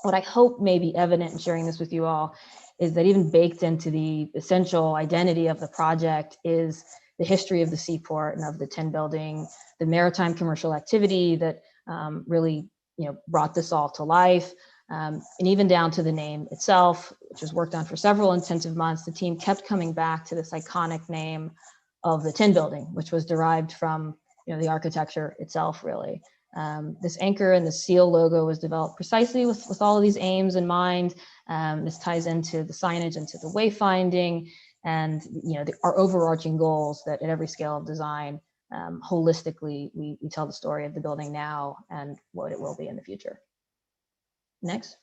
What I hope may be evident in sharing this with you all is that even baked into the essential identity of the project is the history of the Seaport and of the Tin Building, the maritime commercial activity that really brought this all to life. And even down to the name itself, which was worked on for several intensive months, the team kept coming back to this iconic name of the Tin Building, which was derived from the architecture itself, really. This anchor and the seal logo was developed precisely with all of these aims in mind. This ties into the signage, into the wayfinding, and our overarching goals that at every scale of design, holistically, we tell the story of the building now and what it will be in the future. Next.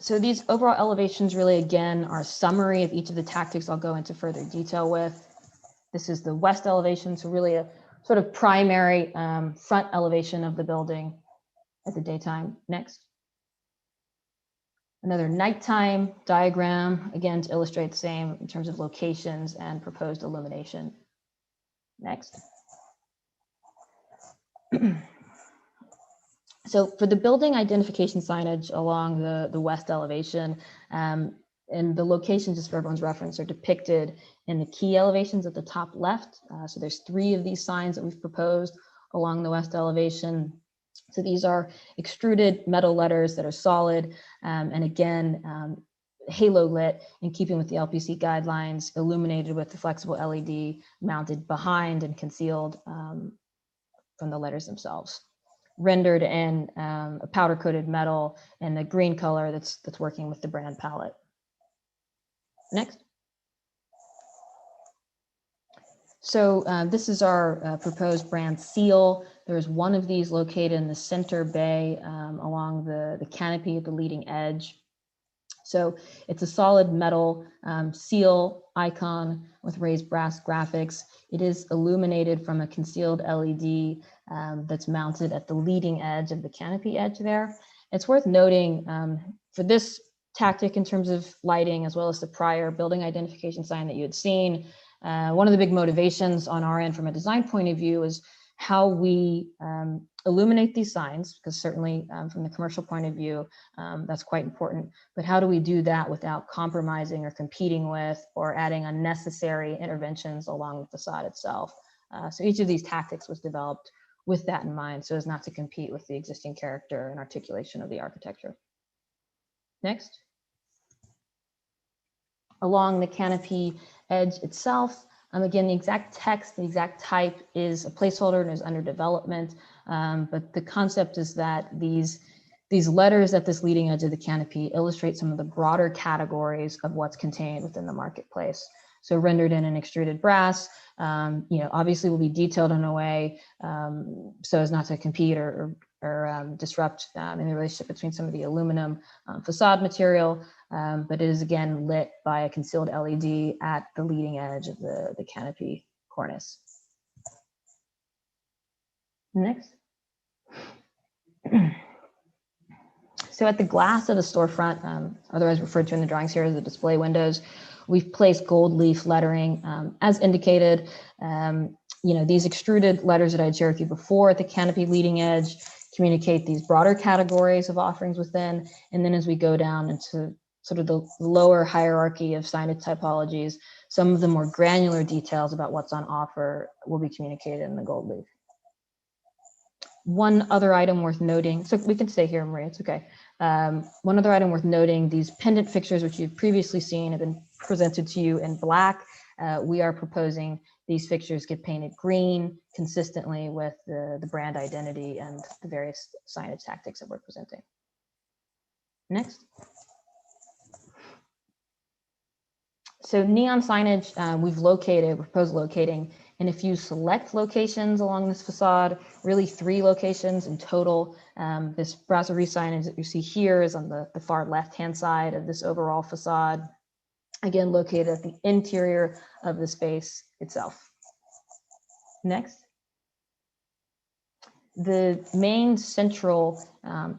So these overall elevations really, again, are a summary of each of the tactics I'll go into further detail with. This is the west elevation, so really a sort of primary front elevation of the building at the daytime. Next. Another nighttime diagram, again, to illustrate the same in terms of locations and proposed illumination. Next. So for the building identification signage along the west elevation, and the locations, just for everyone's reference, are depicted in the key elevations at the top left. So there's 3 of these signs that we've proposed along the west elevation. So these are extruded metal letters that are solid, and again, halo lit in keeping with the LPC guidelines, illuminated with the flexible LED mounted behind and concealed from the letters themselves. Rendered in a powder coated metal in the green color that's working with the brand palette. Next. So this is our proposed brand seal. There's one of these located in the center bay along the canopy at the leading edge. So it's a solid metal seal icon with raised brass graphics. It is illuminated from a concealed LED that's mounted at the leading edge of the canopy edge there. It's worth noting for this tactic in terms of lighting, as well as the prior building identification sign that you had seen, one of the big motivations on our end from a design point of view is how we illuminate these signs, because certainly from the commercial point of view, that's quite important. But how do we do that without compromising or competing with or adding unnecessary interventions along the facade itself? So each of these tactics was developed with that in mind, so as not to compete with the existing character and articulation of the architecture. Next. Along the canopy edge itself, again, the exact text, the exact type is a placeholder and is under development, but the concept is that these letters at this leading edge of the canopy illustrate some of the broader categories of what's contained within the marketplace. So rendered in an extruded brass, obviously will be detailed in a way so as not to compete or disrupt in the relationship between some of the aluminum facade material, but it is again lit by a concealed LED at the leading edge of the canopy cornice. Next. So at the glass of the storefront, otherwise referred to in the drawings here as the display windows, we've placed gold leaf lettering as indicated. These extruded letters that I had shared with you before at the canopy leading edge communicate these broader categories of offerings within. And then as we go down into sort of the lower hierarchy of signage typologies. Some of the more granular details about what's on offer will be communicated in the gold leaf. One other item worth noting, so we can stay here, Maria, it's okay. One other item worth noting, these pendant fixtures, which you've previously seen, have been presented to you in black. We are proposing these fixtures get painted green, consistently with the brand identity and the various signage tactics that we're presenting. Next. So neon signage, we're proposed locating in a few select locations along this facade, really 3 locations in total. This brasserie signage that you see here is on the far left-hand side of this overall facade, again, located at the interior of the space itself. Next. The main central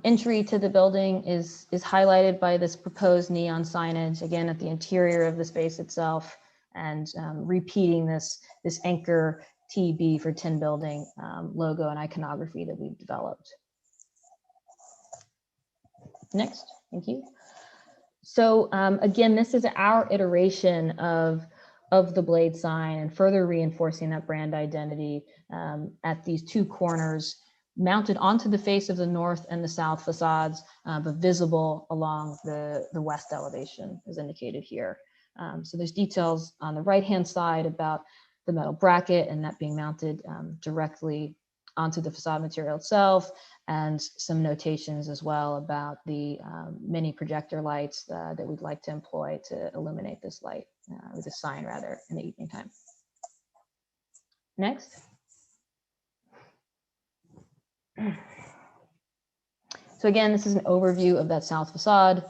entry to the building is highlighted by this proposed neon signage, again, at the interior of the space itself, and repeating this anchor TB for Tin Building logo and iconography that we've developed. Next, thank you. So again, this is our iteration of the blade sign and further reinforcing that brand identity at these 2 corners, mounted onto the face of the north and the south facades, but visible along the west elevation as indicated here. So there's details on the right-hand side about the metal bracket and that being mounted directly onto the facade material itself, and some notations as well about the mini projector lights that we'd like to employ to illuminate this light, or this sign rather, in the evening time. Next. So again, this is an overview of that south facade.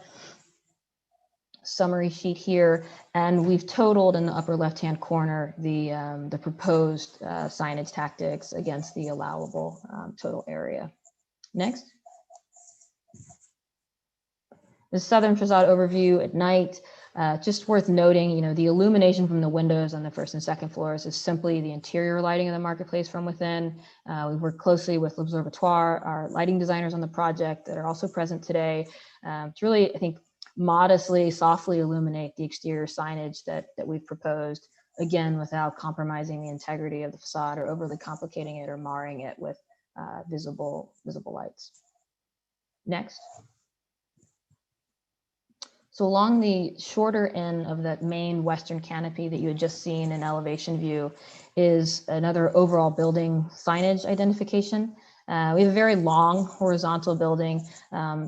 Summary sheet here, and we've totaled in the upper left-hand corner the proposed signage tactics against the allowable total area. Next. The southern facade overview at night. Just worth noting, the illumination from the windows on the first and second floors is simply the interior lighting of the marketplace from within. We work closely with L'Observatoire, our lighting designers on the project that are also present today, to really, I think, modestly, softly illuminate the exterior signage that we've proposed, again, without compromising the integrity of the facade or overly complicating it or marring it with visible lights. Next. So along the shorter end of that main western canopy that you had just seen in elevation view is another overall building signage identification. We have a very long horizontal building.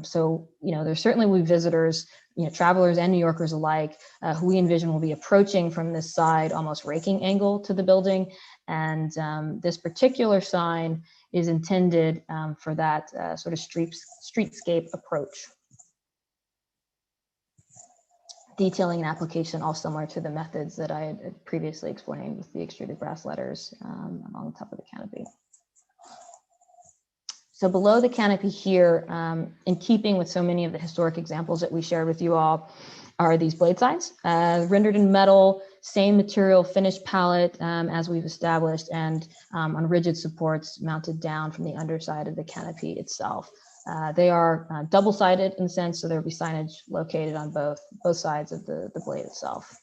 So, there certainly will be visitors, travelers and New Yorkers alike, who we envision will be approaching from this side, almost raking angle to the building. And this particular sign is intended for that sort of streetscape approach, detailing an application all similar to the methods that I had previously explained with the extruded brass letters along the top of the canopy. So below the canopy here, in keeping with so many of the historic examples that we shared with you all, are these blade signs, rendered in metal, same material, finished palette as we've established, and on rigid supports mounted down from the underside of the canopy itself. They are double-sided in a sense, so there'll be signage located on both sides of the blade itself.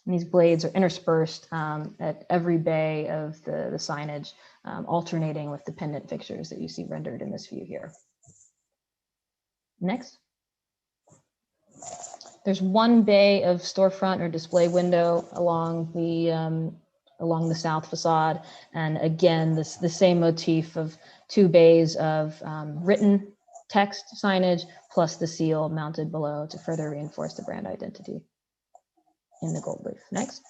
And these blades are interspersed at every bay of the signage, alternating with the pendant fixtures that you see rendered in this view here. Next. There's one bay of storefront or display window along the south facade, and again, the same motif of 2 bays of written text signage plus the seal mounted below to further reinforce the brand identity in the gold leaf. Next.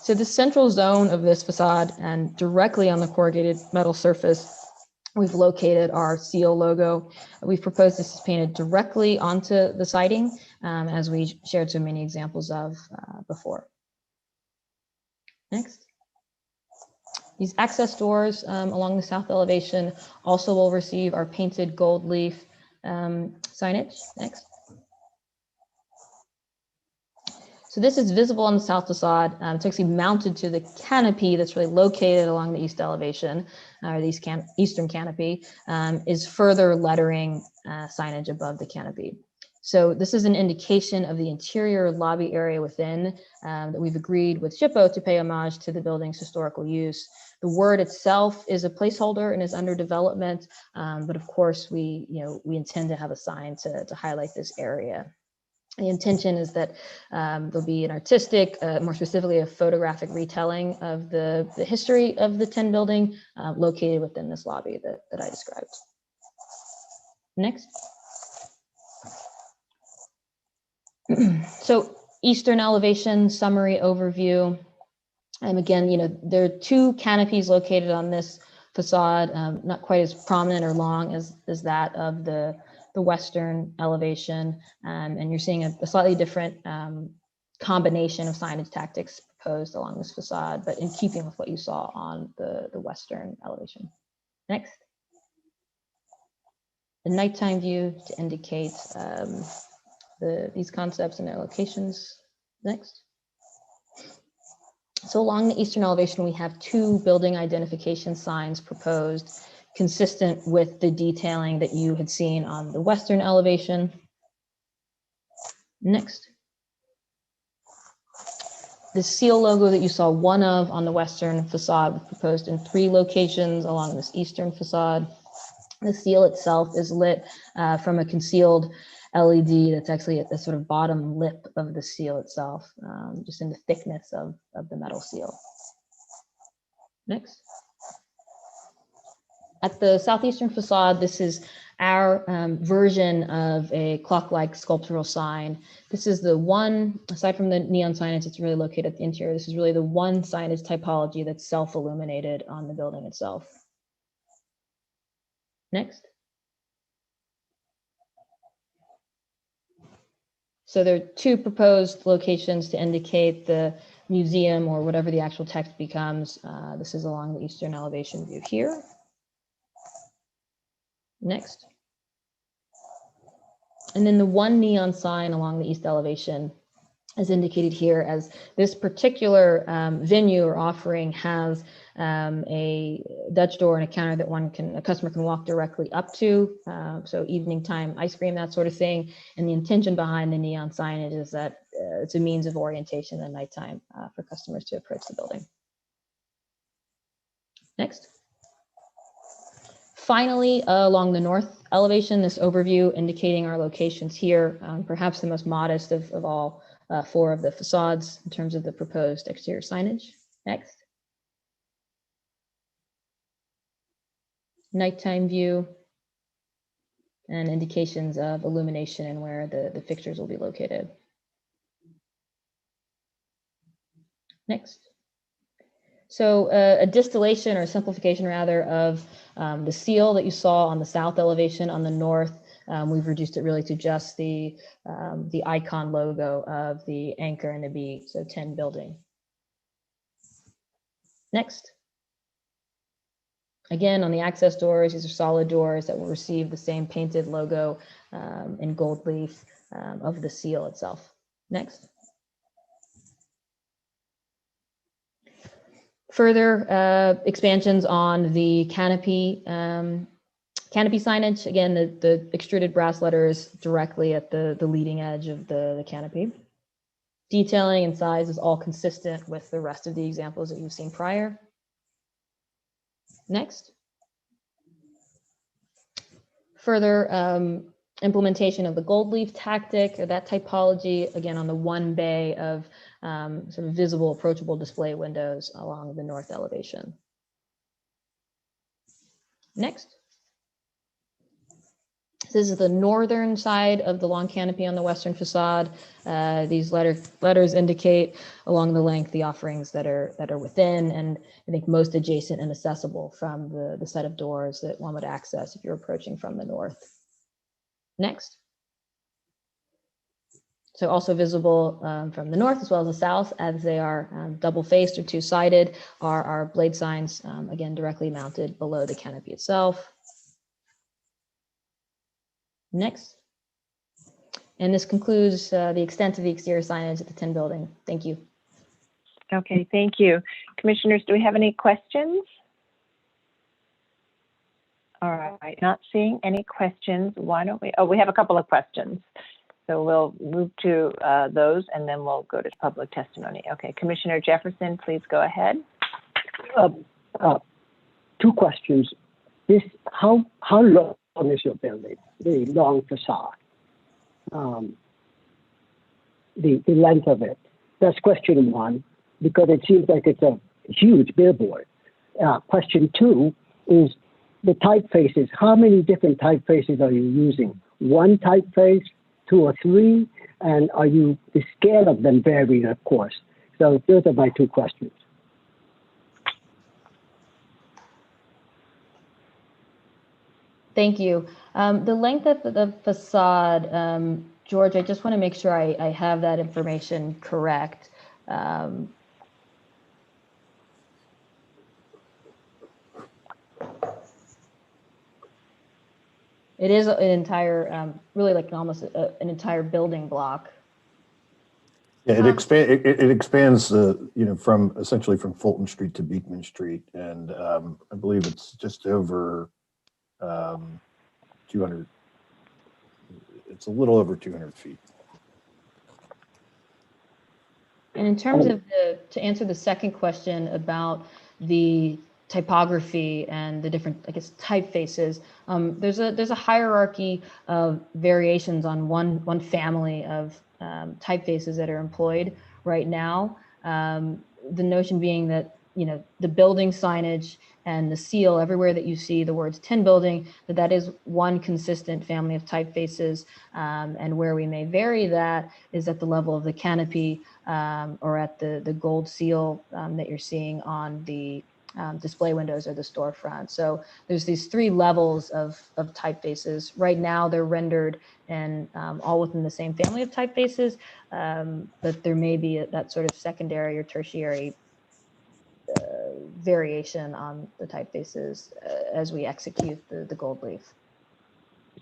So the central zone of this facade, and directly on the corrugated metal surface, we've located our seal logo. We've proposed this is painted directly onto the siding, as we shared so many examples of before. Next. These access doors along the south elevation also will receive our painted gold leaf signage. Next. So this is visible on the south facade. It's actually mounted to the canopy that's really located along the east elevation, or the eastern canopy, is further lettering signage above the canopy. So this is an indication of the interior lobby area within that we've agreed with SHPO to pay homage to the building's historical use. The word itself is a placeholder and is under development, but of course we intend to have a sign to highlight this area. The intention is that there'll be an artistic, more specifically a photographic retelling of the history of the tin building located within this lobby that I described. Next. So eastern elevation summary overview. And again, there are two canopies located on this facade, not quite as prominent or long as that of the western elevation. And you're seeing a slightly different combination of signage tactics proposed along this facade, but in keeping with what you saw on the western elevation. Next. The nighttime view to indicate these concepts and their locations. Next. So along the eastern elevation, we have two building identification signs proposed, consistent with the detailing that you had seen on the western elevation. Next. The seal logo that you saw one of on the western facade was proposed in 3 locations along this eastern facade. The seal itself is lit from a concealed LED that's actually at the sort of bottom lip of the seal itself, just in the thickness of the metal seal. Next. At the southeastern facade, this is our version of a clock-like sculptural sign. This is the one, aside from the neon signage that's really located at the interior, this is really the one signage typology that's self-illuminated on the building itself. Next. So there are 2 proposed locations to indicate the museum or whatever the actual text becomes. This is along the eastern elevation view here. Next. And then the one neon sign along the east elevation is indicated here as this particular venue or offering has a Dutch door and a counter that a customer can walk directly up to. So evening time ice cream, that sort of thing. And the intention behind the neon signage is that it's a means of orientation at nighttime for customers to approach the building. Next. Finally, along the north elevation, this overview indicating our locations here, perhaps the most modest of all 4 of the facades in terms of the proposed exterior signage. Next. Nighttime view and indications of illumination and where the fixtures will be located. Next. So a distillation or simplification rather of the seal that you saw on the south elevation. On the north, we've reduced it really to just the icon logo of the anchor and the B, so 10 building. Next. Again, on the access doors, these are solid doors that will receive the same painted logo in gold leaf of the seal itself. Next. Further expansions on the canopy signage. Again, the extruded brass letters directly at the leading edge of the canopy. Detailing and size is all consistent with the rest of the examples that you've seen prior. Next. Further implementation of the gold leaf tactic, or that typology, again on the one bay of sort of visible, approachable display windows along the north elevation. Next. This is the northern side of the long canopy on the western facade. These letters indicate along the length the offerings that are within, and I think most adjacent and accessible from the set of doors that one would access if you're approaching from the north. Next. So also visible from the north as well as the south, as they are double-faced or two-sided, are our blade signs, again, directly mounted below the canopy itself. Next. And this concludes the extent of the exterior signage at the Tin Building. Thank you.
Okay, thank you. Commissioners, do we have any questions? All right, not seeing any questions. Why don't we, oh, we have a couple of questions. So we'll move to those and then we'll go to public testimony. Okay, Commissioner Jefferson, please go ahead.
Two questions. How long is your building? The long facade, the length of it. That's question one, because it seems like it's a huge billboard. Question two is the typefaces. How many different typefaces are you using? One typeface, two or three, and the scale of them vary, of course. So those are my two questions.
Thank you. The length of the facade, George, I just want to make sure I have that information correct. It is an entire, really like almost an entire building block.
Yeah, it expands, from essentially from Fulton Street to Beekman Street, and I believe it's just over 200. It's a little over 200 feet.
And in terms of to answer the second question about the typography and the different, I guess, typefaces, there's a hierarchy of variations on one family of typefaces that are employed right now. The notion being that, the building signage and the seal, everywhere that you see the words Tin Building, that is one consistent family of typefaces. And where we may vary that is at the level of the canopy or at the gold seal that you're seeing on the display windows or the storefront. So there's these three levels of typefaces. Right now they're rendered and all within the same family of typefaces, but there may be that sort of secondary or tertiary variation on the typefaces as we execute the gold leaf.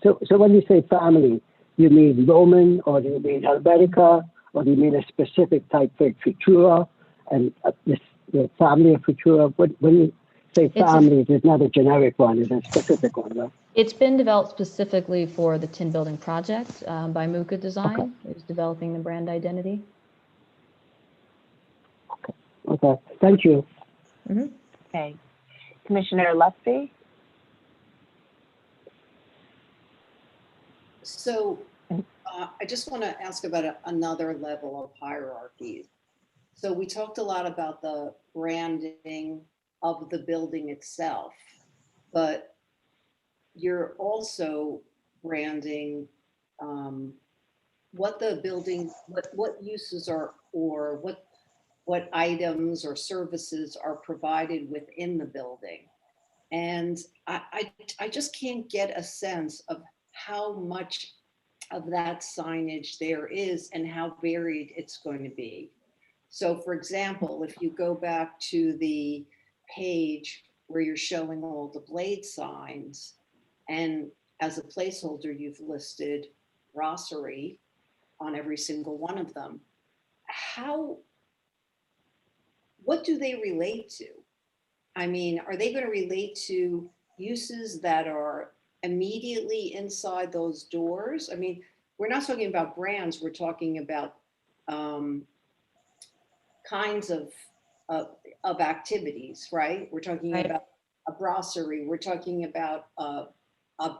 So when you say family, you mean Roman, or do you mean Helvetica, or do you mean a specific typeface, Futura, and the family of Futura? When you say family, it's not a generic one, it's a specific one, right?
It's been developed specifically for the Tin Building project by Muka Design, who's developing the brand identity.
Okay, thank you.
Mm-hmm.
Okay, Commissioner Lusby.
So I just want to ask about another level of hierarchy. So we talked a lot about the branding of the building itself, but you're also branding what the building, what uses are, or what items or services are provided within the building. And I just can't get a sense of how much of that signage there is and how varied it's going to be. So for example, if you go back to the page where you're showing all the blade signs, and as a placeholder, you've listed brasserie on every single one of them. What do they relate to? I mean, are they going to relate to uses that are immediately inside those doors? I mean, we're not talking about brands, we're talking about kinds of activities, right? We're talking about a brasserie, we're talking about a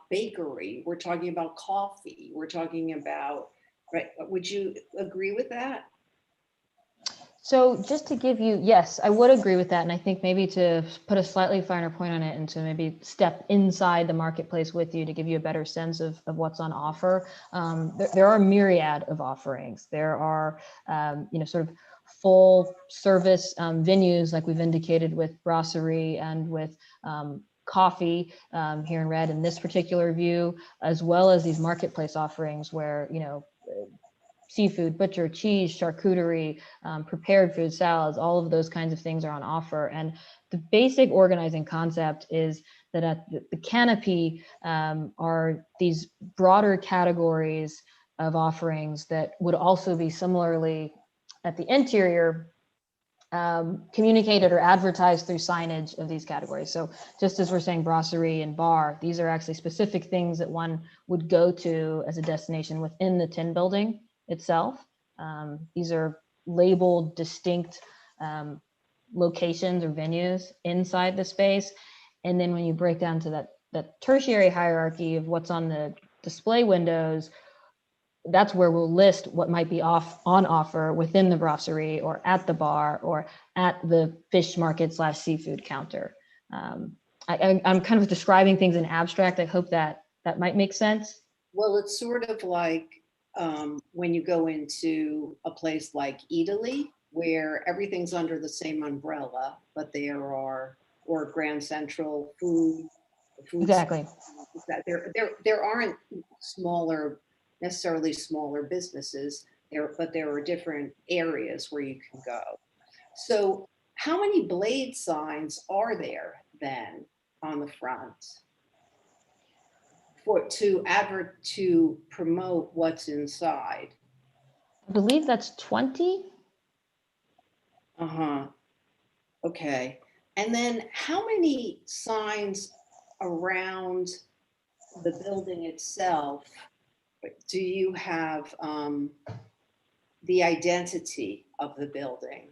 bakery, we're talking about coffee, we're talking about, right? Would you agree with that?
So just to give you, yes, I would agree with that. And I think maybe to put a slightly finer point on it and to maybe step inside the marketplace with you to give you a better sense of what's on offer. There are a myriad of offerings. There are, sort of full service venues like we've indicated with brasserie and with coffee here in red in this particular view, as well as these marketplace offerings where, seafood, butcher, cheese, charcuterie, prepared food, salads, all of those kinds of things are on offer. And the basic organizing concept is that at the canopy are these broader categories of offerings that would also be similarly at the interior communicated or advertised through signage of these categories. So just as we're saying brasserie and bar, these are actually specific things that one would go to as a destination within the tin building itself. These are labeled distinct locations or venues inside the space. And then when you break down to that tertiary hierarchy of what's on the display windows, that's where we'll list what might be on offer within the brasserie or at the bar or at the fish market / seafood counter. I'm kind of describing things in abstract. I hope that might make sense.
Well, it's sort of like when you go into a place like Italy, where everything's under the same umbrella, but there are, or Grand Central food
Exactly.
There aren't necessarily smaller businesses there, but there are different areas where you can go. So how many blade signs are there then on the front to promote what's inside?
I believe that's 20.
Okay. And then how many signs around the building itself do you have the identity of the building?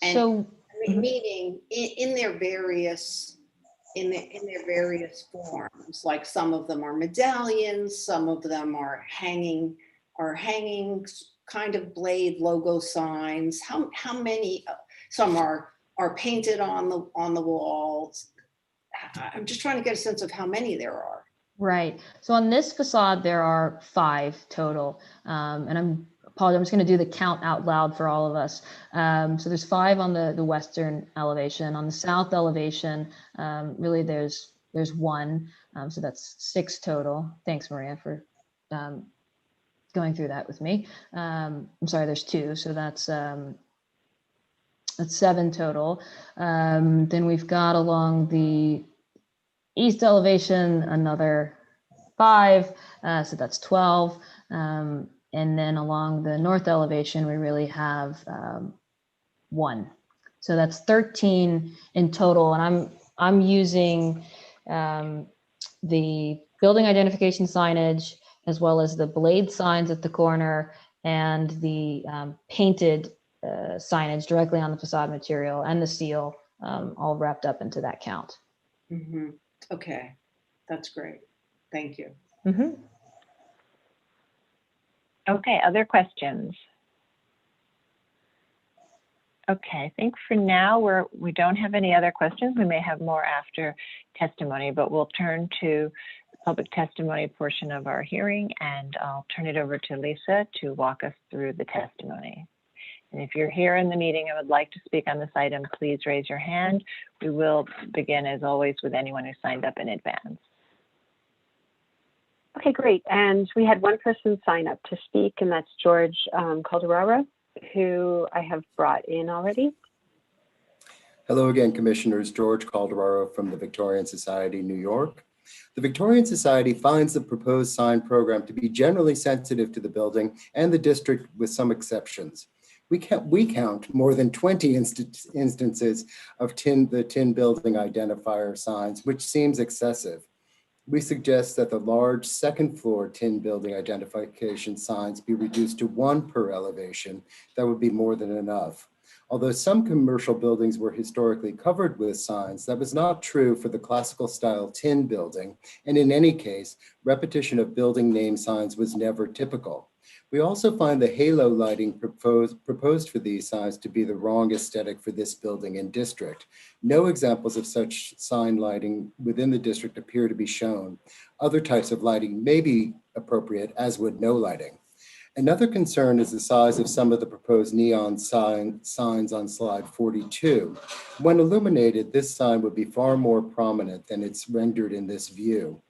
And
So,
meaning in their various forms, like some of them are medallions, some of them are hanging kind of blade logo signs. How many? Some are painted on the walls. I'm just trying to get a sense of how many there are.
Right. So on this facade, there are 5 total. And I'm just going to do the count out loud for all of us. So there's 5 on the western elevation. On the south elevation, really there's 1. So that's 6 total. Thanks, Maria, for going through that with me. I'm sorry, there's 2. So that's 7 total. Then we've got along the east elevation, another 5, so that's 12. And then along the north elevation, we really have 1. So that's 13 in total. And I'm using the building identification signage, as well as the blade signs at the corner and the painted signage directly on the facade material and the seal, all wrapped up into that count.
Mm-hmm. Okay, that's great. Thank you.
Mm-hmm.
Okay, other questions? Okay, I think for now we don't have any other questions. We may have more after testimony, but we'll turn to the public testimony portion of our hearing, and I'll turn it over to Lisa to walk us through the testimony. And if you're here in the meeting and would like to speak on this item, please raise your hand. We will begin, as always, with anyone who signed up in advance.
Okay, great. And we had one person sign up to speak, and that's George Calderaro, who I have brought in already.
Hello again, Commissioners. George Calderaro from the Victorian Society, New York. The Victorian Society finds the proposed sign program to be generally sensitive to the building and the district, with some exceptions. We count more than 20 instances of the tin building identifier signs, which seems excessive. We suggest that the large second floor tin building identification signs be reduced to 1 per elevation. That would be more than enough. Although some commercial buildings were historically covered with signs, that was not true for the classical style tin building. And in any case, repetition of building name signs was never typical. We also find the halo lighting proposed for these signs to be the wrong aesthetic for this building and district. No examples of such sign lighting within the district appear to be shown. Other types of lighting may be appropriate, as would no lighting. Another concern is the size of some of the proposed neon signs on slide 42. When illuminated, this sign would be far more prominent than it's rendered in this view.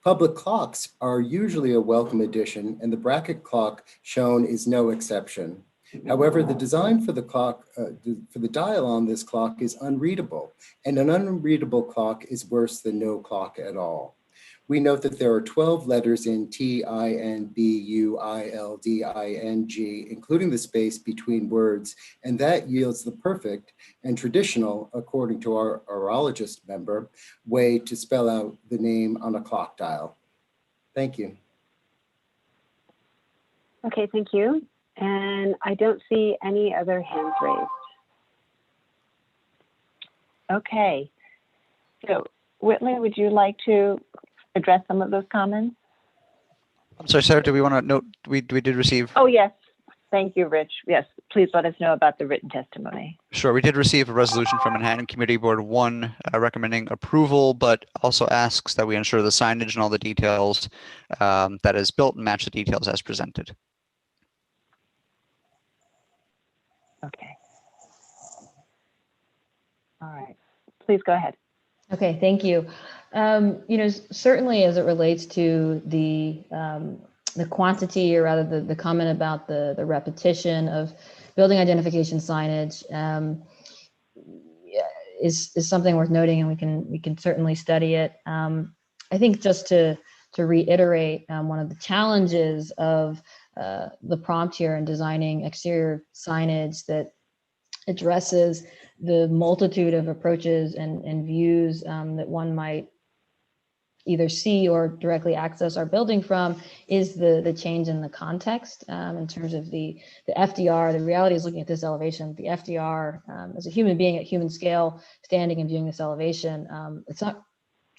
Public clocks are usually a welcome addition, and the bracket clock shown is no exception. However, the design for the clock, for the dial on this clock is unreadable, and an unreadable clock is worse than no clock at all. We note that there are 12 letters in TINBUILDING, including the space between words, and that yields the perfect and traditional, according to our orologist member, way to spell out the name on a clock dial. Thank you.
Okay, thank you. And I don't see any other hands raised. Okay. So Whitley, would you like to address some of those comments?
I'm sorry, Sarah, do we want to note, we did receive?
Oh, yes. Thank you, Rich. Yes, please let us know about the written testimony.
Sure, we did receive a resolution from Manhattan Community Board 1 recommending approval, but also asks that we ensure the signage and all the details that is built and match the details as presented.
Okay. All right. Please go ahead.
Okay, thank you. Certainly as it relates to the quantity, or rather the comment about the repetition of building identification signage is something worth noting, and we can certainly study it. I think just to reiterate, one of the challenges of the prompt here in designing exterior signage that addresses the multitude of approaches and views that one might either see or directly access our building from is the change in the context in terms of the FDR. The reality is, looking at this elevation, the FDR as a human being at human scale, standing and viewing this elevation, it's not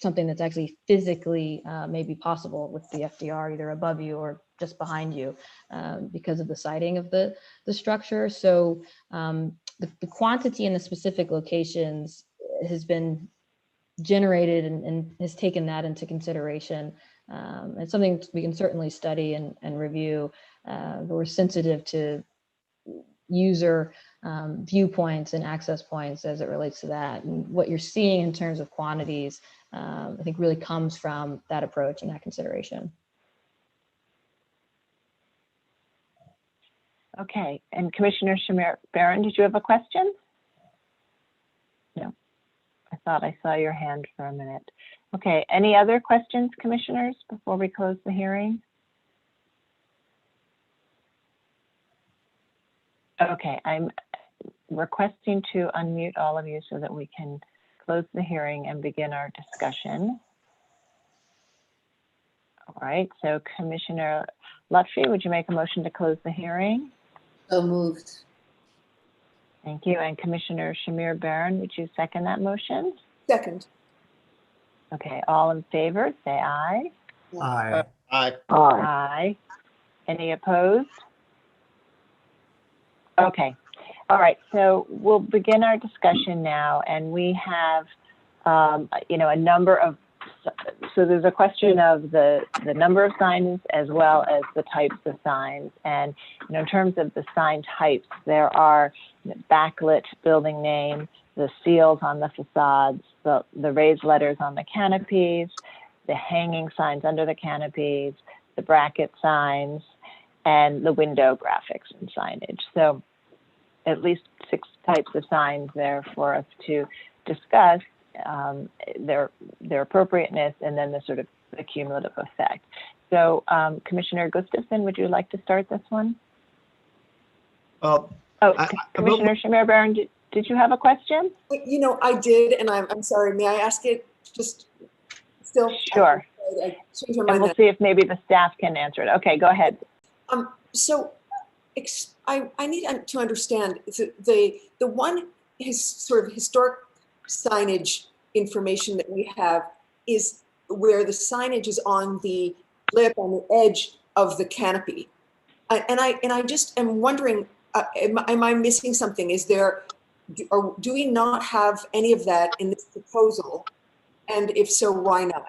something that's actually physically maybe possible with the FDR either above you or just behind you because of the siding of the structure. So the quantity in the specific locations has been generated and has taken that into consideration. It's something we can certainly study and review, but we're sensitive to user viewpoints and access points as it relates to that. And what you're seeing in terms of quantities, I think really comes from that approach and that consideration.
Okay, and Commissioner Shamir Barron, did you have a question? No, I thought I saw your hand for a minute. Okay, any other questions, commissioners, before we close the hearing? Okay, I'm requesting to unmute all of you so that we can close the hearing and begin our discussion. All right, so Commissioner Lutfi, would you make a motion to close the hearing?
So moved.
Thank you. And Commissioner Shamir Barron, would you second that motion?
Second.
Okay, all in favor, say aye.
Aye.
Aye.
Aye. Any opposed? Okay. All right, so we'll begin our discussion now, and we have, a number of, so there's a question of the number of signs as well as the types of signs. And in terms of the sign types, there are backlit building name, the seals on the facades, the raised letters on the canopies, the hanging signs under the canopies, the bracket signs, and the window graphics and signage. So at least 6 types of signs there for us to discuss their appropriateness and then the sort of the cumulative effect. So Commissioner Gustafson, would you like to start this one? Commissioner Shamir Barron, did you have a question?
I did, and I'm sorry. May I ask it just still?
Sure.
I changed my
And
mind
we'll see if maybe the staff can answer it. Okay, go ahead.
So I need to understand the one sort of historic signage information that we have is where the signage is on the lip, on the edge of the canopy, and I just am wondering, am I missing something? Is there, or do we not have any of that in this proposal? And if so, why not?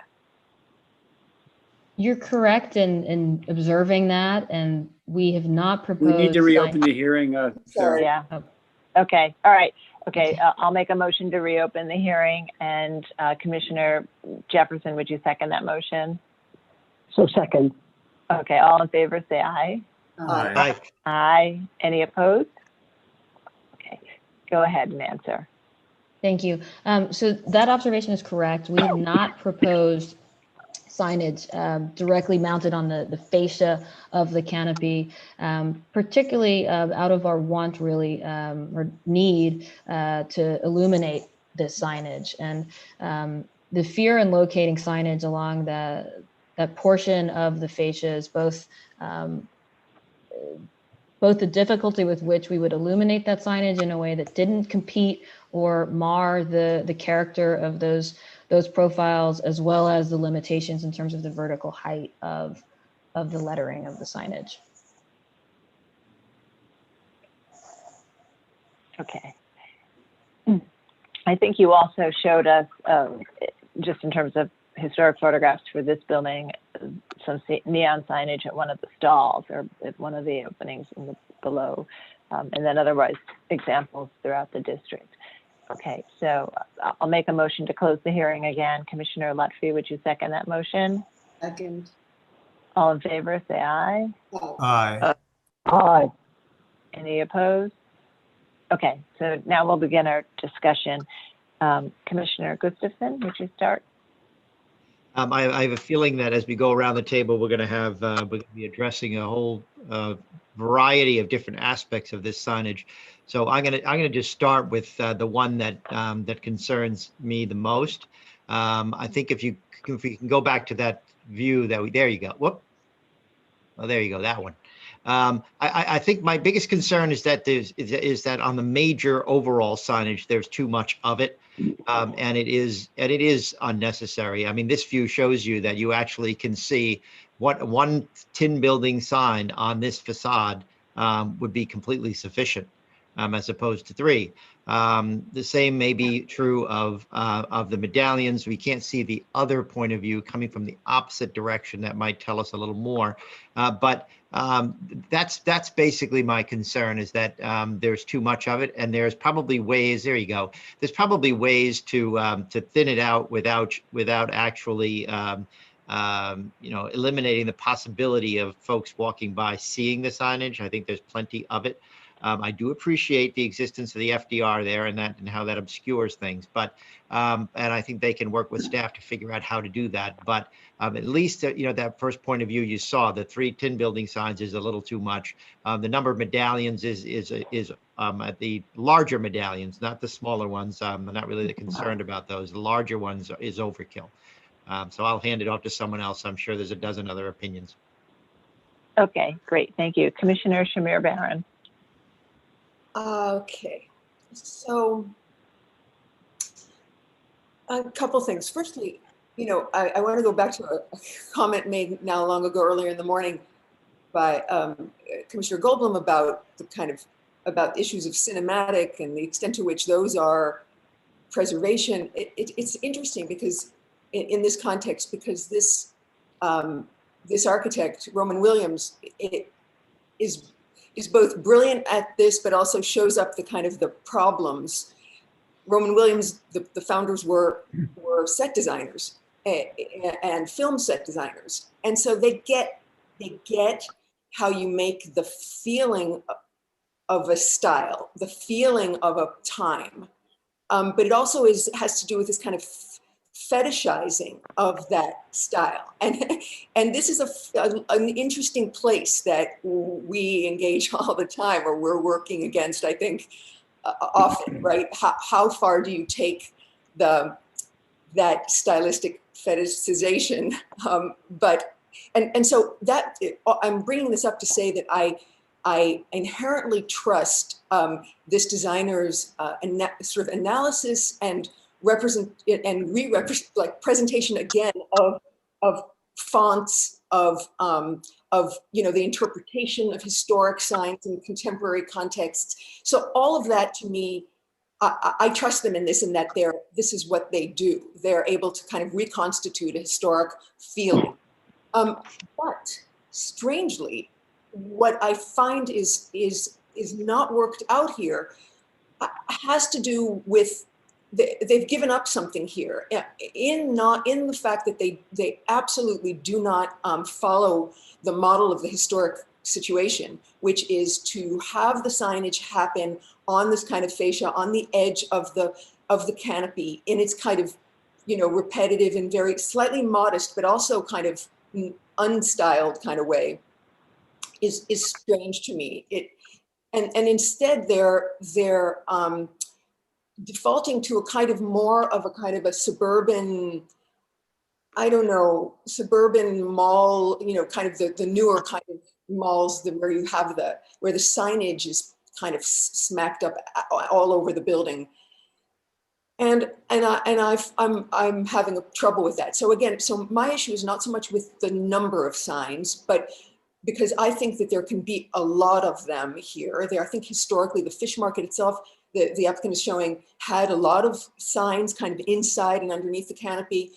You're correct in observing that, and we have not proposed.
We need to reopen the hearing. Sarah.
Yeah. Okay. All right. Okay. I'll make a motion to reopen the hearing. And Commissioner Jefferson, would you second that motion?
So second.
Okay. All in favor, say aye.
Aye.
Aye.
Aye. Any opposed? Okay. Go ahead and answer.
Thank you. So that observation is correct. We have not proposed signage directly mounted on the fascia of the canopy, particularly out of our want really or need to illuminate this signage. And the fear in locating signage along that portion of the fascia is both the difficulty with which we would illuminate that signage in a way that didn't compete or mar the character of those profiles, as well as the limitations in terms of the vertical height of the lettering of the signage.
Okay. I think you also showed us, just in terms of historic photographs for this building, some neon signage at one of the stalls or at one of the openings in the below, and then otherwise examples throughout the district. Okay, so I'll make a motion to close the hearing again. Commissioner Lutfi, would you second that motion?
Second.
All in favor, say aye.
Aye.
Aye.
Any opposed? Okay, so now we'll begin our discussion. Commissioner Gustafson, would you start?
I have a feeling that as we go around the table, we're going to be addressing a whole variety of different aspects of this signage. So I'm going to just start with the one that concerns me the most. I think if you can go back to that view there you go. Whoop. Oh, there you go. That one. I think my biggest concern is that is that on the major overall signage, there's too much of it. And it is unnecessary. I mean, this view shows you that you actually can see what one tin building sign on this facade would be completely sufficient, as opposed to three. The same may be true of the medallions. We can't see the other point of view coming from the opposite direction. That might tell us a little more. But that's basically my concern, is that there's too much of it, and there's probably ways. There you go. There's probably ways to thin it out without actually eliminating the possibility of folks walking by seeing the signage. I think there's plenty of it. I do appreciate the existence of the FDR there and how that obscures things, but and I think they can work with staff to figure out how to do that. But at least that first point of view you saw, the 3 tin building signs is a little too much. The number of medallions is at the larger medallions, not the smaller ones. I'm not really concerned about those. The larger ones is overkill. So I'll hand it off to someone else. I'm sure there's a dozen other opinions.
Okay, great. Thank you. Commissioner Shamir Baran.
Okay, so a couple things. Firstly, I want to go back to a comment made now long ago earlier in the morning by Commissioner Goldblum about about issues of cinematic and the extent to which those are preservation. It's interesting because in this context, because this architect, Roman Williams, is both brilliant at this, but also shows up the problems. Roman Williams, the founders were set designers and film set designers. And so they get how you make the feeling of a style, the feeling of a time. But it also has to do with this kind of fetishizing of that style. And this is an interesting place that we engage all the time, or we're working against, I think, often, right? How far do you take that stylistic fetishization? And so that I'm bringing this up to say that I inherently trust this designer's sort of analysis and presentation again of fonts, of the interpretation of historic signs in contemporary contexts. So all of that, to me, I trust them in this, and that this is what they do. They're able to kind of reconstitute a historic feeling. But strangely, what I find is not worked out here has to do with they've given up something here in the fact that they absolutely do not follow the model of the historic situation, which is to have the signage happen on this kind of fascia, on the edge of the canopy, in its kind of repetitive and very slightly modest, but also kind of unstyled kind of way is strange to me. And instead they're defaulting to a kind of more of a suburban, I don't know, suburban mall, kind of the newer kind of malls where you have where the signage is kind of smacked up all over the building. And I'm having trouble with that. So again, my issue is not so much with the number of signs, but because I think that there can be a lot of them here. I think historically the fish market itself, the applicant is showing, had a lot of signs kind of inside and underneath the canopy.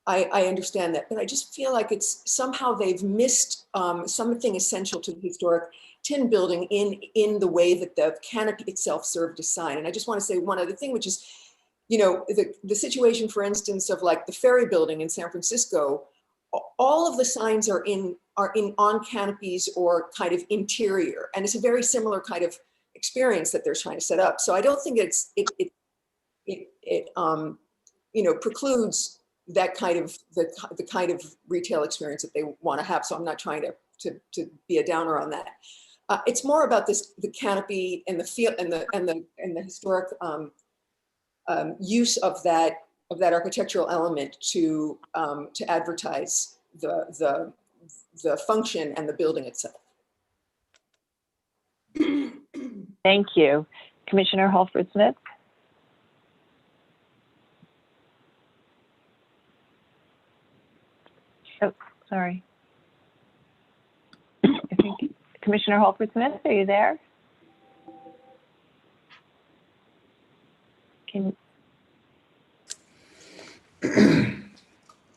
I understand that, but I just feel like it's somehow they've missed something essential to the historic tin building in the way that the canopy itself served a sign. And I just want to say one other thing, which is, the situation, for instance, of like the Ferry Building in San Francisco, all of the signs are on canopies or kind of interior, and it's a very similar kind of experience that they're trying to set up. So I don't think it precludes that kind of the kind of retail experience that they want to have. So I'm not trying to be a downer on that. It's more about the canopy and the feel and the historic use of that architectural element to advertise the function and the building itself.
Thank you. Commissioner Holford-Smith? Oh, sorry. I think Commissioner Holford-Smith, are you there?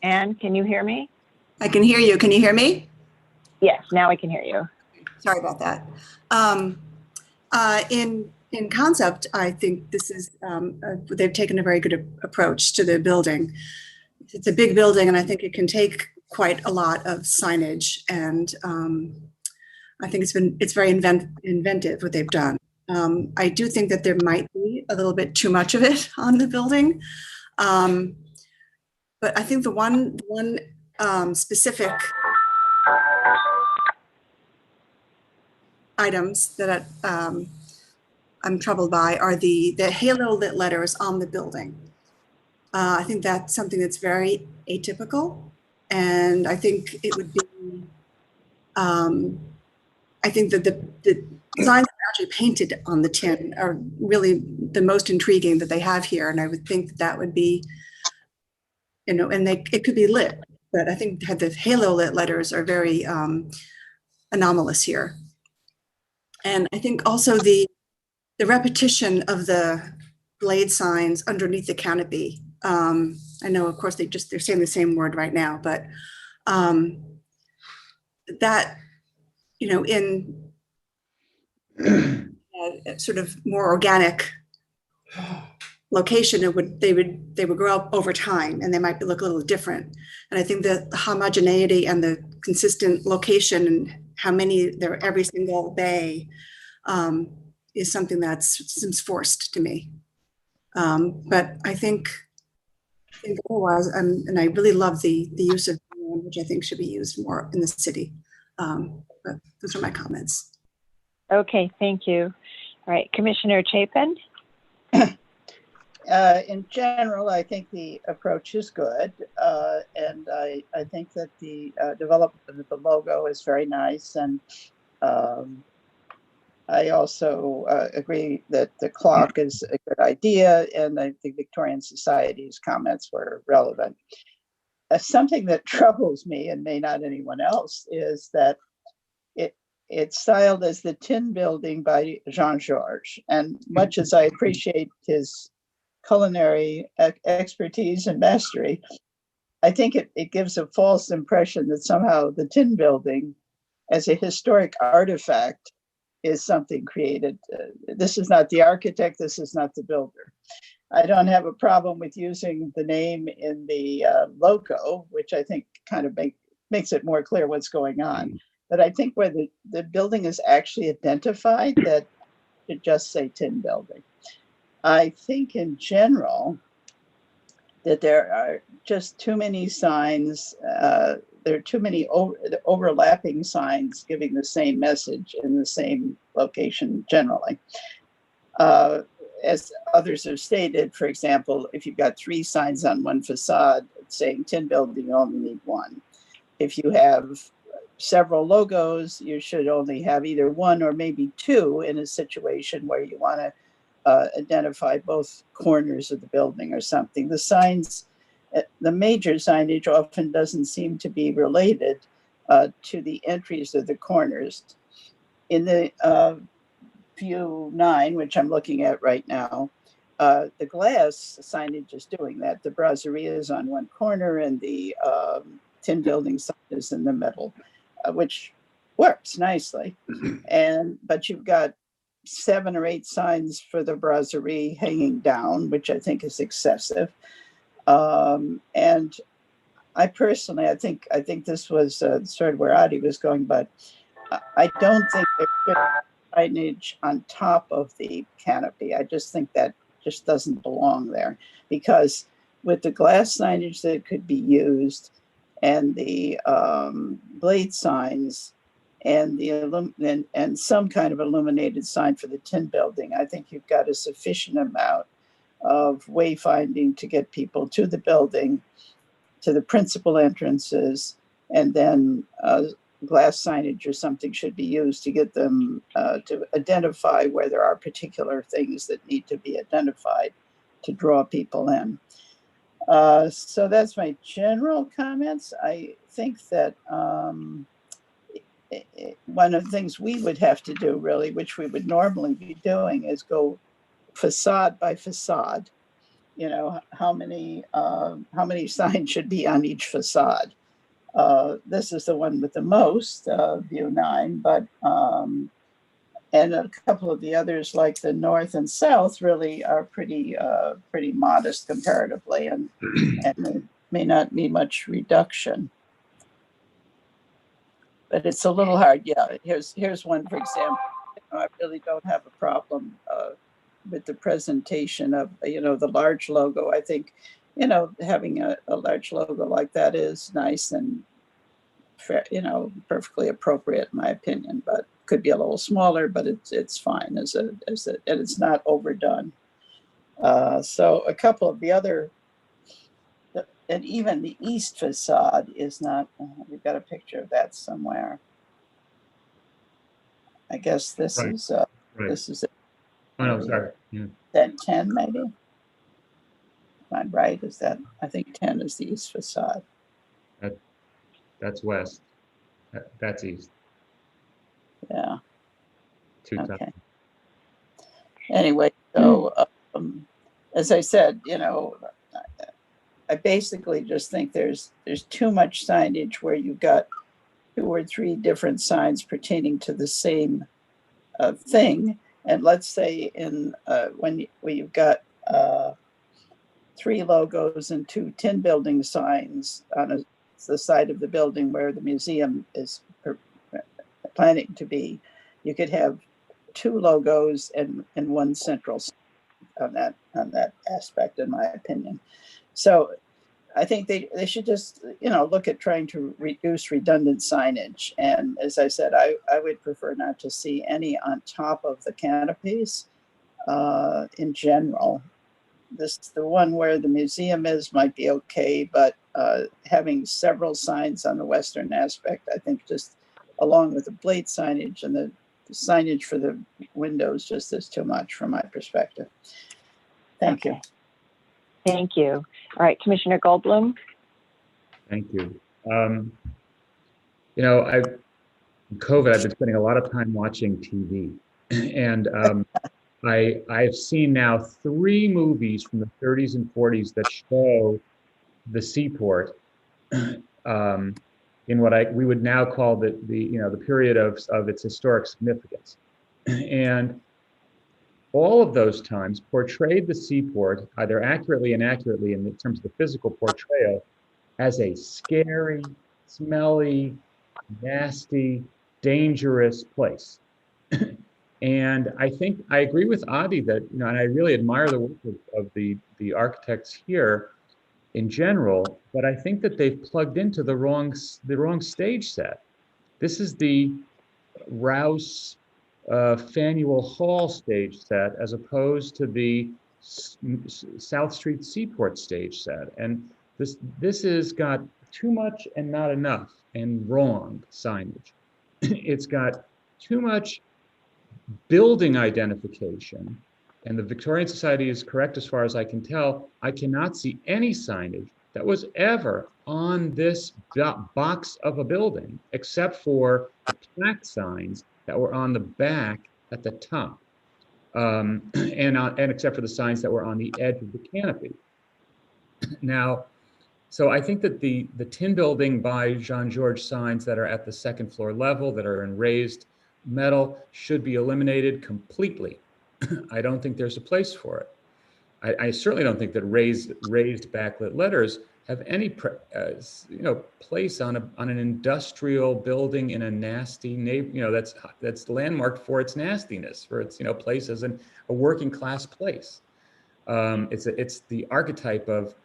Anne, can you hear me?
I can hear you. Can you hear me?
Yes, now I can hear you.
Sorry about that. In concept, I think this is, they've taken a very good approach to the building. It's a big building, and I think it can take quite a lot of signage, and I think it's very inventive what they've done. I do think that there might be a little bit too much of it on the building, but I think the one specific items that I'm troubled by are the halo lit letters on the building. I think that's something that's very atypical, and I think it would be, I think that the designs that are actually painted on the tin are really the most intriguing that they have here, and I would think that would be, and it could be lit, but I think the halo lit letters are very anomalous here. And I think also the repetition of the blade signs underneath the canopy. I know, of course, they're saying the same word right now, but that, in a sort of more organic location, they would grow up over time, and they might look a little different. And I think the homogeneity and the consistent location and how many there are every single bay is something that seems forced to me. But I think otherwise, and I really love the use of drone, which I think should be used more in the city. But those are my comments.
Okay, thank you. All right, Commissioner Chapin?
In general, I think the approach is good, and I think that the development of the logo is very nice, and I also agree that the clock is a good idea, and I think Victorian Society's comments were relevant. Something that troubles me, and may not anyone else, is that it's styled as the Tin Building by Jean-Georges, and much as I appreciate his culinary expertise and mastery, I think it gives a false impression that somehow the Tin Building as a historic artifact is something created. This is not the architect, this is not the builder. I don't have a problem with using the name in the logo, which I think kind of makes it more clear what's going on. But I think where the building is actually identified, that it just say Tin Building. I think in general, that there are just too many signs. There are too many overlapping signs giving the same message in the same location generally. As others have stated, for example, if you've got 3 signs on one facade saying tin building, you only need 1. If you have several logos, you should only have either 1 or maybe 2 in a situation where you want to identify both corners of the building or something. The signs, the major signage often doesn't seem to be related to the entries of the corners. In the view 9, which I'm looking at right now, the glass signage is doing that. The brasserie is on one corner and the tin building sign is in the middle, which works nicely. But you've got 7 or 8 signs for the brasserie hanging down, which I think is excessive. And I personally, I think this was sort of where Adi was going, but I don't think there should be signage on top of the canopy. I just think that just doesn't belong there, because with the glass signage that could be used and the blade signs and the and some kind of illuminated sign for the tin building, I think you've got a sufficient amount of wayfinding to get people to the building, to the principal entrances, and then glass signage or something should be used to get them to identify where there are particular things that need to be identified to draw people in. So that's my general comments. I think that one of the things we would have to do, really, which we would normally be doing, is go facade by facade. You know, how many signs should be on each facade. This is the one with the most, view 9, but and a couple of the others, like the north and south, really are pretty modest comparatively, and may not be much reduction. But it's a little hard. Yeah, here's one, for example. I really don't have a problem with the presentation of, the large logo. I think, having a large logo like that is nice and, perfectly appropriate in my opinion, but could be a little smaller, but it's fine and it's not overdone. So a couple of the other, and even the east facade is not, we've got a picture of that somewhere. I guess this
Right.
is,
Right.
this is it.
Oh, no, sorry. Yeah.
That 10 maybe? Am I right? Is that, I think 10 is the east facade.
That's west. That's east.
Yeah.
Okay.
Anyway, so as I said, I basically just think there's too much signage where you've got 2 or 3 different signs pertaining to the same thing. And let's say in when you've got 3 logos and 2 tin building signs on the side of the building where the museum is planning to be, you could have 2 logos and 1 central on that aspect, in my opinion. So I think they should just, look at trying to reduce redundant signage. And as I said, I would prefer not to see any on top of the canopies in general. The one where the museum is might be okay, but having several signs on the western aspect, I think just along with the blade signage and the signage for the windows just is too much from my perspective. Thank you.
Thank you. All right, Commissioner Goldblum.
Thank you. COVID, I've been spending a lot of time watching TV, and I've seen now 3 movies from the 30s and 40s that show the Seaport in what we would now call the period of its historic significance, and all of those times portrayed the Seaport, either accurately or inaccurately in terms of the physical portrayal, as a scary, smelly, nasty, dangerous place. And I think I agree with Adi that, and I really admire the work of the architects here, in general, but I think that they've plugged into the wrong stage set. This is the Rouse Faneuil Hall stage set as opposed to the South Street Seaport stage set. And this has got too much and not enough and wrong signage. It's got too much building identification. And the Victorian Society is correct as far as I can tell. I cannot see any signage that was ever on this box of a building, except for the plaque signs that were on the back at the top, and except for the signs that were on the edge of the canopy. Now, so I think that the tin building by Jean-Georges signs that are at the second floor level, that are in raised metal, should be eliminated completely. I don't think there's a place for it. I certainly don't think that raised backlit letters have any place on an industrial building in a nasty neighborhood. That's landmarked for its nastiness, for its place as a working class place. It's the archetype of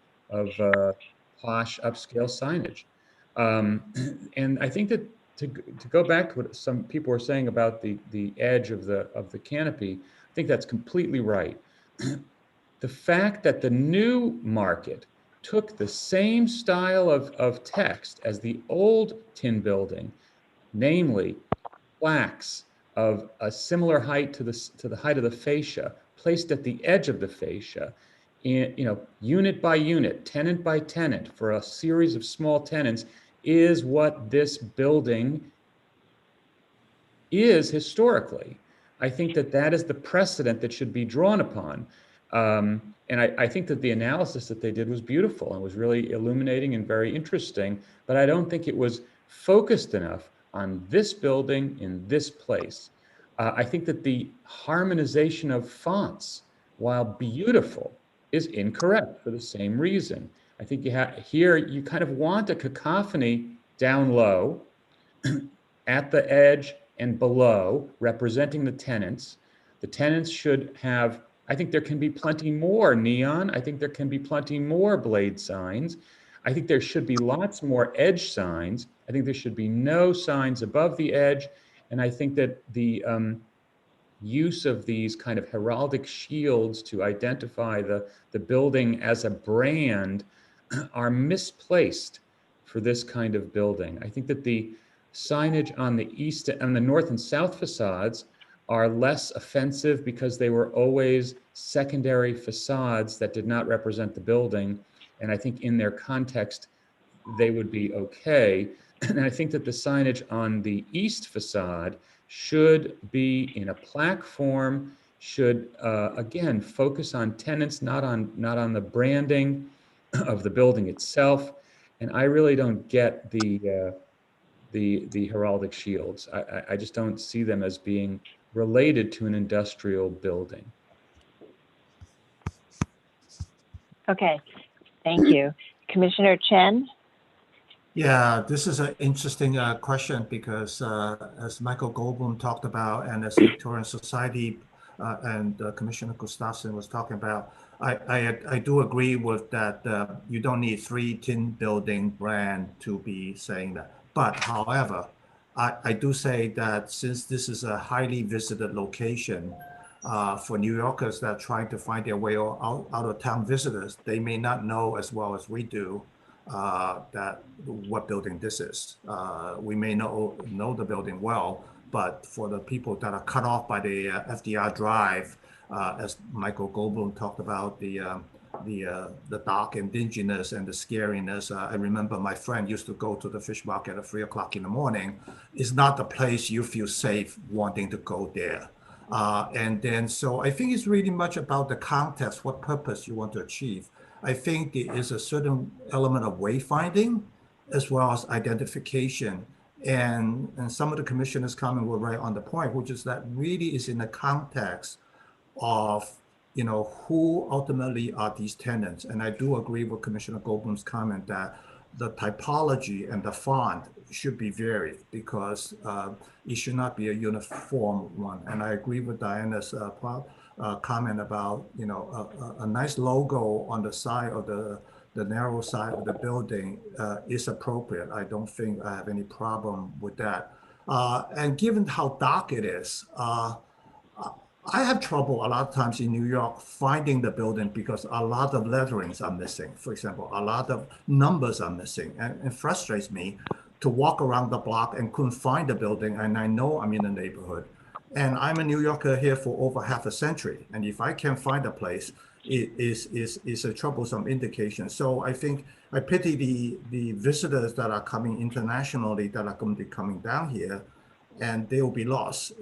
posh upscale signage, and I think that to go back to what some people were saying about the edge of the canopy, I think that's completely right. The fact that the new market took the same style of text as the old tin building, namely plaques of a similar height to the height of the fascia, placed at the edge of the fascia, unit by unit, tenant by tenant, for a series of small tenants, is what this building is historically. I think that is the precedent that should be drawn upon. And I think that the analysis that they did was beautiful and was really illuminating and very interesting, but I don't think it was focused enough on this building in this place. I think that the harmonization of fonts, while beautiful, is incorrect for the same reason. I think you kind of want a cacophony down low, at the edge and below, representing the tenants. The tenants should have, I think there can be plenty more neon. I think there can be plenty more blade signs. I think there should be lots more edge signs. I think there should be no signs above the edge. And I think that the use of these kind of heraldic shields to identify the building as a brand are misplaced for this kind of building. I think that the signage on the east and the north and south facades are less offensive because they were always secondary facades that did not represent the building. And I think in their context, they would be okay. And I think that the signage on the east facade should be in a plaque form, should again focus on tenants, not on the branding of the building itself. And I really don't get the heraldic shields. I just don't see them as being related to an industrial building.
Okay, thank you. Commissioner Chen?
Yeah, this is an interesting question because as Michael Goldblum talked about and as Victorian Society and Commissioner Gustafson was talking about, I do agree with that. You don't need 3 tin building brand to be saying that. But however, I do say that since this is a highly visited location for New Yorkers that are trying to find their way out of town visitors, they may not know as well as we do that what building this is. We may know the building well, but for the people that are cut off by the FDR Drive, as Michael Goldblum talked about, the dark and dinginess and the scariness. I remember my friend used to go to the fish market at 3 o'clock in the morning. It's not the place you feel safe wanting to go there. And then, so I think it's really much about the context, what purpose you want to achieve. I think there is a certain element of wayfinding as well as identification. And some of the commissioners' comment were right on the point, which is that really is in the context of, who ultimately are these tenants. And I do agree with Commissioner Goldblum's comment that the typology and the font should be varied because it should not be a uniform one. And I agree with Diana's comment about, a nice logo on the side of the the narrow side of the building is appropriate. I don't think I have any problem with that. And given how dark it is, I have trouble a lot of times in New York finding the building because a lot of letterings are missing. For example, a lot of numbers are missing, and it frustrates me to walk around the block and couldn't find the building, and I know I'm in the neighborhood. And I'm a New Yorker here for over half a century, and if I can't find a place, it is a troublesome indication. So I think I pity the visitors that are coming internationally that are going to be coming down here, and they will be lost,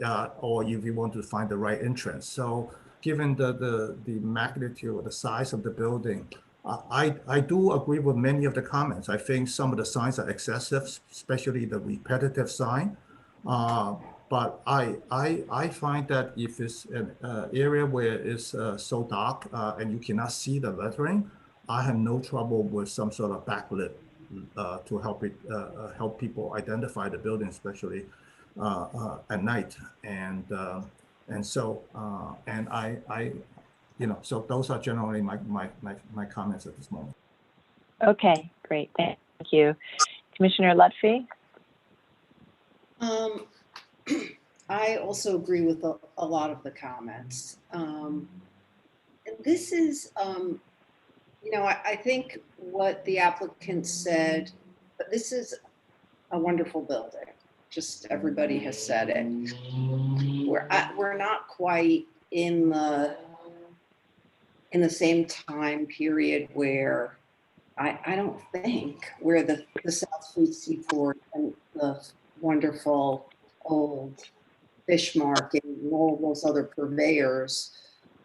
or if you want to find the right entrance. So given the magnitude or the size of the building, I do agree with many of the comments. I think some of the signs are excessive, especially the repetitive sign. But I find that if it's an area where it's so dark and you cannot see the lettering, I have no trouble with some sort of backlit to help people identify the building, especially at night. And so I so those are generally my comments at this moment.
Okay, great. Thank you. Commissioner Lutfi?
I also agree with a lot of the comments. And this is, I think what the applicant said, but this is a wonderful building. Just everybody has said it. We're not quite in the same time period where I don't think where the South Street Seaport and the wonderful old fish market and all those other purveyors,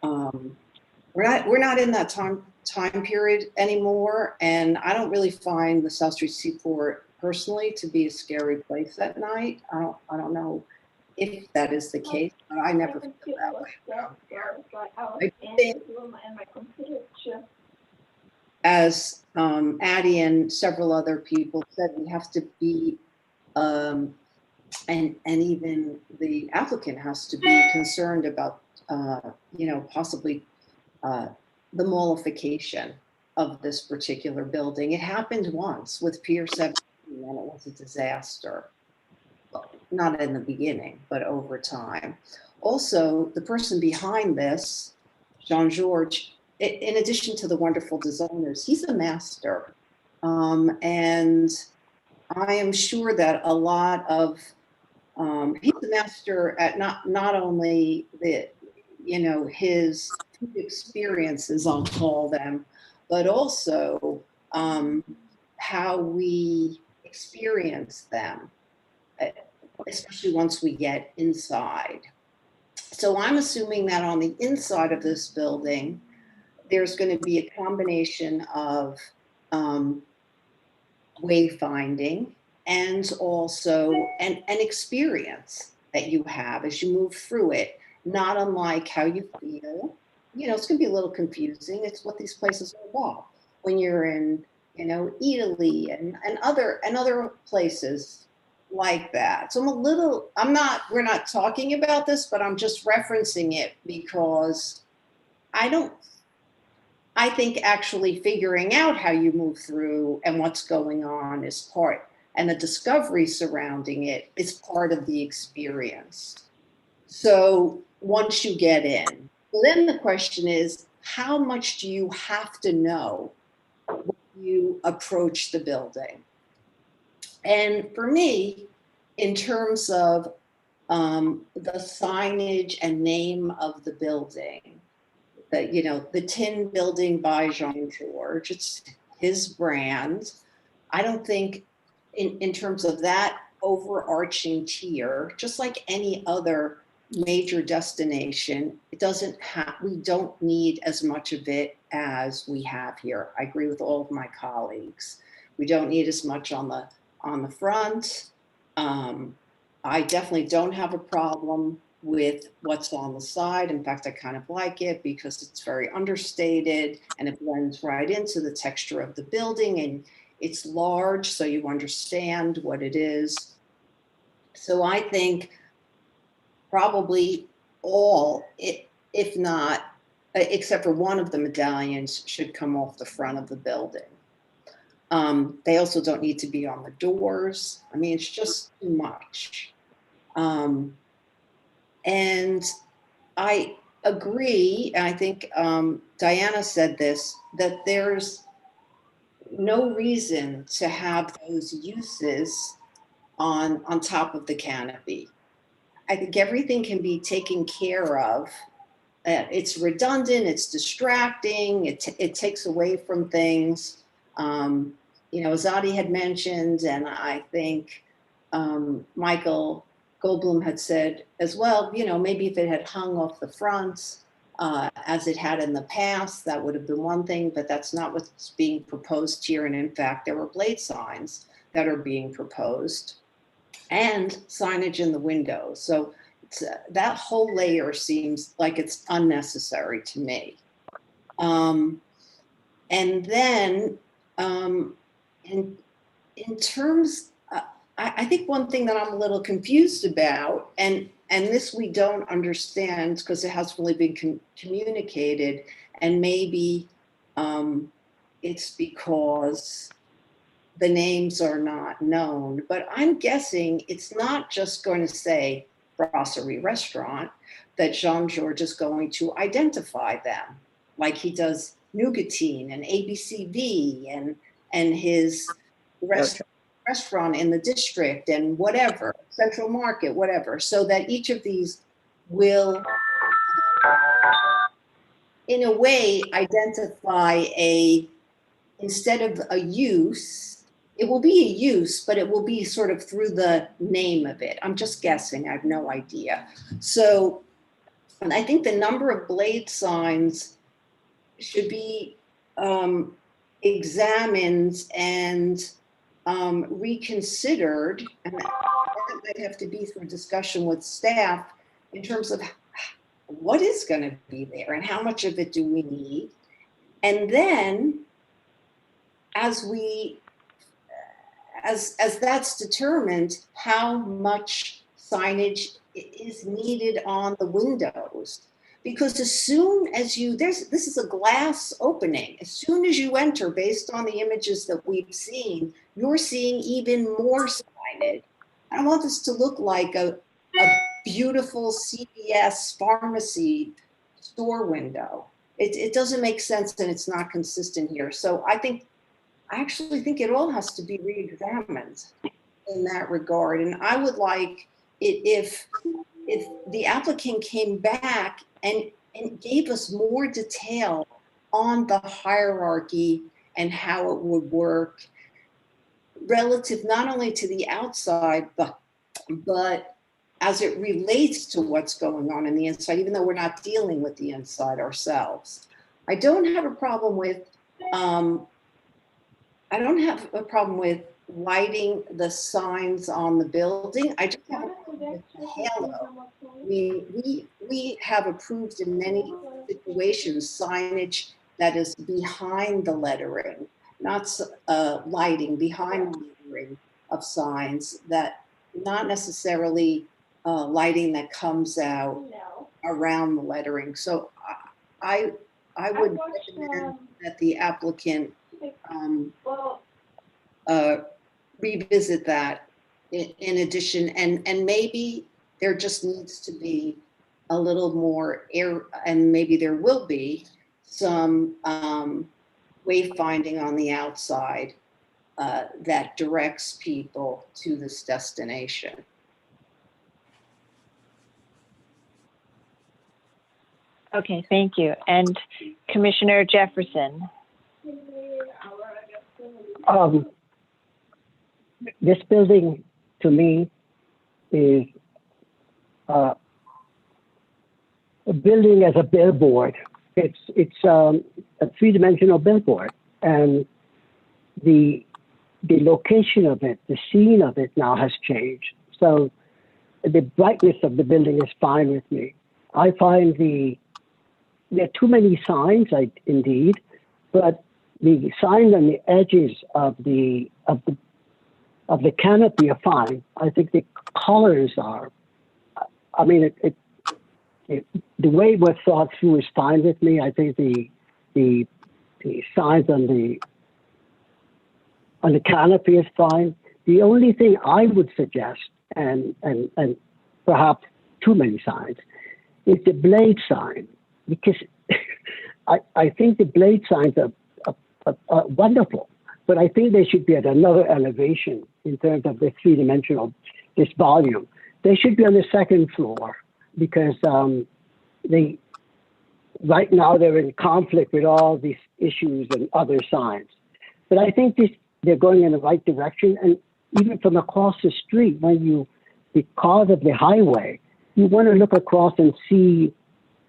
we're not in that time period anymore, and I don't really find the South Street Seaport personally to be a scary place at night. I don't know if that is the case, but I never feel that way. I think, as Addie and several other people said, we have to be, and even the applicant has to be concerned about, possibly the mollification of this particular building. It happened once with Pier 17 and it was a disaster. Well, not in the beginning, but over time. Also, the person behind this, Jean-Georges, in addition to the wonderful designers, he's a master. And I am sure that a lot of, he's a master at not only his experiences, I'll call them, but also how we experience them, especially once we get inside. So I'm assuming that on the inside of this building, there's going to be a combination of wayfinding and also an experience that you have as you move through it, not unlike how you feel. It's going to be a little confusing. It's what these places are about. When you're in, Italy and other places like that. So we're not talking about this, but I'm just referencing it because I think actually figuring out how you move through and what's going on is part, and the discovery surrounding it is part of the experience. So once you get in, then the question is, how much do you have to know when you approach the building? And for me, in terms of the signage and name of the building, the Tin Building by Jean-Georges, it's his brand. I don't think in terms of that overarching tier, just like any other major destination, we don't need as much of it as we have here. I agree with all of my colleagues. We don't need as much on the front. I definitely don't have a problem with what's on the side. In fact, I kind of like it because it's very understated and it blends right into the texture of the building, and it's large, so you understand what it is. So I think probably all, if not, except for one of the medallions, should come off the front of the building. They also don't need to be on the doors. I mean, it's just too much. And I agree, and I think Diana said this, that there's no reason to have those uses on top of the canopy. I think everything can be taken care of. It's redundant, it's distracting, it takes away from things. You know, Azadi had mentioned, and I think Michael Goldblum had said as well, you know, maybe if it had hung off the front as it had in the past, that would have been one thing, but that's not what's being proposed here. And in fact, there were blade signs that are being proposed and signage in the windows. So that whole layer seems like it's unnecessary to me. And then in terms, I think one thing that I'm a little confused about, and this we don't understand because it hasn't really been communicated, and maybe it's because the names are not known, but I'm guessing it's not just going to say Brasserie Restaurant, that Jean-Georges is going to identify them like he does Nougatine and ABCV and his restaurant in the district and whatever, Central Market, whatever, so that each of these will, in a way, identify instead of a use, it will be a use, but it will be sort of through the name of it. I'm just guessing, I have no idea. So, and I think the number of blade signs should be examined and reconsidered, and that might have to be through discussion with staff in terms of what is going to be there and how much of it do we need. And then as that's determined, how much signage is needed on the windows. Because as soon as this is a glass opening. As soon as you enter, based on the images that we've seen, you're seeing even more signage. I don't want this to look like a beautiful CVS pharmacy store window. It doesn't make sense, and it's not consistent here. So I actually think it all has to be re-examined in that regard. And I would like it if the applicant came back and gave us more detail on the hierarchy and how it would work relative not only to the outside, but as it relates to what's going on in the inside, even though we're not dealing with the inside ourselves. I don't have a problem with lighting the signs on the building. I just have a problem with the halo. I mean, we have approved in many situations signage that is behind the lettering, not lighting behind the lettering of signs, that not necessarily lighting that comes out around the lettering. So I would recommend that the applicant revisit that in addition, and maybe there just needs to be a little more air, and maybe there will be some wayfinding on the outside that directs people to this destination.
Okay, thank you. And Commissioner Jefferson.
This building, to me, is a building as a billboard. It's a three-dimensional billboard, and the location of it, the scene of it now has changed. So the brightness of the building is fine with me. I find there are too many signs, indeed, but the signs on the edges of the canopy are fine. I think the colors are, I mean, the way it was thought through is fine with me. I think the signs on on the canopy is fine. The only thing I would suggest, and perhaps too many signs, is the blade sign, because I think the blade signs are wonderful, but I think they should be at another elevation in terms of the three-dimensional, this volume. They should be on the second floor, because right now they're in conflict with all these issues and other signs. But I think they're going in the right direction. And even from across the street, because of the highway, you want to look across and see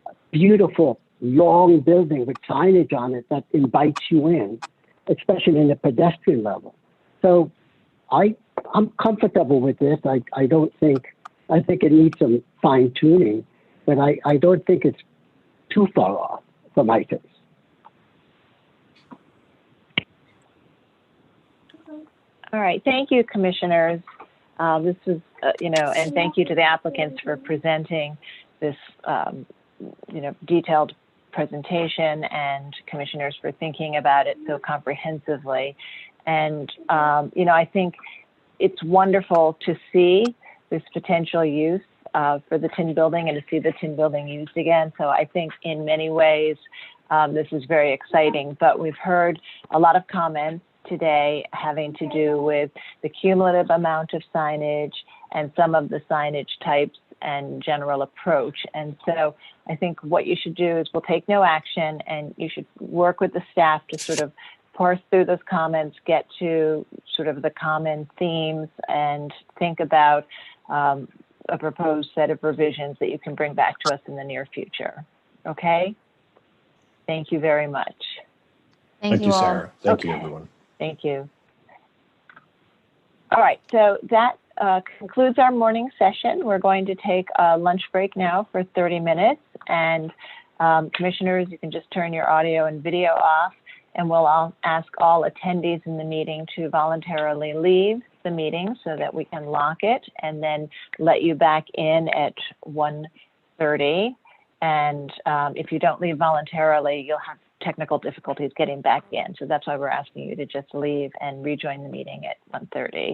a beautiful long building with signage on it that invites you in, especially in the pedestrian level. So I'm comfortable with this. I think it needs some fine tuning, but I don't think it's too far off for my taste.
All right, thank you, commissioners. This was, and thank you to the applicants for presenting this, detailed presentation, and commissioners for thinking about it so comprehensively. And, I think it's wonderful to see this potential use for the tin building and to see the tin building used again. So I think in many ways, this is very exciting, but we've heard a lot of comments today having to do with the cumulative amount of signage and some of the signage types and general approach. And so I think what you should do is we'll take no action, and you should work with the staff to sort of parse through those comments, get to sort of the common themes, and think about a proposed set of revisions that you can bring back to us in the near future. Okay? Thank you very much.
Thank you,
all.
Sarah. Thank
Okay.
you, everyone.
Thank you. All right, so that concludes our morning session. We're going to take a lunch break now for 30 minutes. And commissioners, you can just turn your audio and video off, and we'll ask all attendees in the meeting to voluntarily leave the meeting so that we can lock it and then let you back in at 1:30. And if you don't leave voluntarily, you'll have technical difficulties getting back in. So that's why we're asking you to just leave and rejoin the meeting at 1:30.